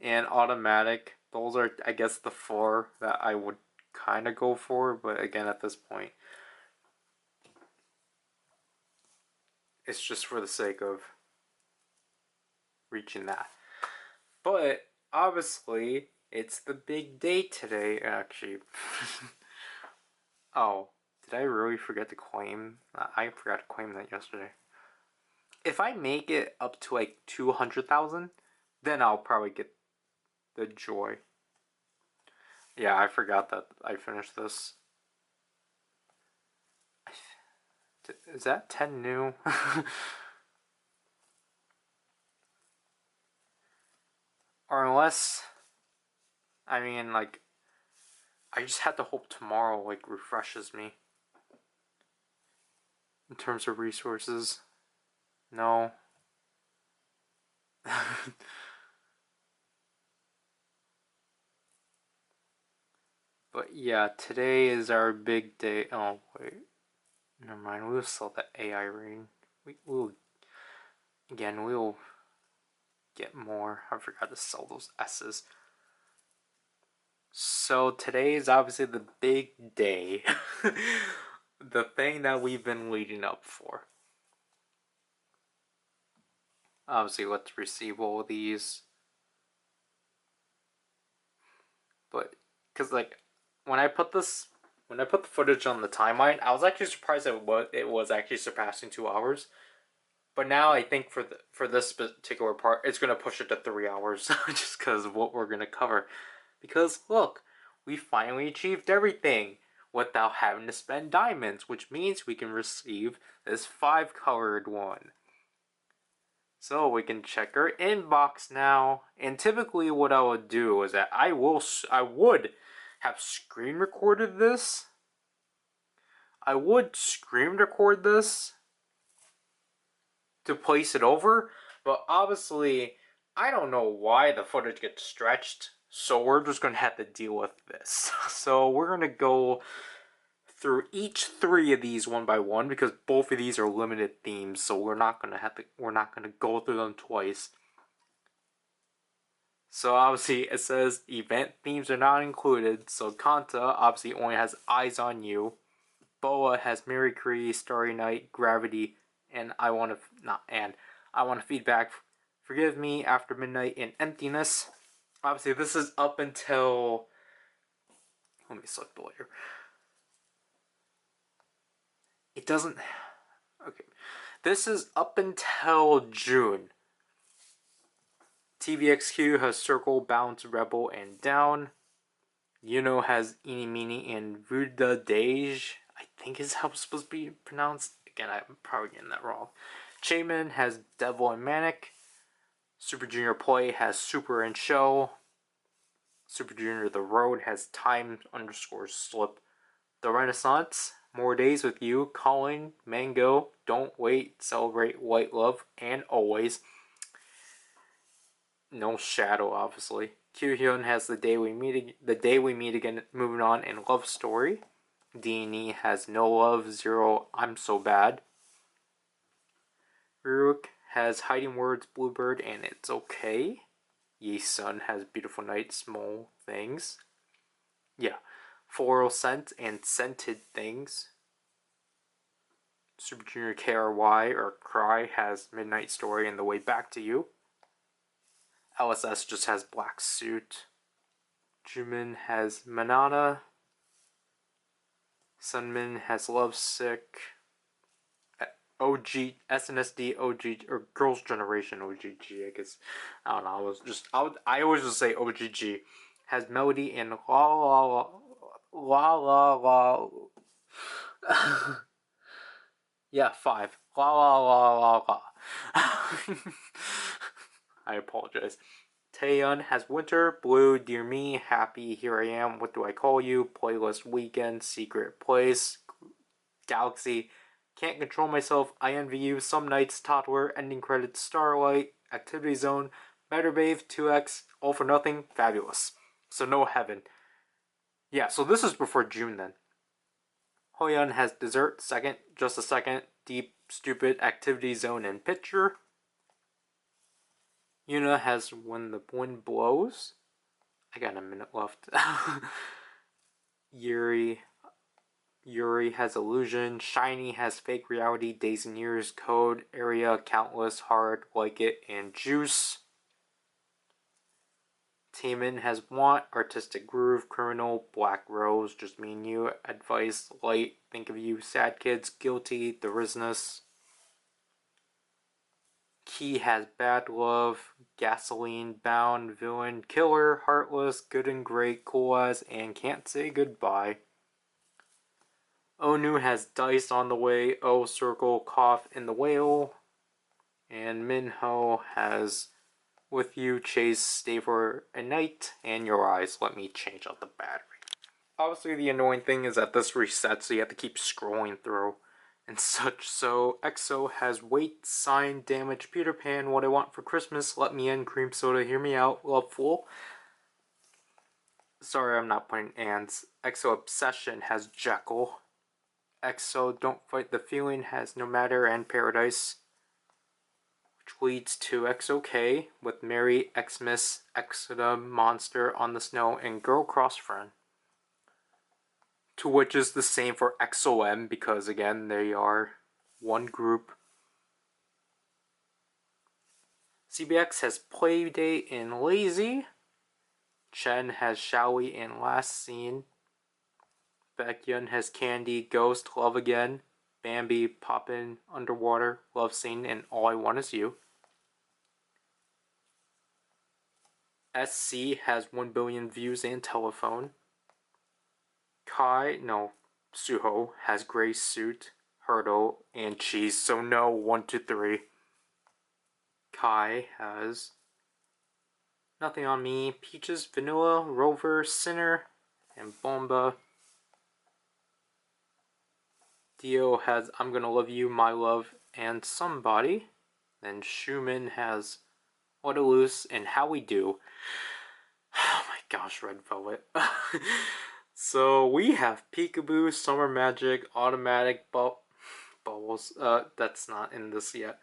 and Automatic, those are, I guess, the four that I would kind of go for, but again, at this point, it's just for the sake of reaching that. But obviously, it's the big day today, actually. Oh, did I really forget to claim? I forgot to claim that yesterday. If I make it up to like 200,000, then I'll probably get the Joy. Yeah, I forgot that I finished this. Is that 10 new? Or unless, I mean, like, I just have to hope tomorrow, like, refreshes me. In terms of resources. No. But yeah, today is our big day. Oh, wait. Never mind, we'll sell the AI ring. We'll get more. I forgot to sell those S's. So today is obviously the big day. The thing that we've been leading up for. Obviously, let's receive all of these. But, because, like, when I put the footage on the timeline, I was actually surprised that it was actually surpassing 2 hours. But now I think for this particular part, it's gonna push it to 3 hours just because of what we're gonna cover. Because look, we finally achieved everything without having to spend diamonds, which means we can receive this 5-colored one. So we can check our inbox now. And typically, what I would do is that I would have screen recorded this. I would screen record this to place it over, but obviously I don't know why the footage gets stretched, so we're just gonna have to deal with this. So we're gonna go through each 3 of these one by one because both of these are limited themes, so we're not gonna go through them twice. So obviously it says event themes are not included, so Kanta obviously only has Eyes on You. Boa has Mary Cree, Starry Night, Gravity, and I want to feedback. Forgive Me, After Midnight, and Emptiness. Obviously, this is up until. Let me select the layer. It doesn't. Okay. This is up until June. TVXQ has Circle, Bounce, Rebel, and Down. Yuno has Eeny Meeny and Ruda Dej. I think is how it's supposed to be pronounced. Again, I'm probably getting that wrong. Chaman has Devil and Manic. Super Junior Play has Super and Show. Super Junior The Road has Time_slip. The Renaissance, More Days with You, Calling, Mango, Don't Wait, Celebrate, White Love, and Always. No Shadow, obviously. Kyuhyun has The Day We Meet Again, Moving On, and Love Story. D&E has No Love, Zero, I'm So Bad. Ryuk has Hiding Words, Bluebird, and It's Okay. Ye Sun has Beautiful Night, Small Things. Yeah. Floral Scent and Scented Things. Super Junior KRY or Cry has Midnight Story and The Way Back to You. LSS just has Black Suit. Jumin has Manana. Sunmin has Lovesick. OG, SNSD, OG, or Girls' Generation OGG, I guess. I don't know, I always just say OGG. Has Melody and La La La La La La. Yeah, 5. La La La La La. I apologize. Taeyun has Winter, Blue, Dear Me, Happy, Here I Am, What Do I Call You, Playlist Weekend, Secret Place, Galaxy, Can't Control Myself, I Envy You, Some Nights, Toddler, Ending Credits, Starlight, Activity Zone, Better Babe, 2X, All for Nothing, Fabulous. So no Heaven. Yeah, so this is before June then. Hoyeon has Dessert, Second, Just a Second, Deep, Stupid, Activity Zone, and Picture. Yuna has When the Wind Blows. I got a minute left. Yuri has Illusion. Shiny has Fake Reality, Days and Years, Code, Area, Countless, Hard, Like It, and Juice. Taemin has Want, Artistic Groove, Criminal, Black Rose, Just Me and You, Advice, Light, Think of You, Sad Kids, Guilty, The Risness. Key has Bad Love, Gasoline, Bound, Villain, Killer, Heartless, Good and Great, Cool As, and Can't Say Goodbye. Onu has Dice on the Way, O Circle, Cough, and the Whale. And Minho has With You, Chase, Stay for a Night, and Your Eyes. Let me change out the battery. Obviously, the annoying thing is that this resets, so you have to keep scrolling through and such. So EXO has Wait, Sign, Damage, Peter Pan, What I Want for Christmas, Let Me In, Cream Soda, Hear Me Out, Loveful. Sorry, I'm not putting ands. EXO Obsession has Jekyll. EXO Don't Fight the Feeling has No Matter and Paradise, which leads to EXO-K with Mary, Xmas, Exoda, Monster, On the Snow, and Girl Cross Friend. To which is the same for EXO-M because again they are one group. CBX has Playdate and Lazy. Chen has Shall We and Last Scene. Baekhyun has Candy, Ghost, Love Again. Bambi, Poppin', Underwater, Love Scene, and All I Want Is You. SC has 1 billion views and Telephone. Suho has Gray Suit, Hurdle, and Cheese, so no 1, 2, 3. Kai has Nothing on Me, Peaches, Vanilla, Rover, Sinner, and Bomba. Dio has I'm Gonna Love You, My Love, and Somebody. Then Schumann has What a Loose and How We Do. Oh my gosh, Red Velvet. So we have Peekaboo, Summer Magic, Automatic Bubbles. That's not in this yet.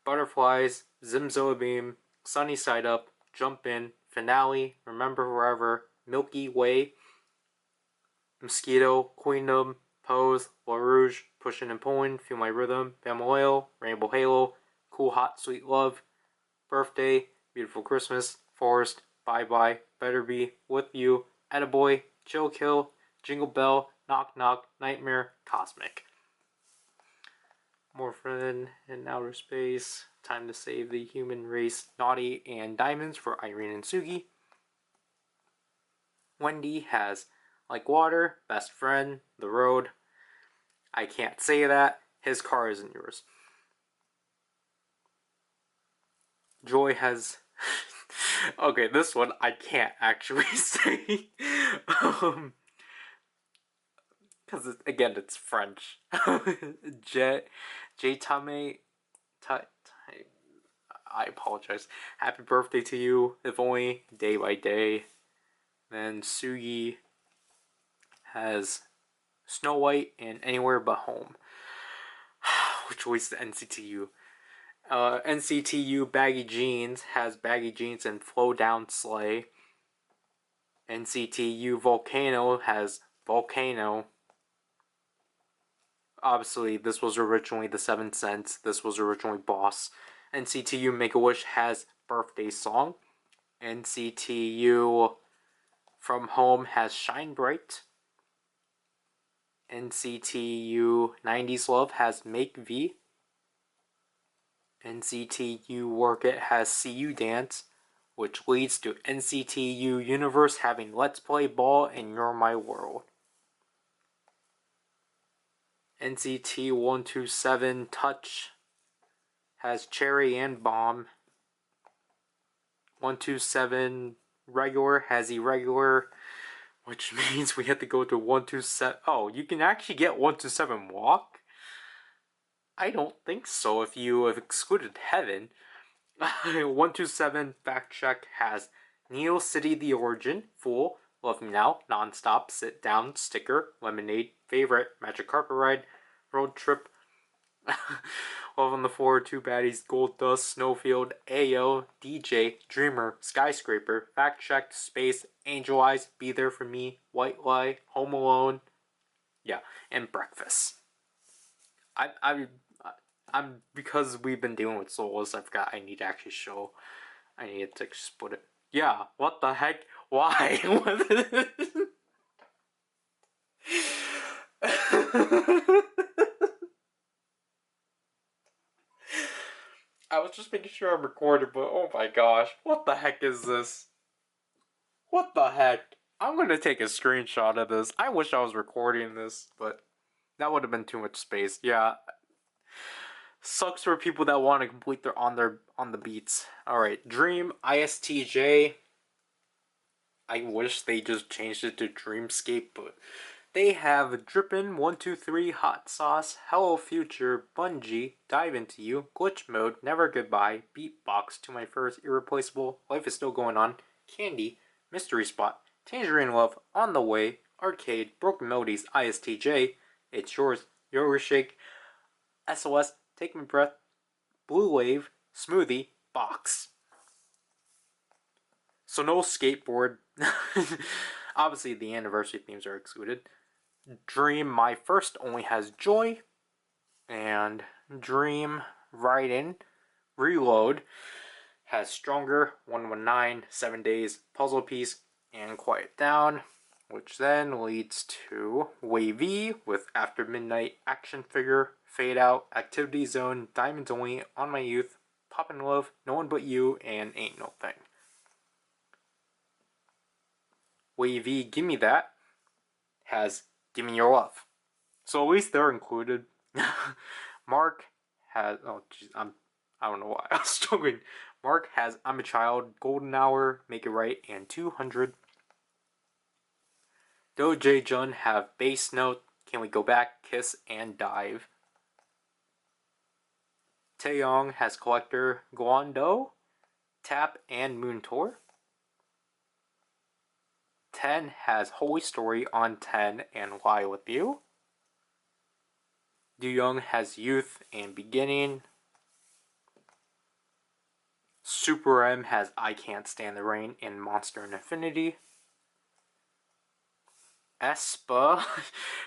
Butterflies, Zimzobeam, Sunny Side Up, Jump In, Finale, Remember Forever, Milky Way, Mosquito, Queendom, Pose, La Rouge, Pushin' and Pullin', Feel My Rhythm, Bamboleil, Rainbow Halo, Cool Hot Sweet Love, Birthday, Beautiful Christmas, Forest, Bye Bye, Better Be, With You, Attaboy, Chill Kill, Jingle Bell, Knock Knock, Nightmare, Cosmic. Morphin in Outer Space, Time to Save the Human Race, Naughty, and Diamonds for Irene and Sugi. Wendy has Like Water, Best Friend, The Road. I can't say that. His car isn't yours. Joy has... Okay, this one I can't actually say. Because, again, it's French. J-Tame... I apologize. Happy birthday to you, if only Day by Day. Then Sugi has Snow White and Anywhere But Home. Which was the NCTU. NCTU Baggy Jeans has Baggy Jeans and Flow Down Slay. NCTU Volcano has Volcano. Obviously, this was originally the 7 Cents. This was originally Boss. NCTU Make-A-Wish has Birthday Song. NCTU From Home has Shine Bright. NCTU 90s Love has Make V. NCTU Work It has See You Dance, which leads to NCTU Universe having Let's Play Ball and You're My World. NCT 127 Touch has Cherry and Bomb. 127 Regular has Irregular, which means we have to go to 127. Oh, you can actually get 127 Walk? I don't think so if you have excluded Heaven. 127 Fact Check has Neil City The Origin, Fool, Love Me Now, Nonstop, Sit Down, Sticker, Lemonade, Favorite, Magic Carpet Ride, Road Trip, Love on the Floor, Two Baddies, Gold Dust, Snowfield, Ayo, DJ, Dreamer, Skyscraper, Fact Check, Space, Angel Eyes, Be There For Me, White Lie, Home Alone, yeah, and Breakfast. I'm because we've been dealing with souls, I forgot I need to actually show. I need to split it. Yeah, what the heck? Why? I was just making sure I'm recording, but oh my gosh, what the heck is this? What the heck? I'm gonna take a screenshot of this. I wish I was recording this, but that would have been too much space. Yeah. Sucks for people that want to complete their on the beats. Alright, Dream, ISTJ. I wish they just changed it to Dreamscape, but they have Drippin', 123, Hot Sauce, Hello Future, Bungie, Dive Into You, Glitch Mode, Never Goodbye, Beatbox, To My First, Irreplaceable, Life Is Still Going On, Candy, Mystery Spot, Tangerine Love, On the Way, Arcade, Broken Melodies, ISTJ, It's Yours, Yoga Shake, SOS, Take My Breath, Blue Wave, Smoothie, Box. So no skateboard. Obviously the anniversary themes are excluded. Dream My First only has Joy. And Dream Ryder Reload has Stronger, 119, 7 Days, Puzzle Piece, and Quiet Down, which then leads to Wavy with After Midnight, Action Figure, Fade Out, Activity Zone, Diamonds Only, On My Youth, Poppin' Love, No One But You, and Ain't No Thing. Wavy Gimme That has Gimme Your Love. So at least they're included. Mark has, oh geez, I don't know why I was struggling. Mark has I'm a Child, Golden Hour, Make It Right, and 200. Do J Jun have Bass Note, Can We Go Back, Kiss, and Dive. Taeyong has Collector, Guando, Tap, and Moon Tour. 10 has Holy Story on 10 and Lie With You. Do Young has Youth and Beginning. Super M has I Can't Stand the Rain and Monster and Infinity. Espa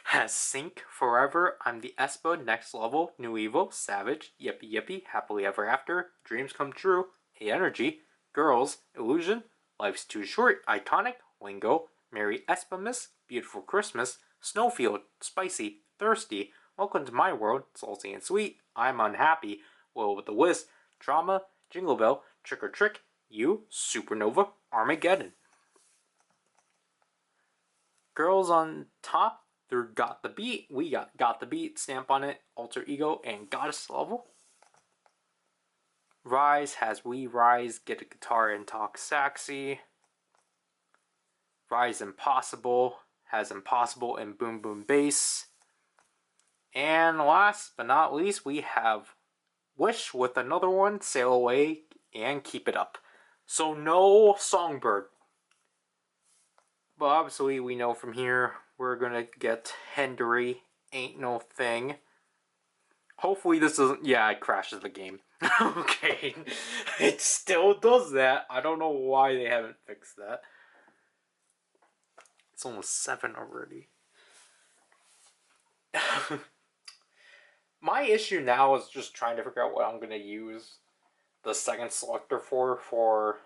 has Sync Forever, I'm the Espa, Next Level, New Evil, Savage, Yippee Yippee, Happily Ever After, Dreams Come True, Hey Energy, Girls, Illusion, Life's Too Short, Iconic, Lingo, Merry Espamas, Beautiful Christmas, Snowfield, Spicy, Thirsty, Welcome to My World, Salty and Sweet, I'm Unhappy, Will with the Wisp, Trauma, Jingle Bell, Trick or Trick, You, Supernova, Armageddon. Girls on top through Got the Beat. We got the Beat, Stamp on It, Alter Ego, and Goddess Level. Rise has We Rise, Get a Guitar and Talk Saxy. Rise Impossible has Impossible and Boom Boom Bass. And last but not least, we have Wish with another one, Sail Away, and Keep It Up. So no Songbird. But obviously we know from here we're gonna get Hendery, Ain't No Thing. Hopefully this doesn't, yeah, it crashes the game. Okay, it still does that. I don't know why they haven't fixed that. It's almost 7 already. My issue now is just trying to figure out what I'm gonna use the second selector for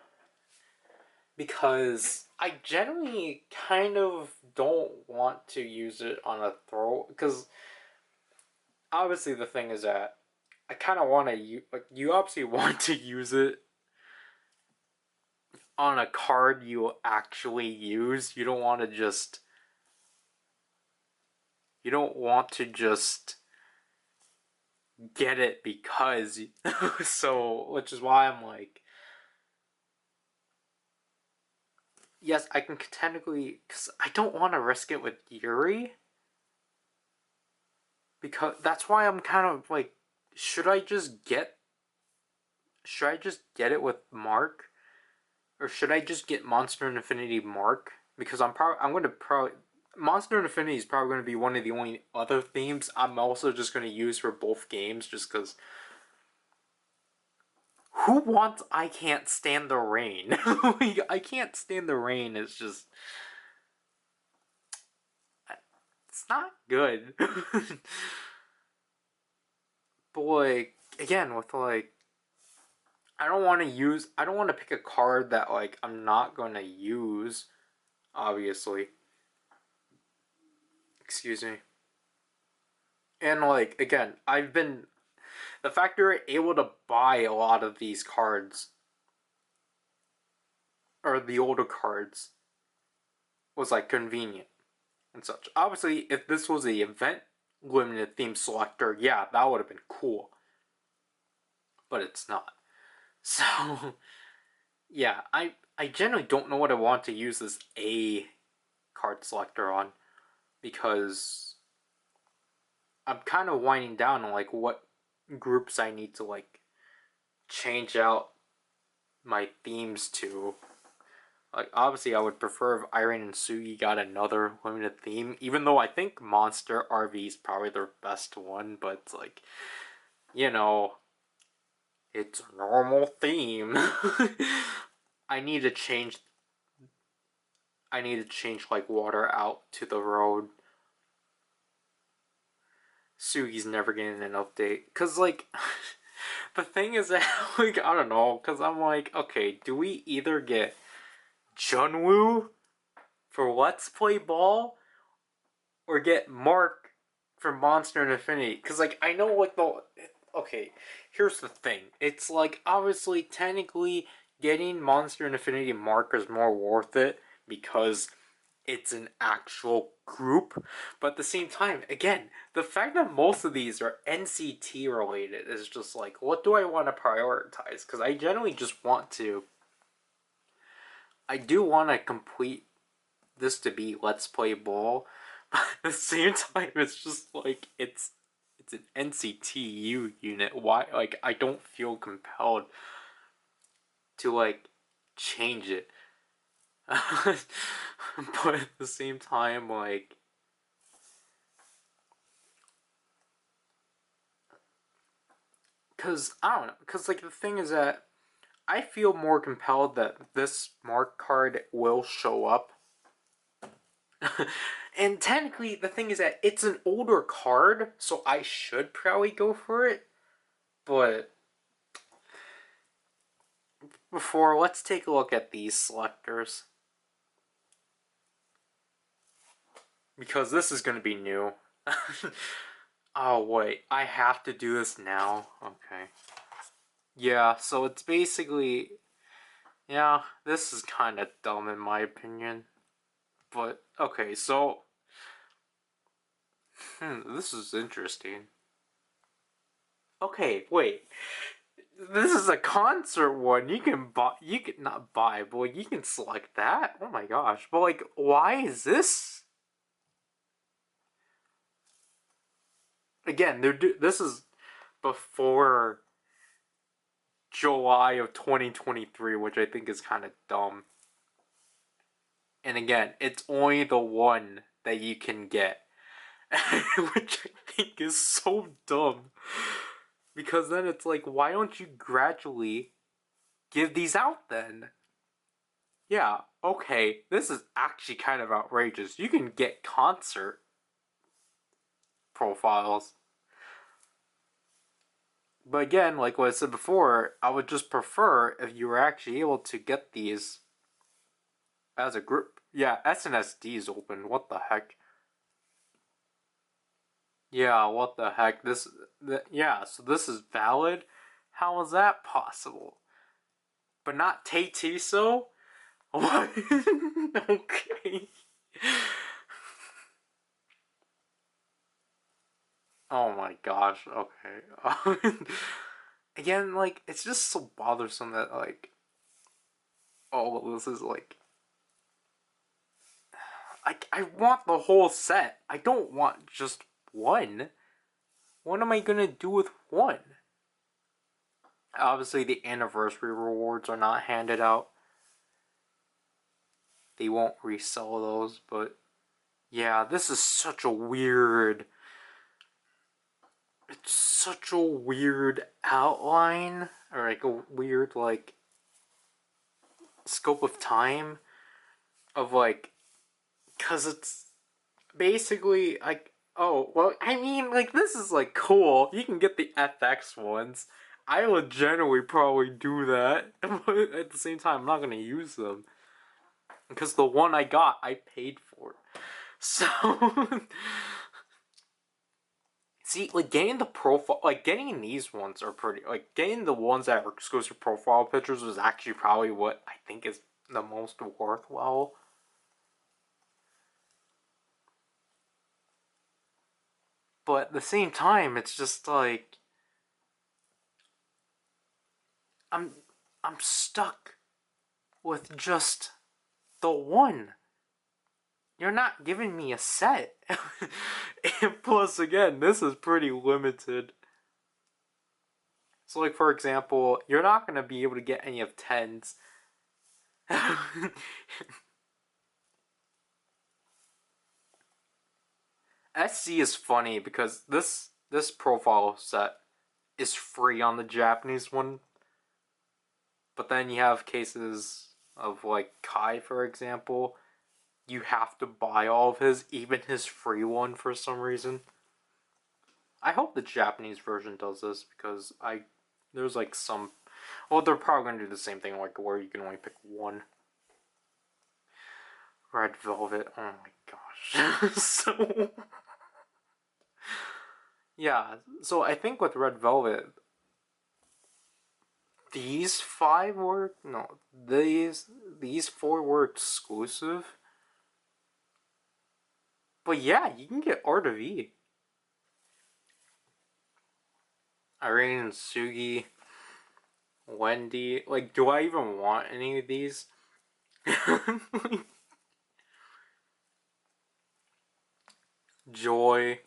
because I generally kind of don't want to use it on a throw, because obviously the thing is that I kind of want to like, you obviously want to use it on a card you actually use. You don't want to just get it because so, which is why I'm like, yes, I can technically, because I don't want to risk it with Yuri. Because that's why I'm kind of like, should I just get it with Mark? Or should I just get Monster and Infinity Mark? Because I'm going to probably, Monster and Infinity is probably going to be one of the only other themes I'm also just going to use for both games, just because who wants I Can't Stand the Rain? I Can't Stand the Rain is just, it's not good. But like, again, with like, I don't want to pick a card that like I'm not going to use, obviously. Excuse me. And like, again, the fact you're able to buy a lot of these cards, or the older cards, was like convenient and such. Obviously, if this was the event limited theme selector, yeah, that would have been cool. But it's not. So, yeah, I generally don't know what I want to use this A card selector on, because I'm kind of winding down on like what groups I need to like change out my themes to. Like, obviously I would prefer if Irene and Sugi got another limited theme, even though I think Monster RV is probably their best one, but it's like, you know, it's a normal theme. I need to change like Water Out to the Road. Sugi's never getting an update, cause like The thing is that, like, I don't know, because I'm like, okay, do we either get Junwoo for Let's Play Ball or get Mark for Monster and Infinity? Because, like, I know, like, the. Okay, here's the thing. It's like, obviously, technically, getting Monster and Infinity Mark is more worth it because it's an actual group. But at the same time, again, the fact that most of these are NCT related is just like, what do I want to prioritize? Because I generally just want to. I do want to complete this to be Let's Play Ball, but at the same time, it's just like it's an NCTU unit. Why? Like, I don't feel compelled to like change it. But at the same time, like, cause I don't know, cause like the thing is that I feel more compelled that this mark card will show up. And technically, the thing is that it's an older card, so I should probably go for it. But before, let's take a look at these selectors. Because this is going to be new. Oh, wait. I have to do this now? Okay. Yeah, so it's basically... Yeah, this is kind of dumb in my opinion. But, okay, so... this is interesting. Okay, wait. This is a concert one. You can buy... You can not buy, but you can select that? Oh my gosh. But, like, why is this... Again, this is before July of 2023, which I think is kind of dumb. And again, it's only the one that you can get, which I think is so dumb. Because then it's like, why don't you gradually give these out then? Yeah, okay, this is actually kind of outrageous. You can get concert profiles. But again, like what I said before, I would just prefer if you were actually able to get these as a group. Yeah, SNSD is open. What the heck? Yeah, what the heck? Yeah, so this is valid? How is that possible? But not Tay-Tiso? What? Okay. Oh my gosh, okay. Again, like, it's just so bothersome that, like, oh, this is like... I want the whole set. I don't want just one. What am I gonna do with one? Obviously, the anniversary rewards are not handed out. They won't resell those, but yeah, this is such a weird... It's such a weird outline, or like a weird, like, scope of time of, like, because it's basically, like, oh, well, I mean, like, this is, like, cool. You can get the FX ones. I would generally probably do that, but at the same time, I'm not going to use them. Because the one I got, I paid for. So, see, like, getting the profile, like, getting these ones are pretty, like, getting the ones that are exclusive profile pictures was actually probably what I think is the most worthwhile. But at the same time, it's just like, I'm I'm stuck with just the one. You're not giving me a set. And plus, again, this is pretty limited. So, like, for example, you're not going to be able to get any of 10s. SC is funny because this profile set is free on the Japanese one. But then you have cases of, like, Kai, for example. You have to buy all of his, even his free one, for some reason. I hope the Japanese version does this, because I There's like some. Well, they're probably gonna do the same thing, like where you can only pick one. Red Velvet. Oh my gosh. So yeah. So I think with Red Velvet, these five were no. These four were exclusive. But yeah, you can get Art of E. Irene, Sugi, Wendy. Like, do I even want any of these? Joy.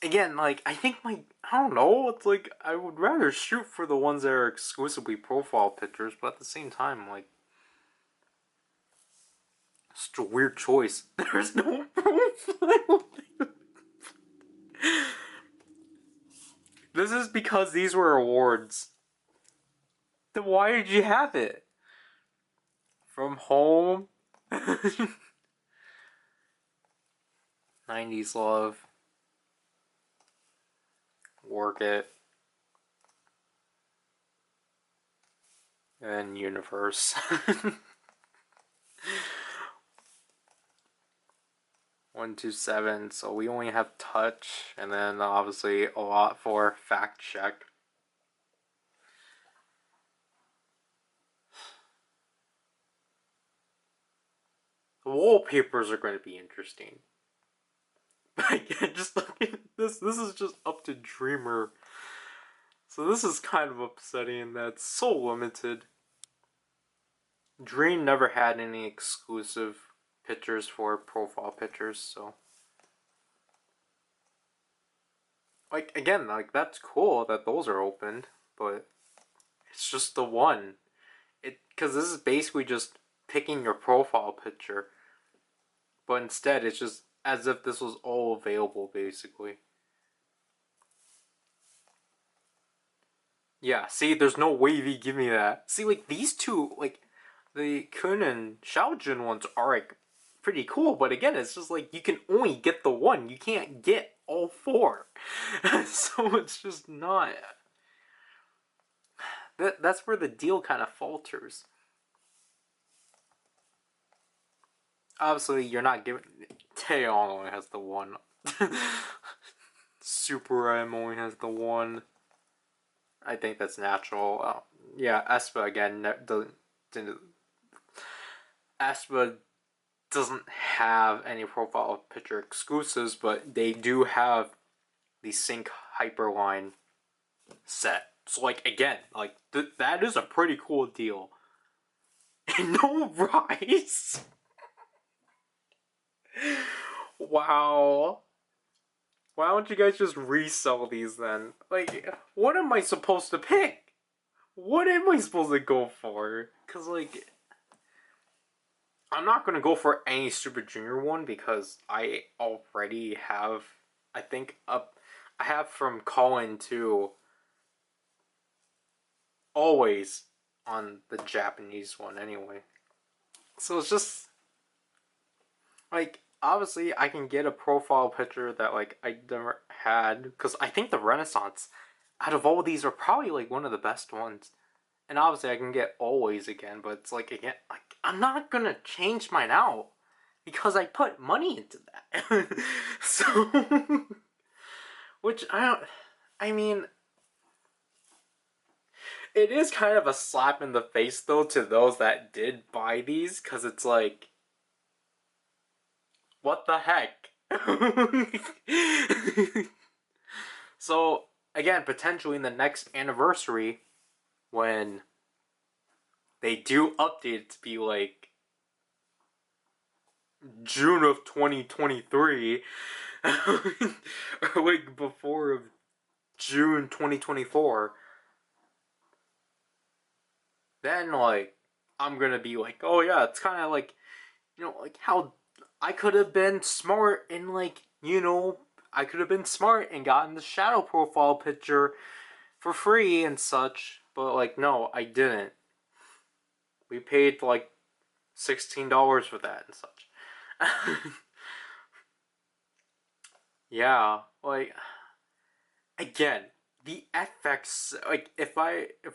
Again, like, I think I don't know, it's like, I would rather shoot for the ones that are exclusively profile pictures, but at the same time, like, it's a weird choice. There's no profile. This is because these were awards. Then why did you have it? From Home? 90s Love. Work It. And Universe. 127. So we only have Touch, and then obviously a lot for Fact Check. The wallpapers are going to be interesting. Again, just looking at this is just up to Dreamer. So this is kind of upsetting that it's so limited. Dream never had any exclusive pictures for profile pictures, so like again, like that's cool that those are opened, but it's just the one. Because this is basically just picking your profile picture, but instead it's just as if this was all available basically. Yeah, see, there's no wavy give me that. See, like these two, like the Kun and Xiaojun ones are like pretty cool, but again, it's just like you can only get the one. You can't get all four. So it's just not. That's where the deal kind of falters. Obviously, you're not giving. Taeyong only has the one. Super M only has the one. I think that's natural. Yeah, aespa again didn't. aespa doesn't have any profile picture exclusives, but they do have the Sync Hyperline set. So, like, again, like, that is a pretty cool deal. And no Rise! Wow. Why don't you guys just resell these then? Like, what am I supposed to pick? What am I supposed to go for? Because, like, I'm not going to go for any Super Junior one because I already have, I think, I have from Colin to Always on the Japanese one anyway. So it's just, like, obviously I can get a profile picture that, like, I never had, because I think the Renaissance, out of all these, are probably, like, one of the best ones. And obviously I can get Always again, but it's like, again, like, I'm not gonna change mine out because I put money into that. So, which I mean, it is kind of a slap in the face though to those that did buy these, because it's like, what the heck? So, again, potentially in the next anniversary, when they do update it to be like June of 2023, or like before of June 2024, then like I'm gonna be like, oh yeah, it's kind of like, like how I could have been smart and like, I could have been smart and gotten the shadow profile picture for free and such, but like no, I didn't. We paid like $16 for that and such. Yeah, like, again, the FX, like if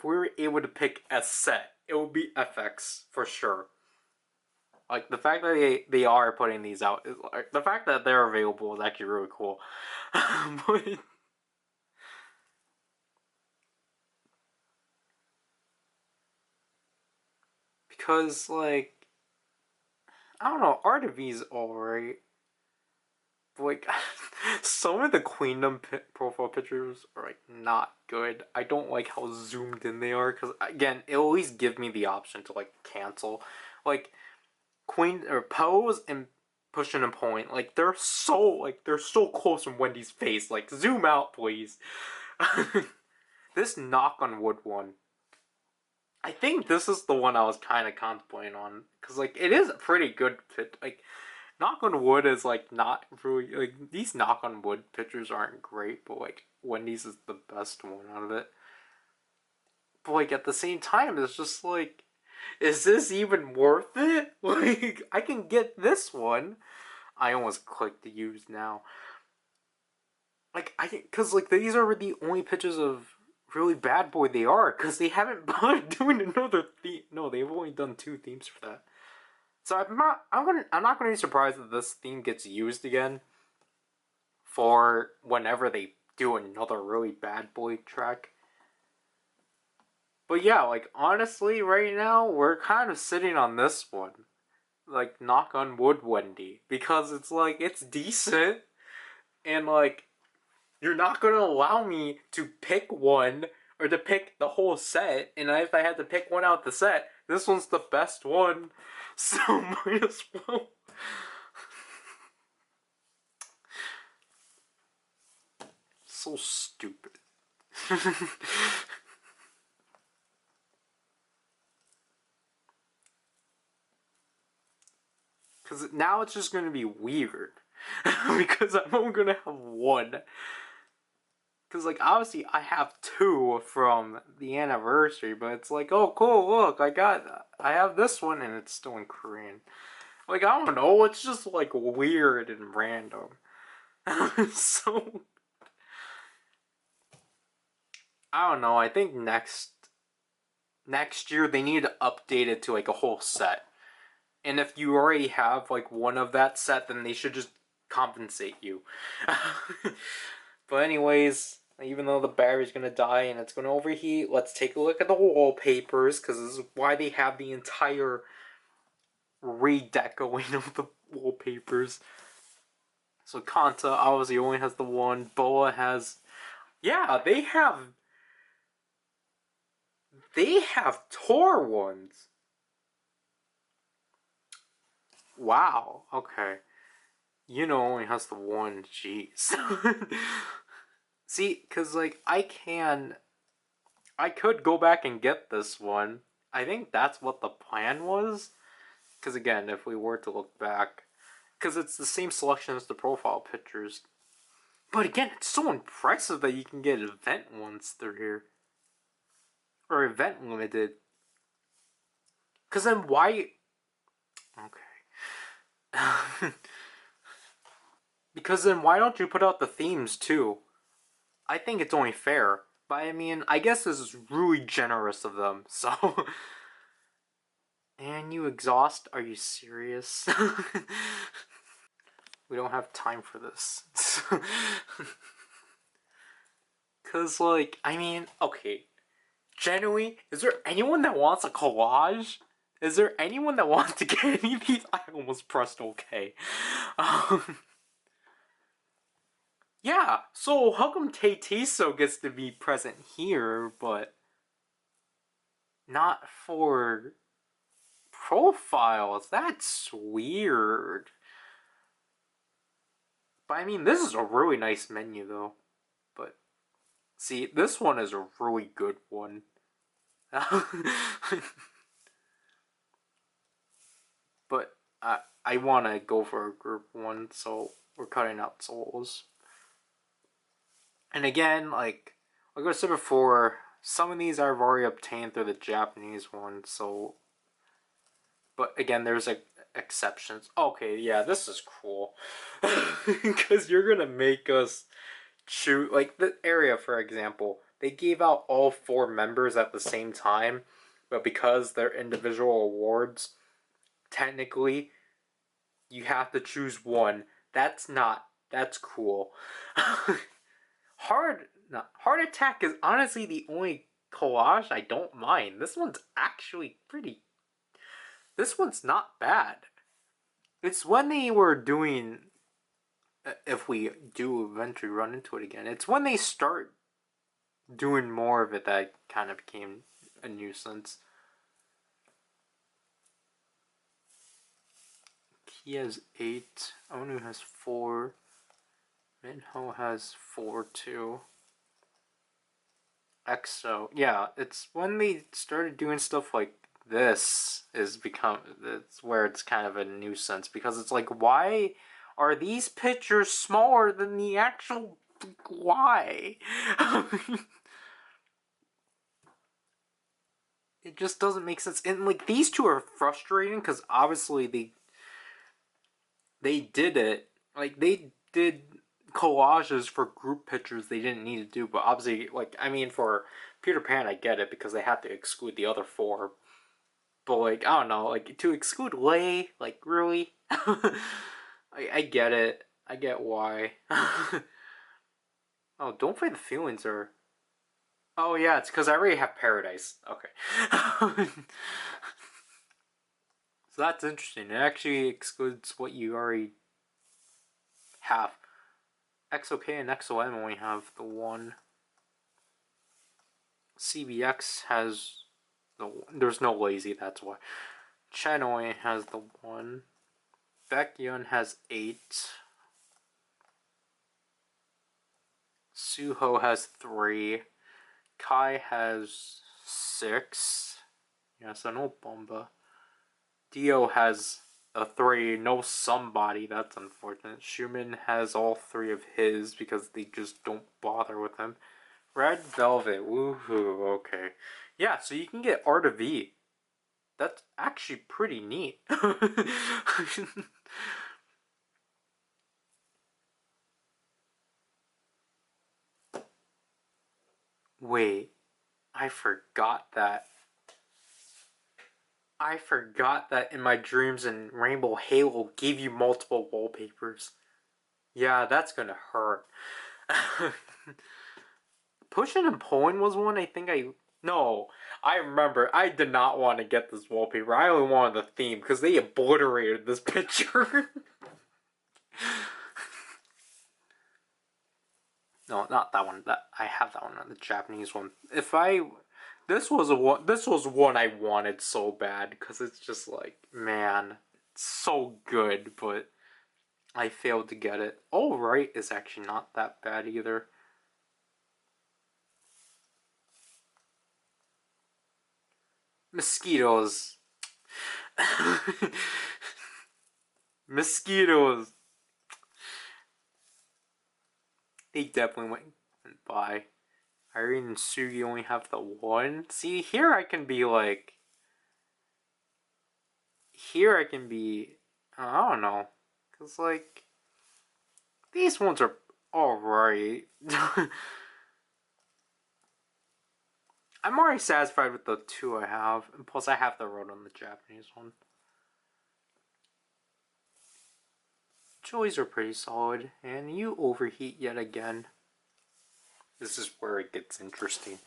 we were able to pick a set, it would be FX for sure. Like the fact that they are putting these out, like, the fact that they're available is actually really cool. But, because like I don't know, Art of V's alright. Like some of the Queendom profile pictures are like not good. I don't like how zoomed in they are because again, it always give me the option to like cancel. Like Queen or Pose and Pushing and Point, like they're so close from Wendy's face. Like zoom out, please. This knock on wood one. I think this is the one I was kind of contemplating on because like it is a pretty good fit. Like knock on wood is like not really like these knock on wood pictures aren't great, but like Wendy's is the best one out of it. But like at the same time, it's just like, is this even worth it? Like I can get this one. I almost clicked to use now. Like because like these are the only pictures of really bad boy they are because they haven't bothered doing another theme. No, they've only done 2 themes for that. So I'm not gonna be surprised if this theme gets used again for whenever they do another really bad boy track. But yeah, like honestly, right now we're kind of sitting on this one, like knock on wood, Wendy, because it's like it's decent, and like you're not gonna allow me to pick one or to pick the whole set, and if I had to pick one out the set, this one's the best one, so might as well. So stupid. Because now it's just going to be weird. Because I'm only going to have one. Because, like, obviously I have 2 from the anniversary, but it's like, oh, cool, look, I have this one, and it's still in Korean. Like, I don't know, it's just, like, weird and random. So, I don't know, I think next year they need to update it to, like, a whole set. And if you already have like one of that set, then they should just compensate you. But anyways, even though the battery's gonna die and it's gonna overheat, let's take a look at the wallpapers because this is why they have the entire redecoing of the wallpapers. So Kanta obviously only has the one. Boa has, yeah, they have Tor ones. Wow. Okay. Only has the one. Jeez. See, because, like, I could go back and get this one. I think that's what the plan was. Because, again, if we were to look back, because it's the same selection as the profile pictures. But again, it's so impressive that you can get event ones through here. Or event limited. Because then why. Okay. Because then why don't you put out the themes too? I think it's only fair. But I mean, I guess this is really generous of them, so. And you exhaust? Are you serious? We don't have time for this. Cause like, I mean, okay. Genuinely, is there anyone that wants a collage? Is there anyone that wants to get any of these? I almost pressed OK. Um, yeah, so how come Tay-Tiso gets to be present here, but not for profiles? That's weird. But I mean, this is a really nice menu, though. But see, this one is a really good one. But I want to go for a group one, so we're cutting out souls. And again, like I said before, some of these I've already obtained through the Japanese one, so. But again, there's exceptions. Okay, yeah, this is cool. Because you're gonna make us choose, like the area, for example, they gave out all 4 members at the same time, but because they're individual awards, technically you have to choose one. That's cool. Heart Attack is honestly the only collage I don't mind. This one's actually pretty. This one's not bad. It's when they were doing. If we do eventually run into it again, it's when they start doing more of it that kind of became a nuisance. He has 8. Onu has 4. Minho has 4 too. EXO, yeah, it's when they started doing stuff like this it's where it's kind of a nuisance, because it's like, why are these pictures smaller than the actual, why? It just doesn't make sense. And like, these two are frustrating because obviously they did it, like they did collages for group pictures they didn't need to do, but obviously, like, I mean, for Peter Pan I get it because they had to exclude the other 4, but like, I don't know, like, to exclude Lay, like, really? I get it, I get why. Oh, Don't Fight the Feelings are, oh yeah, it's because I already have Paradise. Okay. So that's interesting, it actually excludes what you already have. XOK and XOM only have the 1. CBX has the, there's no lazy, that's why. Chen only has the 1. Baekhyun has 8. Suho has 3. Kai has 6. Yeah, so no Bomba. Dio has a 3, no Somebody, that's unfortunate. Schumann has all 3 of his because they just don't bother with him. Red Velvet, woohoo, okay. Yeah, so you can get Art of V. That's actually pretty neat. Wait, I forgot that. I forgot that In My Dreams and Rainbow Halo gave you multiple wallpapers. Yeah, that's gonna hurt. Pushing and Pulling was one I think I... No, I remember. I did not want to get this wallpaper. I only wanted the theme because they obliterated this picture. No, not that one. That I have that one, the Japanese one. This was one I wanted so bad because it's just like, man, it's so good, but I failed to get it. All Right is actually not that bad either. Mosquitoes. Mosquitoes. They definitely went by. Irene and Sugi only have the 1. See, here I can be like... Here I can be... I don't know. Because, like... These ones are alright. I'm already satisfied with the 2 I have. And plus, I have the road on the Japanese one. Joys are pretty solid. And You Overheat yet again. This is where it gets interesting.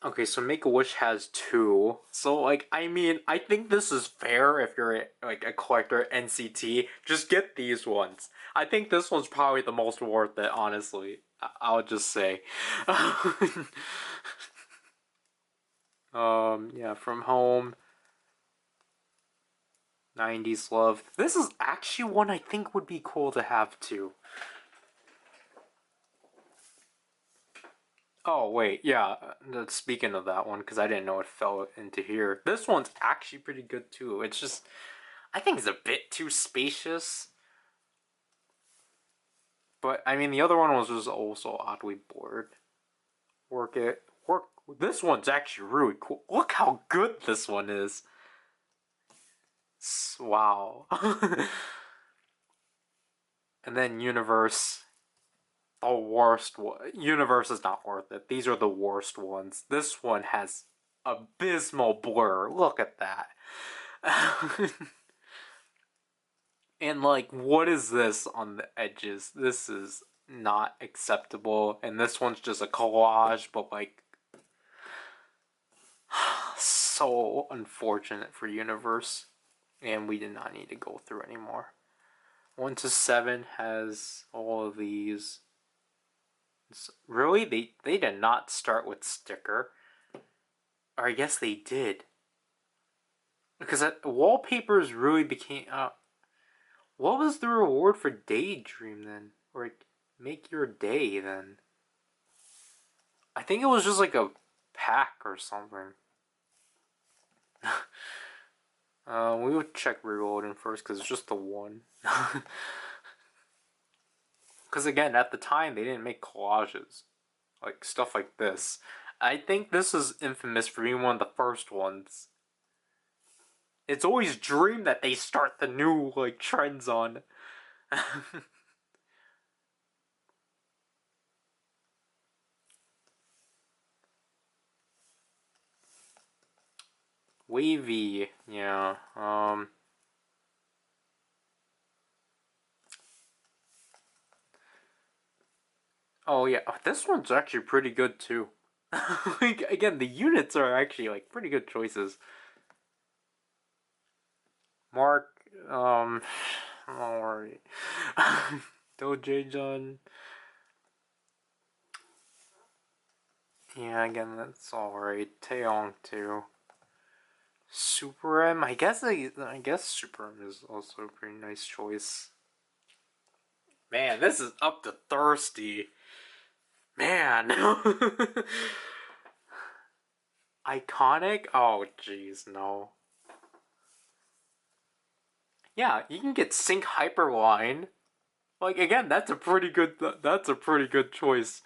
Okay, so Make-A-Wish has 2. So, like, I mean, I think this is fair if you're, like, a collector at NCT. Just get these ones. I think this one's probably the most worth it, honestly. I'll just say. Yeah, From Home. 90s Love. This is actually one I think would be cool to have, too. Oh, wait, yeah, speaking of that one, because I didn't know it fell into here. This one's actually pretty good, too. It's just, I think it's a bit too spacious. But, I mean, the other one was just also oddly bored. This one's actually really cool. Look how good this one is. Wow. And then Universe. the worst one. Universe is not worth it. These are the worst ones. This one has abysmal blur. Look at that. And like, what is this on the edges? This is not acceptable. And this one's just a collage, but like, so unfortunate for Universe. And we did not need to go through anymore. 1 to 7 has all of these. Really? They did not start with sticker. Or I guess they did. Because wallpapers really became... what was the reward for Daydream then? Or make your day then? I think it was just like a pack or something. We would check reloading first because it's just the one. Because again, at the time, they didn't make collages. Like, stuff like this. I think this is infamous for being one of the first ones. It's always Dream that they start the new, like, trends on. Wavy, yeah, oh yeah, this one's actually pretty good too. Like, again, the units are actually, like, pretty good choices. Mark, alright. Dojejun. Yeah, again, that's alright. Taeyong too. Super M, I guess Super M is also a pretty nice choice. Man, this is up to thirsty. Man. Iconic? Oh, jeez, no. Yeah, you can get Sync Hyperline. Like, again, that's a pretty good choice.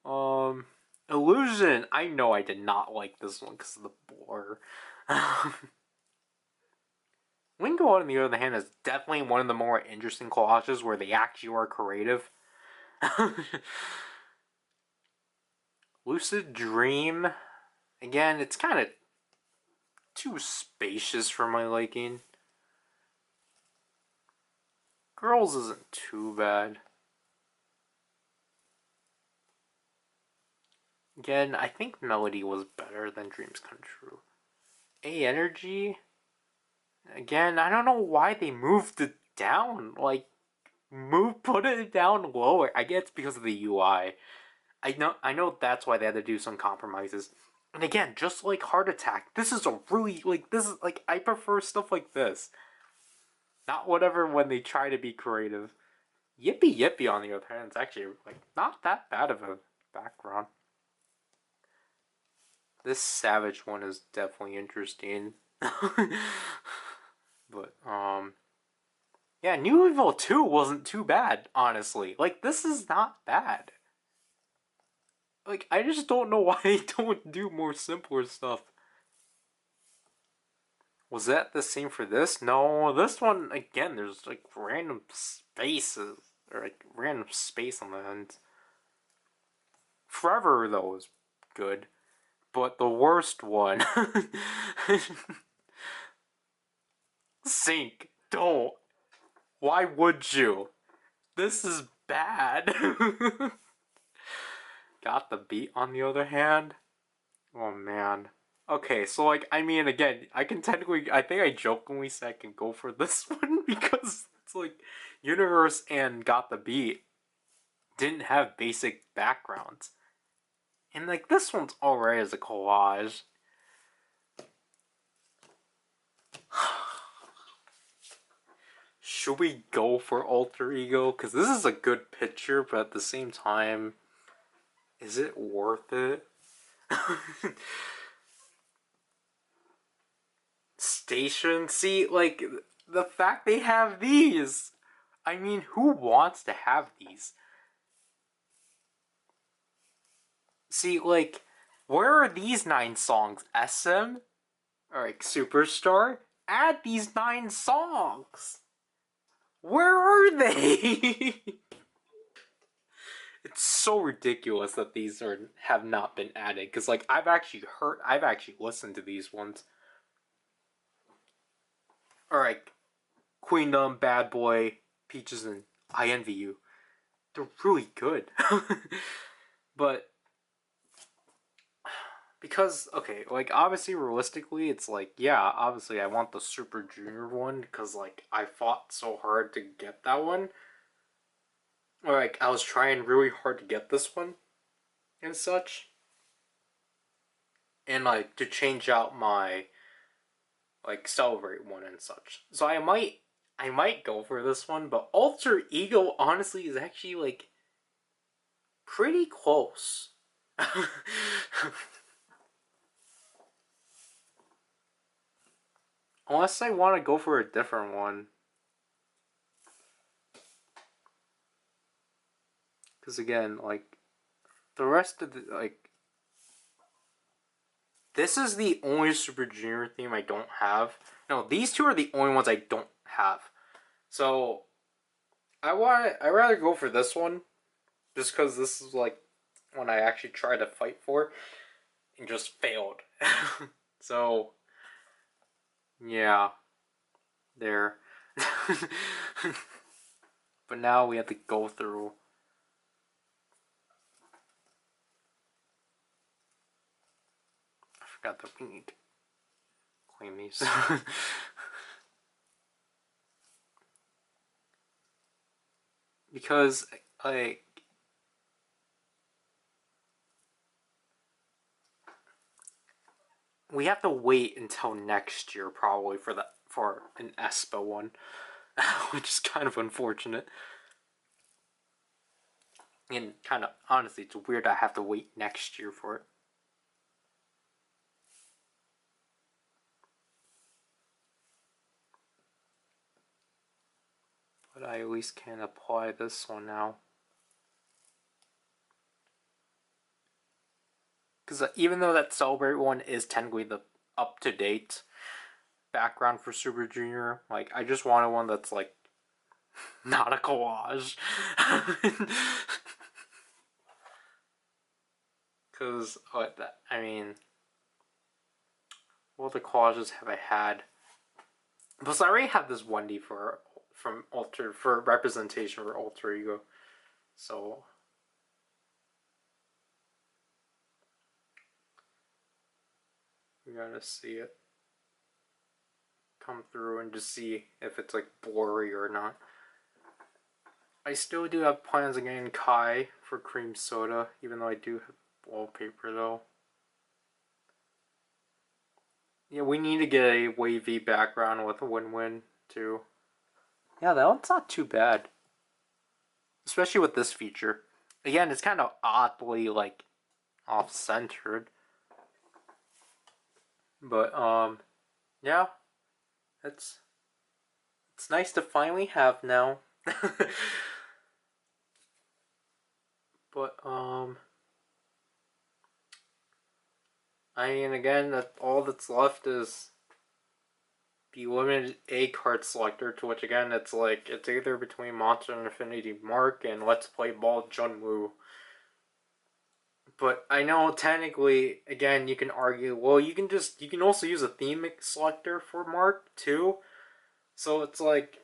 Illusion. I know I did not like this one because of the blur. Lingo, on the other hand, is definitely one of the more interesting collages where they actually are creative. Lucid Dream. Again, it's kind of too spacious for my liking. Girls isn't too bad. Again, I think Melody was better than Dreams Come True. A Energy. Again, I don't know why they moved it down. Like, put it down lower. I guess it's because of the UI. I know that's why they had to do some compromises. And again, just like Heart Attack, this is I prefer stuff like this. Not whatever when they try to be creative. Yippee Yippee, on the other hand, is actually, like, not that bad of a background. This Savage one is definitely interesting. But, yeah, New Evil 2 wasn't too bad, honestly. Like, this is not bad. Like, I just don't know why they don't do more simpler stuff. Was that the same for this? No, this one, again, there's, like, random spaces. Or, like, random space on the end. Forever, though, is good. But the worst one... Sync. Don't. Why would you? This is bad. Got the Beat, on the other hand. Oh, man. Okay, so, like, I mean, again, I think I jokingly said I can go for this one because it's like Universe and Got the Beat didn't have basic backgrounds. And, like, this one's alright as a collage. Should we go for Alter Ego? Because this is a good picture, but at the same time, is it worth it? Station? See, like, the fact they have these! I mean, who wants to have these? See, like, where are these 9 songs? SM? Or, like, Superstar? Add these 9 songs! Where are they? it's so ridiculous that these have not been added. Because like I've actually listened to these ones. All right, Queendom, Bad Boy, Peaches, and I Envy You. They're really good. But because okay, like obviously realistically, it's like yeah, obviously I want the Super Junior one because like I fought so hard to get that one. Or like I was trying really hard to get this one and such, and like to change out my like Celebrate one and such. So I might go for this one, but Alter Ego honestly is actually like pretty close. Unless I want to go for a different one. Because again, like, the rest of the, like, this is the only Super Junior theme I don't have. No, these two are the only ones I don't have. So, I'd rather go for this one. Just because this is, like, one I actually tried to fight for. And just failed. So, yeah. There. But now we have to go through. I forgot that we need to claim these. Because, like, we have to wait until next year probably for an ESPA one, which is kind of unfortunate. And kind of honestly, it's weird I have to wait next year for it. But I at least can apply this one now. Because even though that Celebrate one is technically the up-to-date background for Super Junior, like, I just wanted one that's, like, not a collage. Because, I mean, what other collages have I had? Plus, I already have this 1D from for representation for Alter Ego. So, we gotta see it come through and just see if it's like blurry or not. I still do have plans on getting Kai for cream soda, even though I do have wallpaper though. Yeah, we need to get a wavy background with a win-win too. Yeah, that one's not too bad. Especially with this feature. Again, it's kind of oddly like off-centered. But yeah. It's nice to finally have now. But I mean, again, that all that's left is the limited A card selector, to which again it's like it's either between Monster and Infinity Mark and Let's Play Ball Junwoo. But I know technically, again, you can argue, well, you can also use a theme selector for Mark too. So it's like,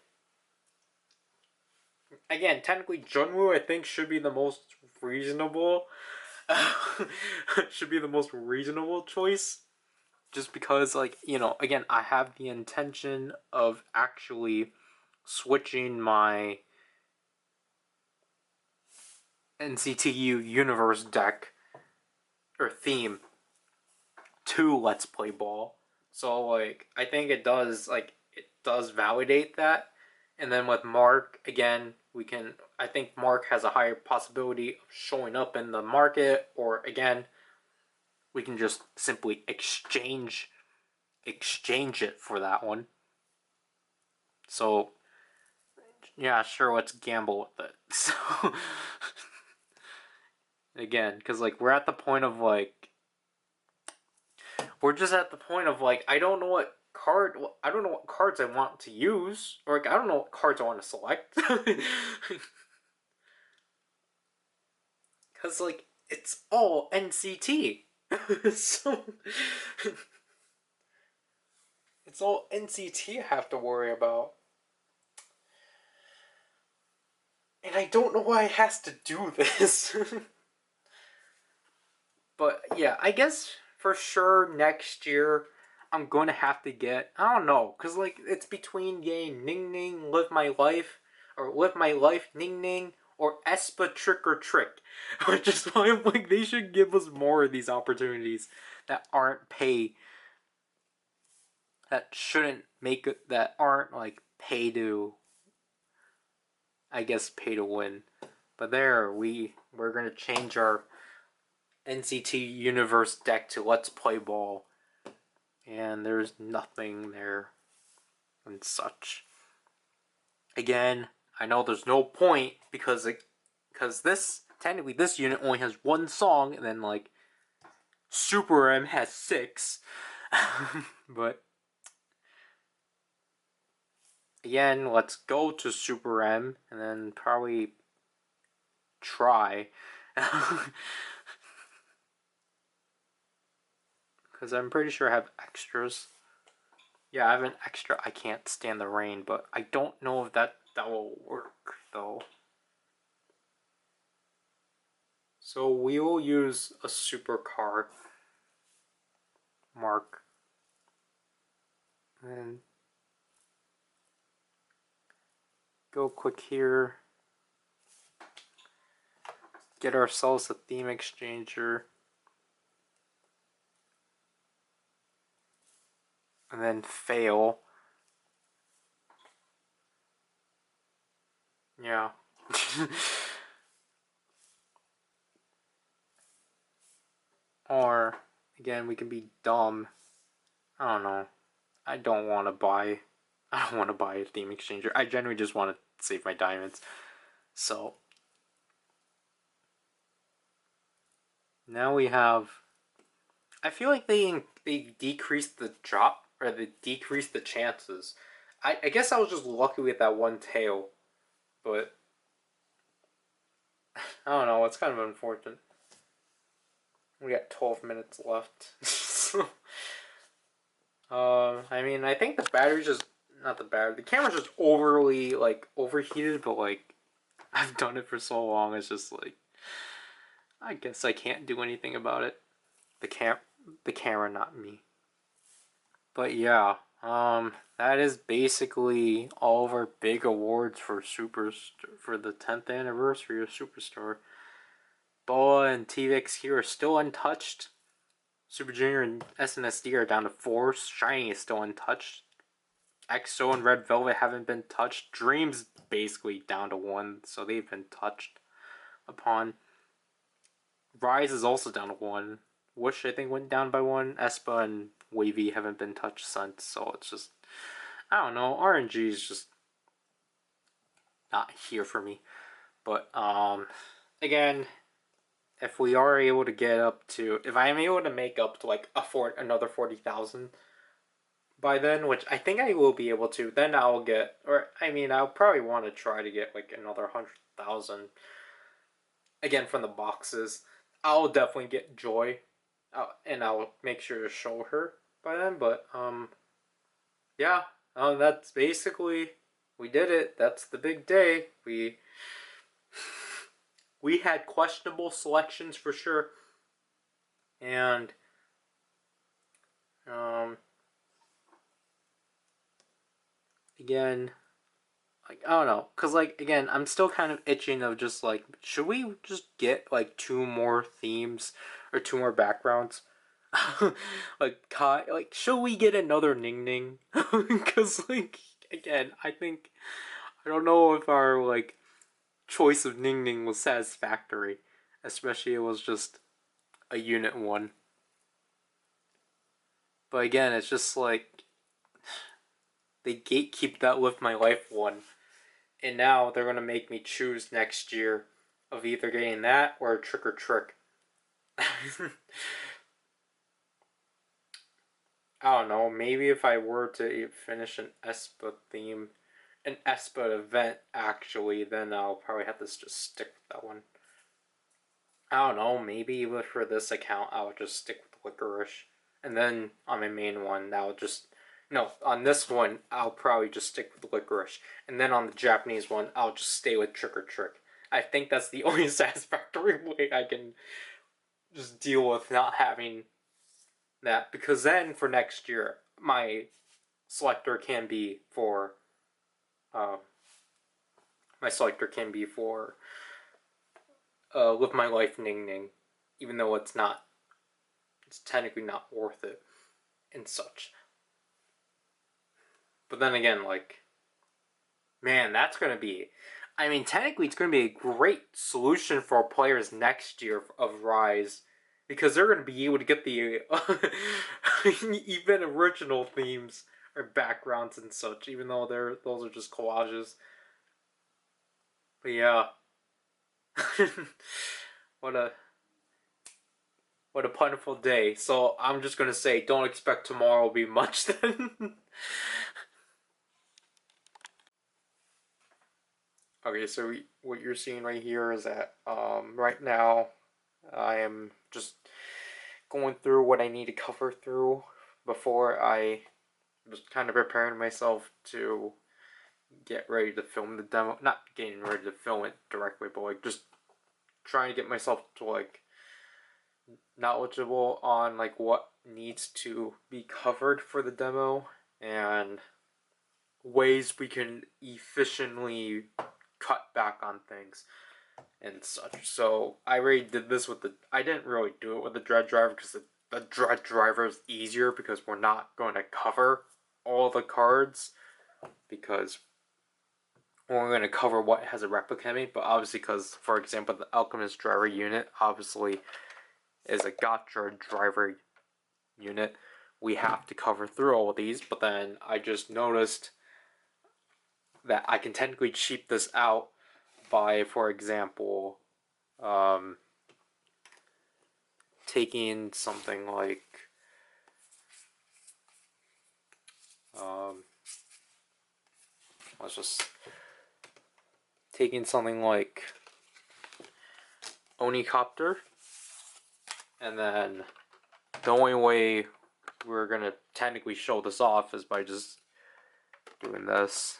again, technically Junwoo I think should be the most reasonable. Should be the most reasonable choice. Just because, like, you know, again, I have the intention of actually switching my NCTU universe deck or theme to Let's Play Ball. So, like, I think it does validate that. And then with Mark, again, I think Mark has a higher possibility of showing up in the market, or again, we can just simply exchange it for that one. So, yeah, sure, let's gamble with it. So, again, because, like, we're just at the point of, like, I don't know what cards I want to use, or, like, I don't know what cards I want to select. Because, like, it's all NCT. So, it's all NCT I have to worry about. And I don't know why it has to do this. But yeah, I guess for sure next year I'm going to have to get, I don't know, because like it's between getting Ning Ning, Live My Life, or Live My Life, Ning Ning, or Espa Trick or Trick. Which is why I'm like, they should give us more of these opportunities that aren't pay, that shouldn't make it, that aren't like pay to, I guess, pay to win. But there, we're gonna change our NCT Universe deck to Let's Play Ball, and there's nothing there and such. Again, I know there's no point because this technically this unit only has one song, and then like Super M has 6. But again, let's go to Super M and then probably try. Because I'm pretty sure I have extras. Yeah, I have an extra I Can't Stand the Rain, but I don't know if that will work, though. So we will use a supercar mark. And go quick here. Get ourselves a theme exchanger. And then fail. Yeah. Or, again, we can be dumb. I don't know. I don't want to buy a theme exchanger. I generally just want to save my diamonds. So, now we have... I feel like they decreased the drop, or they decreased the chances. I guess I was just lucky with that one tail. But, I don't know, it's kind of unfortunate. We got 12 minutes left. I mean, I think the battery's just... Not the battery. The camera's just overly, like, overheated, but, like, I've done it for so long, it's just, like... I guess I can't do anything about it. The camera, not me. But, yeah. That is basically all of our big awards for for the 10th anniversary of Superstar. Boa and TVX here are still untouched. Super Junior and SNSD are down to 4. Shiny is still untouched. EXO and Red Velvet haven't been touched. Dream's basically down to 1, so they've been touched upon. Rise is also down to 1. Wish, I think, went down by 1. Espa and Wavy haven't been touched since, so it's just... I don't know, RNG is just not here for me. But, again, if we are able to get up to... If I am able to make up to, like, another 40,000 by then, which I think I will be able to, then I'll get... Or, I mean, I'll probably want to try to get, like, another 100,000, again, from the boxes. I'll definitely get Joy, and I'll make sure to show her by then, but, yeah, that's basically... We did it. That's the big day. We had questionable selections for sure. And again, like, I don't know, cause like, again, I'm still kind of itching of just like, should we just get like 2 more themes or 2 more backgrounds? Like Kai, like, should we get another Ning Ning? Cause like, again, I don't know if our like choice of Ning Ning was satisfactory, especially it was just a unit 1. But again, it's just like they gatekeep that Live My Life 1, and now they're gonna make me choose next year of either getting that or a Trick or Trick. I don't know, maybe if I were to finish an Espa theme, an Espa event actually, then I'll probably have to just stick with that one. I don't know, maybe for this account I'll just stick with licorice. And then on my main one, I'll just. No, on this one, I'll probably just stick with licorice. And then on the Japanese one, I'll just stay with trick or trick. I think that's the only satisfactory way I can just deal with not having that. Because then for next year, my selector can be for. Uh, my selector can be for Live My Life Ning Ning, even though it's not. It's technically not worth it and such. But then again, like, man, that's going to be. I mean, technically, it's going to be a great solution for players next year of Rise, because they're going to be able to get the even original themes or backgrounds and such, even though those are just collages. But yeah, what a what a plentiful day. So I'm just gonna say, don't expect tomorrow will be much then. Okay, so what you're seeing right here is that right now I am just going through what I need to cover through before I was kind of preparing myself to get ready to film the demo. Not getting ready to film it directly, but like just trying to get myself to like knowledgeable on like what needs to be covered for the demo and ways we can efficiently cut back on things and such. So I already did this with the. I didn't really do it with the Dread Driver because the Dread Driver is easier because we're not going to cover all the cards because we're going to cover what has a replica in, but obviously because, for example, the Alchemist Driver unit obviously is a Gotcha Driver unit. We have to cover through all of these, but then I just noticed that I can technically cheap this out by, for example, taking something like let's just taking something like Onicopter, and then the only way we're gonna technically show this off is by just doing this.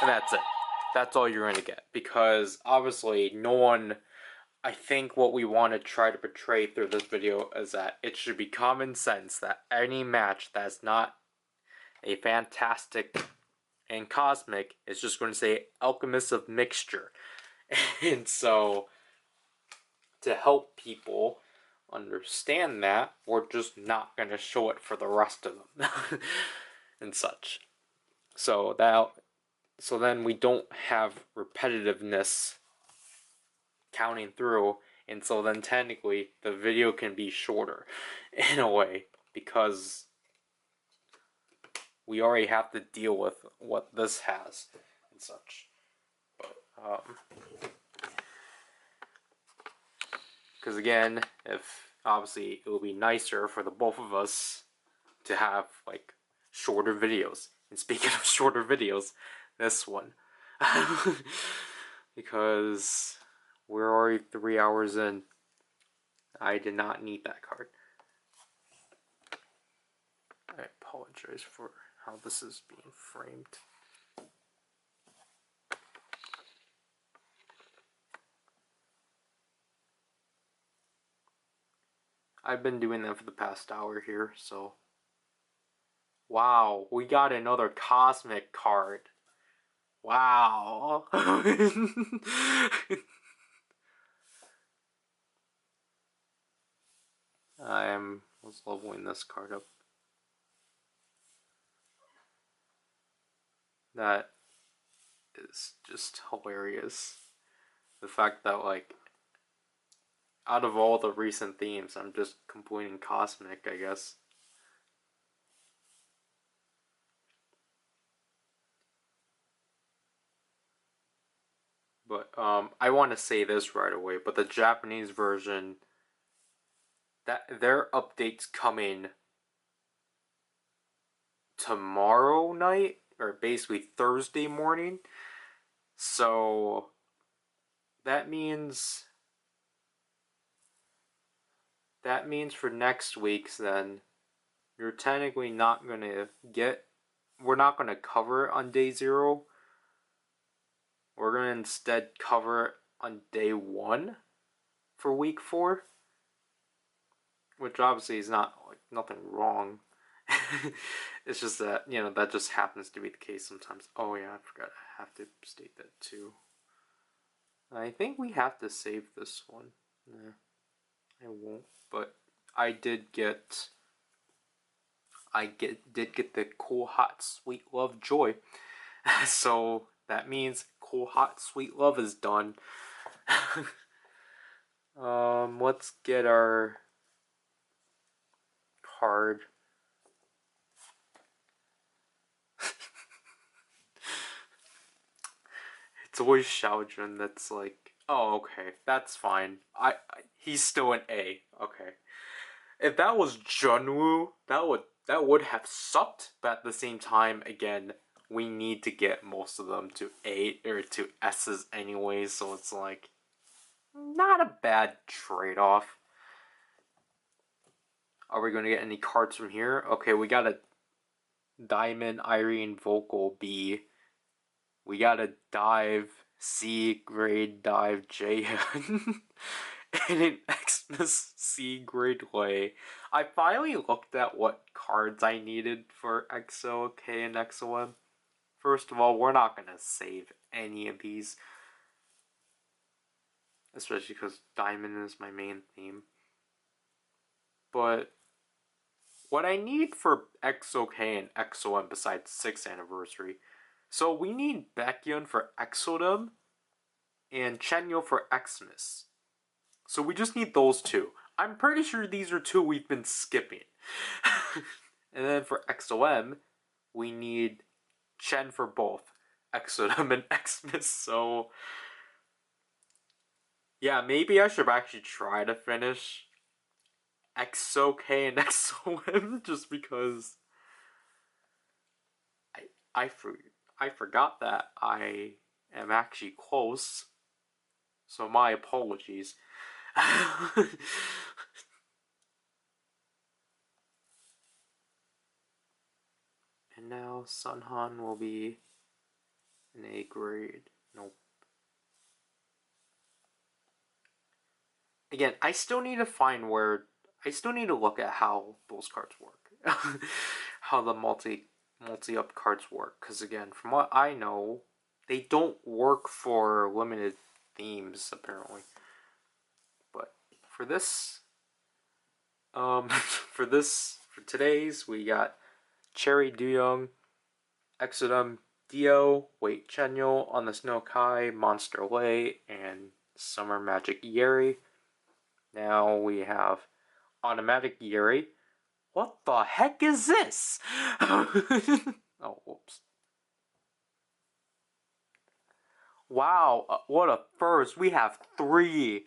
And that's it. That's all you're going to get. Because obviously no one... I think what we want to try to portray through this video is that it should be common sense that any match that's not a fantastic and cosmic is just going to say Alchemist of Mixture. And so, to help people understand that, we're just not going to show it for the rest of them. And such. So then we don't have repetitiveness counting through, and so then technically the video can be shorter in a way because we already have to deal with what this has and such. But because again, if obviously it will be nicer for the both of us to have like shorter videos. And speaking of shorter videos, this one. Because we're already 3 hours in. I did not need that card. I apologize for how this is being framed. I've been doing that for the past hour here, so... Wow, we got another cosmic card. Wow. Was leveling this card up. That is just hilarious. The fact that, like, out of all the recent themes, I'm just completing Cosmic, I guess. But, I want to say this right away, but the Japanese version, that their updates coming tomorrow night, or basically Thursday morning. So that means for next week's then you're technically not gonna get. We're not gonna cover it on day 0. We're gonna instead cover it on day 1 for week 4, which obviously is not like nothing wrong. It's just that, you know, that just happens to be the case sometimes. Oh yeah, I forgot. I have to state that too. I think we have to save this one. Nah, I won't. But I did get. Did get the cool, hot, sweet love joy. So that means cool, hot, sweet love is done. Let's get our card. It's always Xiaojun that's like, oh, okay, that's fine. He's still an A. Okay. If that was Junwoo, that would have sucked, but at the same time, again, we need to get most of them to A or to S's anyway, so it's like not a bad trade-off. Are we gonna get any cards from here? Okay, we got a Diamond Irene Vocal B. We got a Dive C grade Dive J and an Xmas C grade Lei. I finally looked at what cards I needed for XO, K, and XOM. First of all, we're not gonna save any of these, especially because Diamond is my main theme. But what I need for XOK and XOM besides 6th anniversary, so we need Baekhyun for Exodum and Chenyo for Xmas. So we just need those 2. I'm pretty sure these are 2 we've been skipping. And then for XOM, we need Chen for both Exodum and Xmas. So yeah, maybe I should actually try to finish XOK and XOM just because I forgot that I am actually close. So my apologies. And now Sunhan will be an A grade. Nope. Again, I still need to find where. I still need to look at how those cards work. How the multi-up cards work. Because again, from what I know, they don't work for limited themes, apparently. But for this, for today's, we got Cherry Duyong, Exodum Dio, Wait Chenyo, On the Snow Kai, Monster Lei, and Summer Magic Yeri. Now we have Automatic Yeri. What the heck is this? Oh, whoops. Wow, what a first. We have 3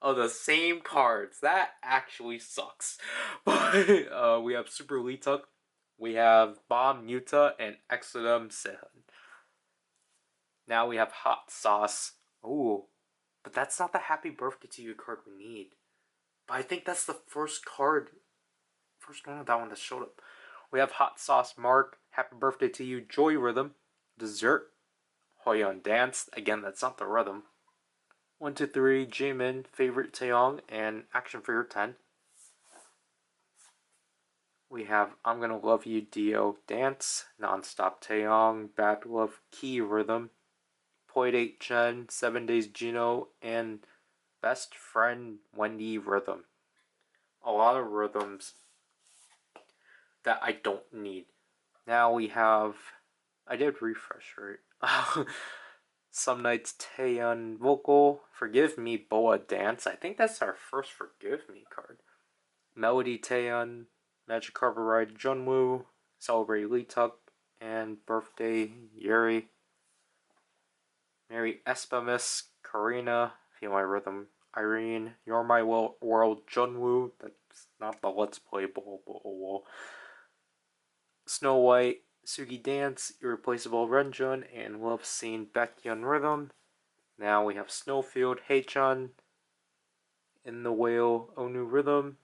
of the same cards. That actually sucks. But we have Super Lituk, we have Bomb Yuta, and Exodum Sehun. Now we have Hot Sauce. Ooh, but that's not the Happy Birthday to You card we need. But I think that's the first one of that one that showed up. We have Hot Sauce Mark, Happy Birthday to You, Joy Rhythm, Dessert, Hoyeon Dance. Again, that's not the rhythm. 1, 2, 3, Jimin, Favorite Taeyong, and Action Figure 10. We have I'm Gonna Love You, Dio, Dance, Nonstop Taeyong, Bad Love, Key Rhythm, Point 8 Chen, 7 Days Gino, and Best Friend Wendy Rhythm. A lot of rhythms that I don't need. Now we have. I did refresh, right? Some Nights Taeyeon Vocal, Forgive Me Boa Dance. I think that's our first Forgive Me card. Melody Taeyeon, Magic Carver Ride Junwoo, Celebrate Lituk, and Birthday Yuri. Mary Espamis, Karina, Feel My Rhythm, Irene, You're My World, Junwoo. That's not the Let's Play, but oh well. Snow White, Sugi Dance, Irreplaceable Renjun, and Love Scene Baekhyun Rhythm. Now we have Snowfield, Haechan, In the Whale, Onu Rhythm,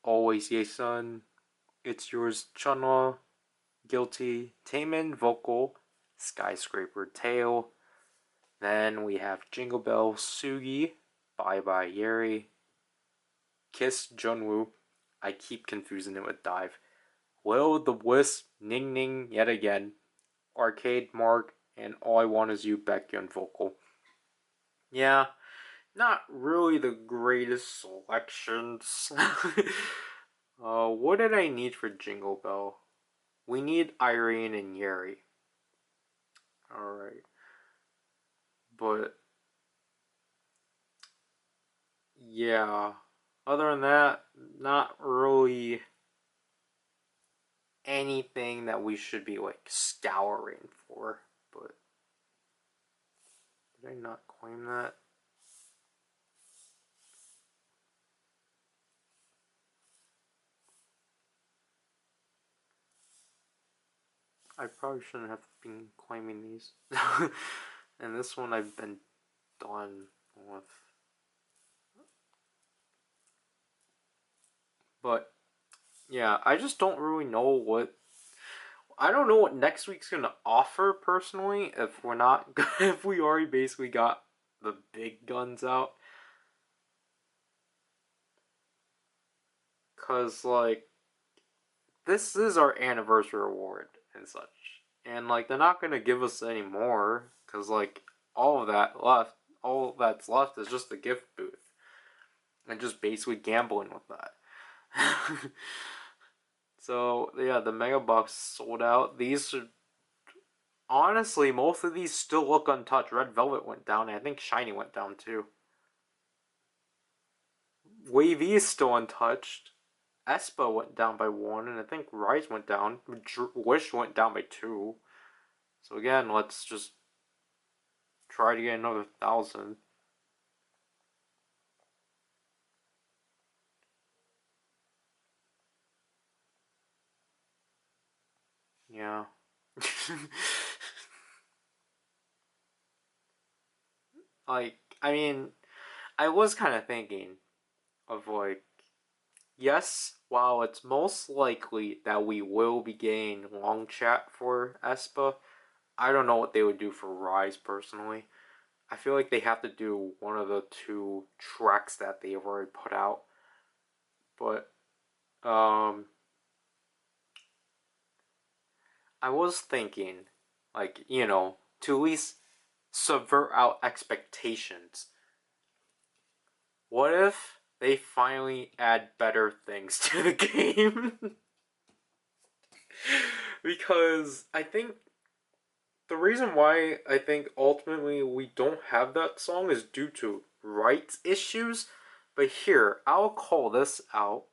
Always Yesun, It's Yours, Chunwa, Guilty, Taemin, Vocal, Skyscraper, Tail. Then we have Jingle Bell, Sugi, Bye Bye Yeri, Kiss, Junwoo. I keep confusing it with Dive. Will the Wisp, Ning Ning yet again, Arcade Mark, and All I Want Is You, Baekhyun Vocal. Yeah, not really the greatest selections. What did I need for Jingle Bell? We need Irene and Yeri. Alright. But, yeah. Other than that, not really anything that we should be, like, scouring for. But, did I not claim that? I probably shouldn't have been claiming these. And this one I've been done with. But yeah, I just don't really know what. I don't know what next week's gonna offer personally. If we're not, if we already basically got the big guns out, cause like this is our anniversary award and such, and like they're not gonna give us any more, cause like all that's left is just the gift booth, and just basically gambling with that. So yeah, the mega box sold out. These should honestly, most of these still look untouched. Red Velvet went down, and I think Shiny went down too. Wavy is still untouched. Espa went down by 1, and I think Rise went down. Wish went down by 2. So again, let's just try to get another 1,000. Yeah. Like, I mean, I was kind of thinking of like, yes, while it's most likely that we will be getting long chat for Espa, I don't know what they would do for Rise personally. I feel like they have to do one of the 2 tracks that they've already put out. But I was thinking, like, to at least subvert our expectations. What if they finally add better things to the game? Because I think the reason why I think ultimately we don't have that song is due to rights issues. But here, I'll call this out.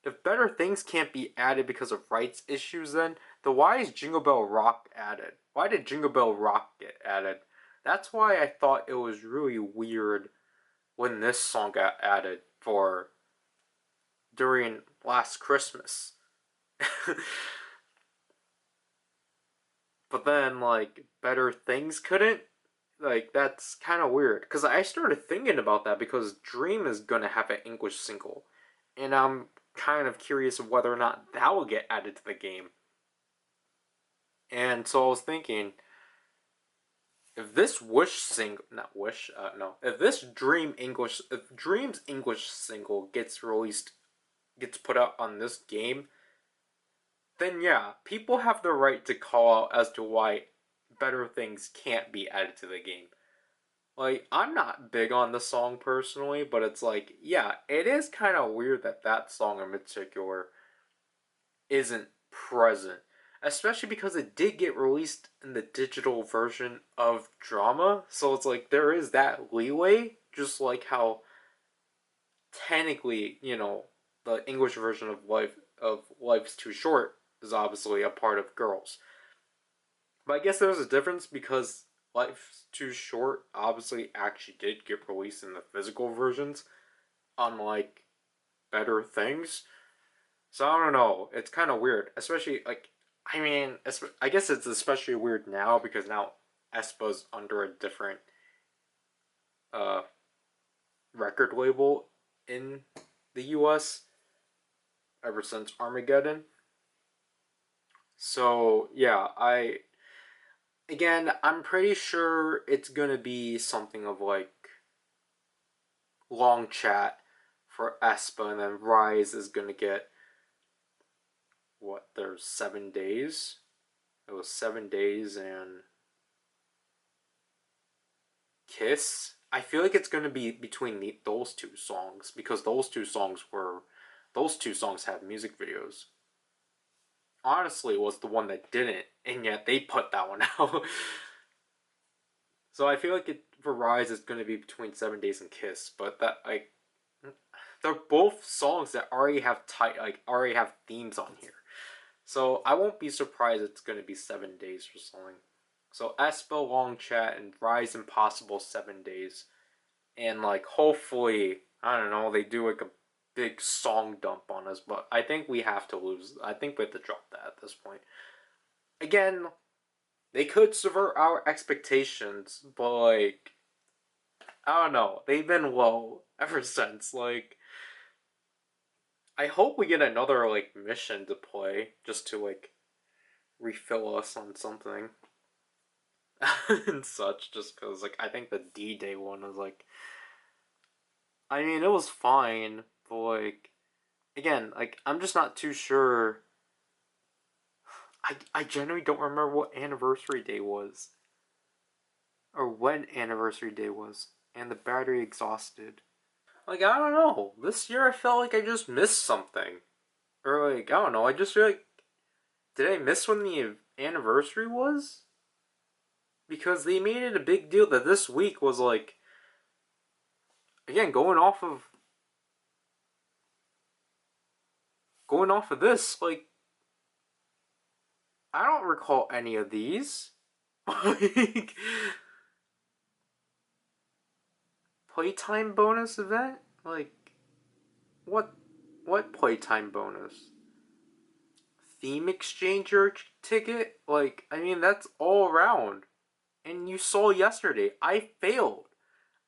If better things can't be added because of rights issues, then why is Jingle Bell Rock added? Why did Jingle Bell Rock get added? That's why I thought it was really weird when this song got added for during last Christmas. But then, like, better things couldn't? Like, that's kind of weird. Because I started thinking about that because Dream is going to have an English single. And I'm kind of curious of whether or not that will get added to the game. And so I was thinking, if this if this if Dream's English single gets put out on this game, then yeah, people have the right to call out as to why better things can't be added to the game. Like, I'm not big on the song personally, but it's like, yeah, it is kind of weird that that song in particular isn't present. Especially because it did get released in the digital version of Drama, so it's like there is that leeway, just like how technically, the English version of Life's Too Short is obviously a part of Girls. But I guess there's a difference because Life's Too Short obviously actually did get released in the physical versions, unlike Better Things. So I don't know. It's kind of weird, especially like I mean, I guess it's especially weird now because now aespa's under a different uh record label in the US ever since Armageddon. So yeah, I'm pretty sure it's gonna be something of like long chat for aespa, and then Rise is gonna get what? There's 7 days. It was 7 days and Kiss. I feel like it's gonna be between those two songs because those two songs have music videos. Honestly, was the one that didn't, and yet they put that one out. So I feel like for Rise it's gonna be between 7 days and Kiss, but that like they're both songs that already have themes on here. So I won't be surprised it's gonna be 7 days or something. So aespa long chat and Rise Impossible 7 days. And like hopefully, I don't know, they do like a big song dump on us, but I think we have to lose. I think we have to drop that at this point. Again, they could subvert our expectations, but like I don't know, they've been low ever since. Like I hope we get another like mission to play just to like refill us on something and such. Just because like I think the D-Day one was like, I mean it was fine, but like again, like I'm just not too sure. I genuinely don't remember what anniversary day was or when anniversary day was, and the battery exhausted. Like I don't know. This year I felt like I just missed something, or like I don't know. I just feel like did I miss when the anniversary was? Because they made it a big deal that this week was like again going off of this like I don't recall any of these. Like playtime bonus event? Like what playtime bonus? Theme exchanger ticket? Like I mean that's all around. And you saw yesterday, I failed.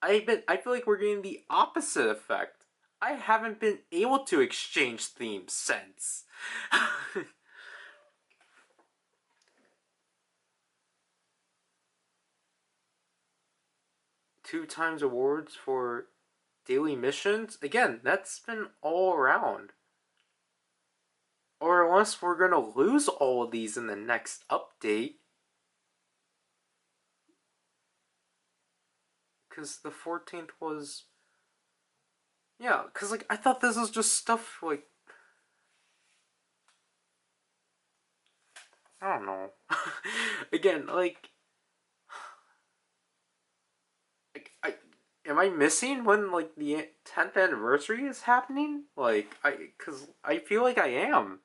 I feel like we're getting the opposite effect. I haven't been able to exchange themes since. 2 times awards for daily missions? Again, that's been all around. Or unless we're gonna lose all of these in the next update. Because the 14th was. Yeah, because like I thought this was just stuff like. I don't know. Again, I am I missing when like the 10th anniversary is happening? Like cuz I feel like I am.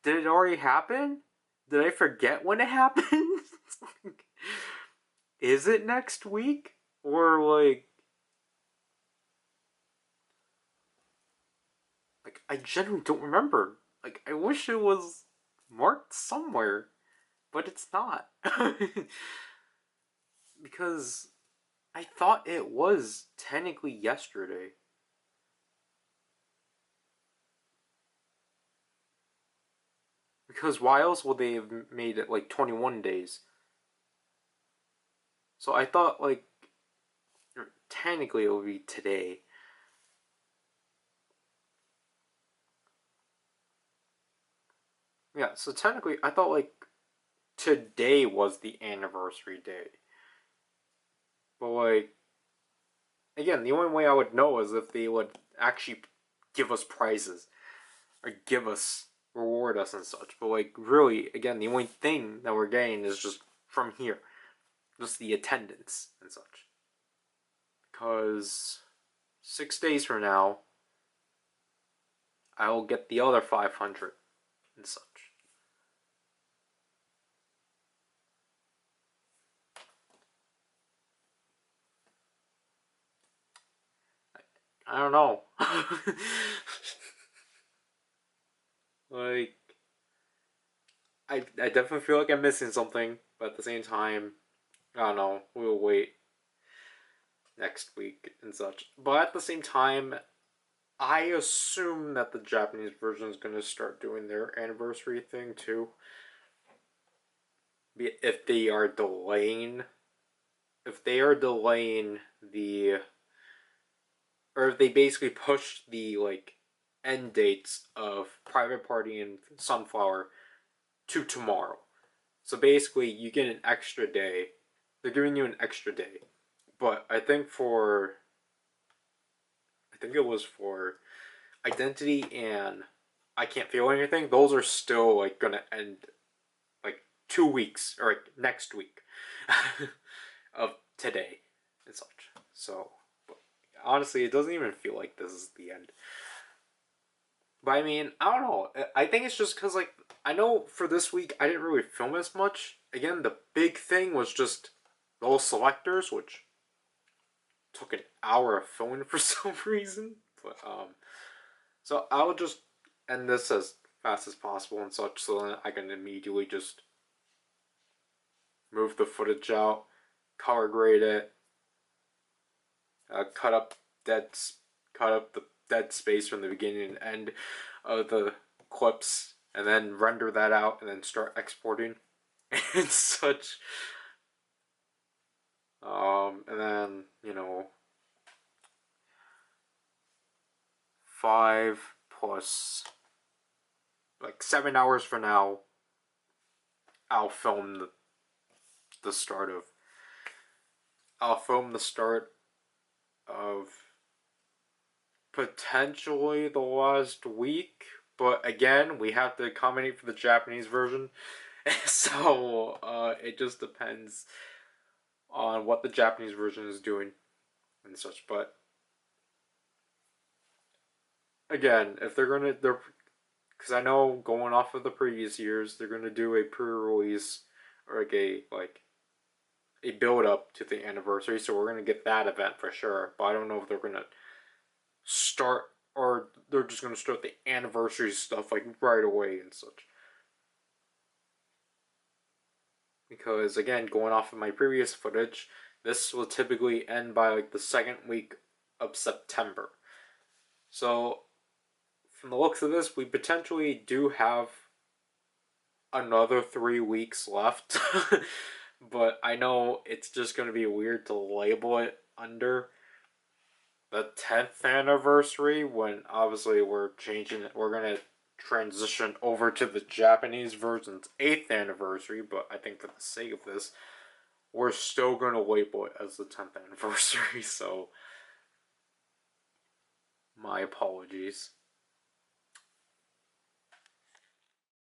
Did it already happen? Did I forget when it happened? Is it next week or like I genuinely don't remember. Like I wish it was marked somewhere, but it's not. Because I thought it was technically yesterday. Because why else would they have made it like 21 days? So I thought like technically it would be today. Yeah, so technically I thought like today was the anniversary day. But like again, the only way I would know is if they would actually give us prizes or reward us and such. But like really, again, the only thing that we're getting is just from here, just the attendance and such. Because 6 days from now, I will get the other 500 and such. I don't know. Like, I definitely feel like I'm missing something, but at the same time, I don't know. We'll wait next week and such. But at the same time, I assume that the Japanese version is going to start doing their anniversary thing too. If they are delaying, if they are delaying the, or if they basically push the like end dates of Private Party and Sunflower to tomorrow. So basically, you get an extra day. They're giving you an extra day. But I think it was for Identity and I Can't Feel Anything. Those are still like gonna end like 2 weeks or like next week of today and such. So, but honestly, it doesn't even feel like this is the end. But I mean, I don't know. I think it's just because like I know for this week I didn't really film as much. Again, the big thing was just those selectors, which took an hour of filming for some reason. But so I'll just end this as fast as possible and such, so then I can immediately just move the footage out, color grade it, cut up cut up the dead space from the beginning and end of the clips, and then render that out, and then start exporting and such. And then 5 plus like 7 hours from now, I'll film the start of. I'll film the start of potentially the last week, but again, we have to accommodate for the Japanese version, so it just depends on what the Japanese version is doing and such. But again, if they're because I know going off of the previous years, they're gonna do a pre-release or like a build up to the anniversary, so we're gonna get that event for sure. But I don't know if they're gonna start or they're just gonna start the anniversary stuff like right away and such. Because again, going off of my previous footage, this will typically end by like the second week of September. So from the looks of this, we potentially do have another 3 weeks left. But I know it's just going to be weird to label it under the 10th anniversary when obviously we're changing it. We're going to transition over to the Japanese version's 8th anniversary, but I think for the sake of this, we're still going to label it as the 10th anniversary, so my apologies.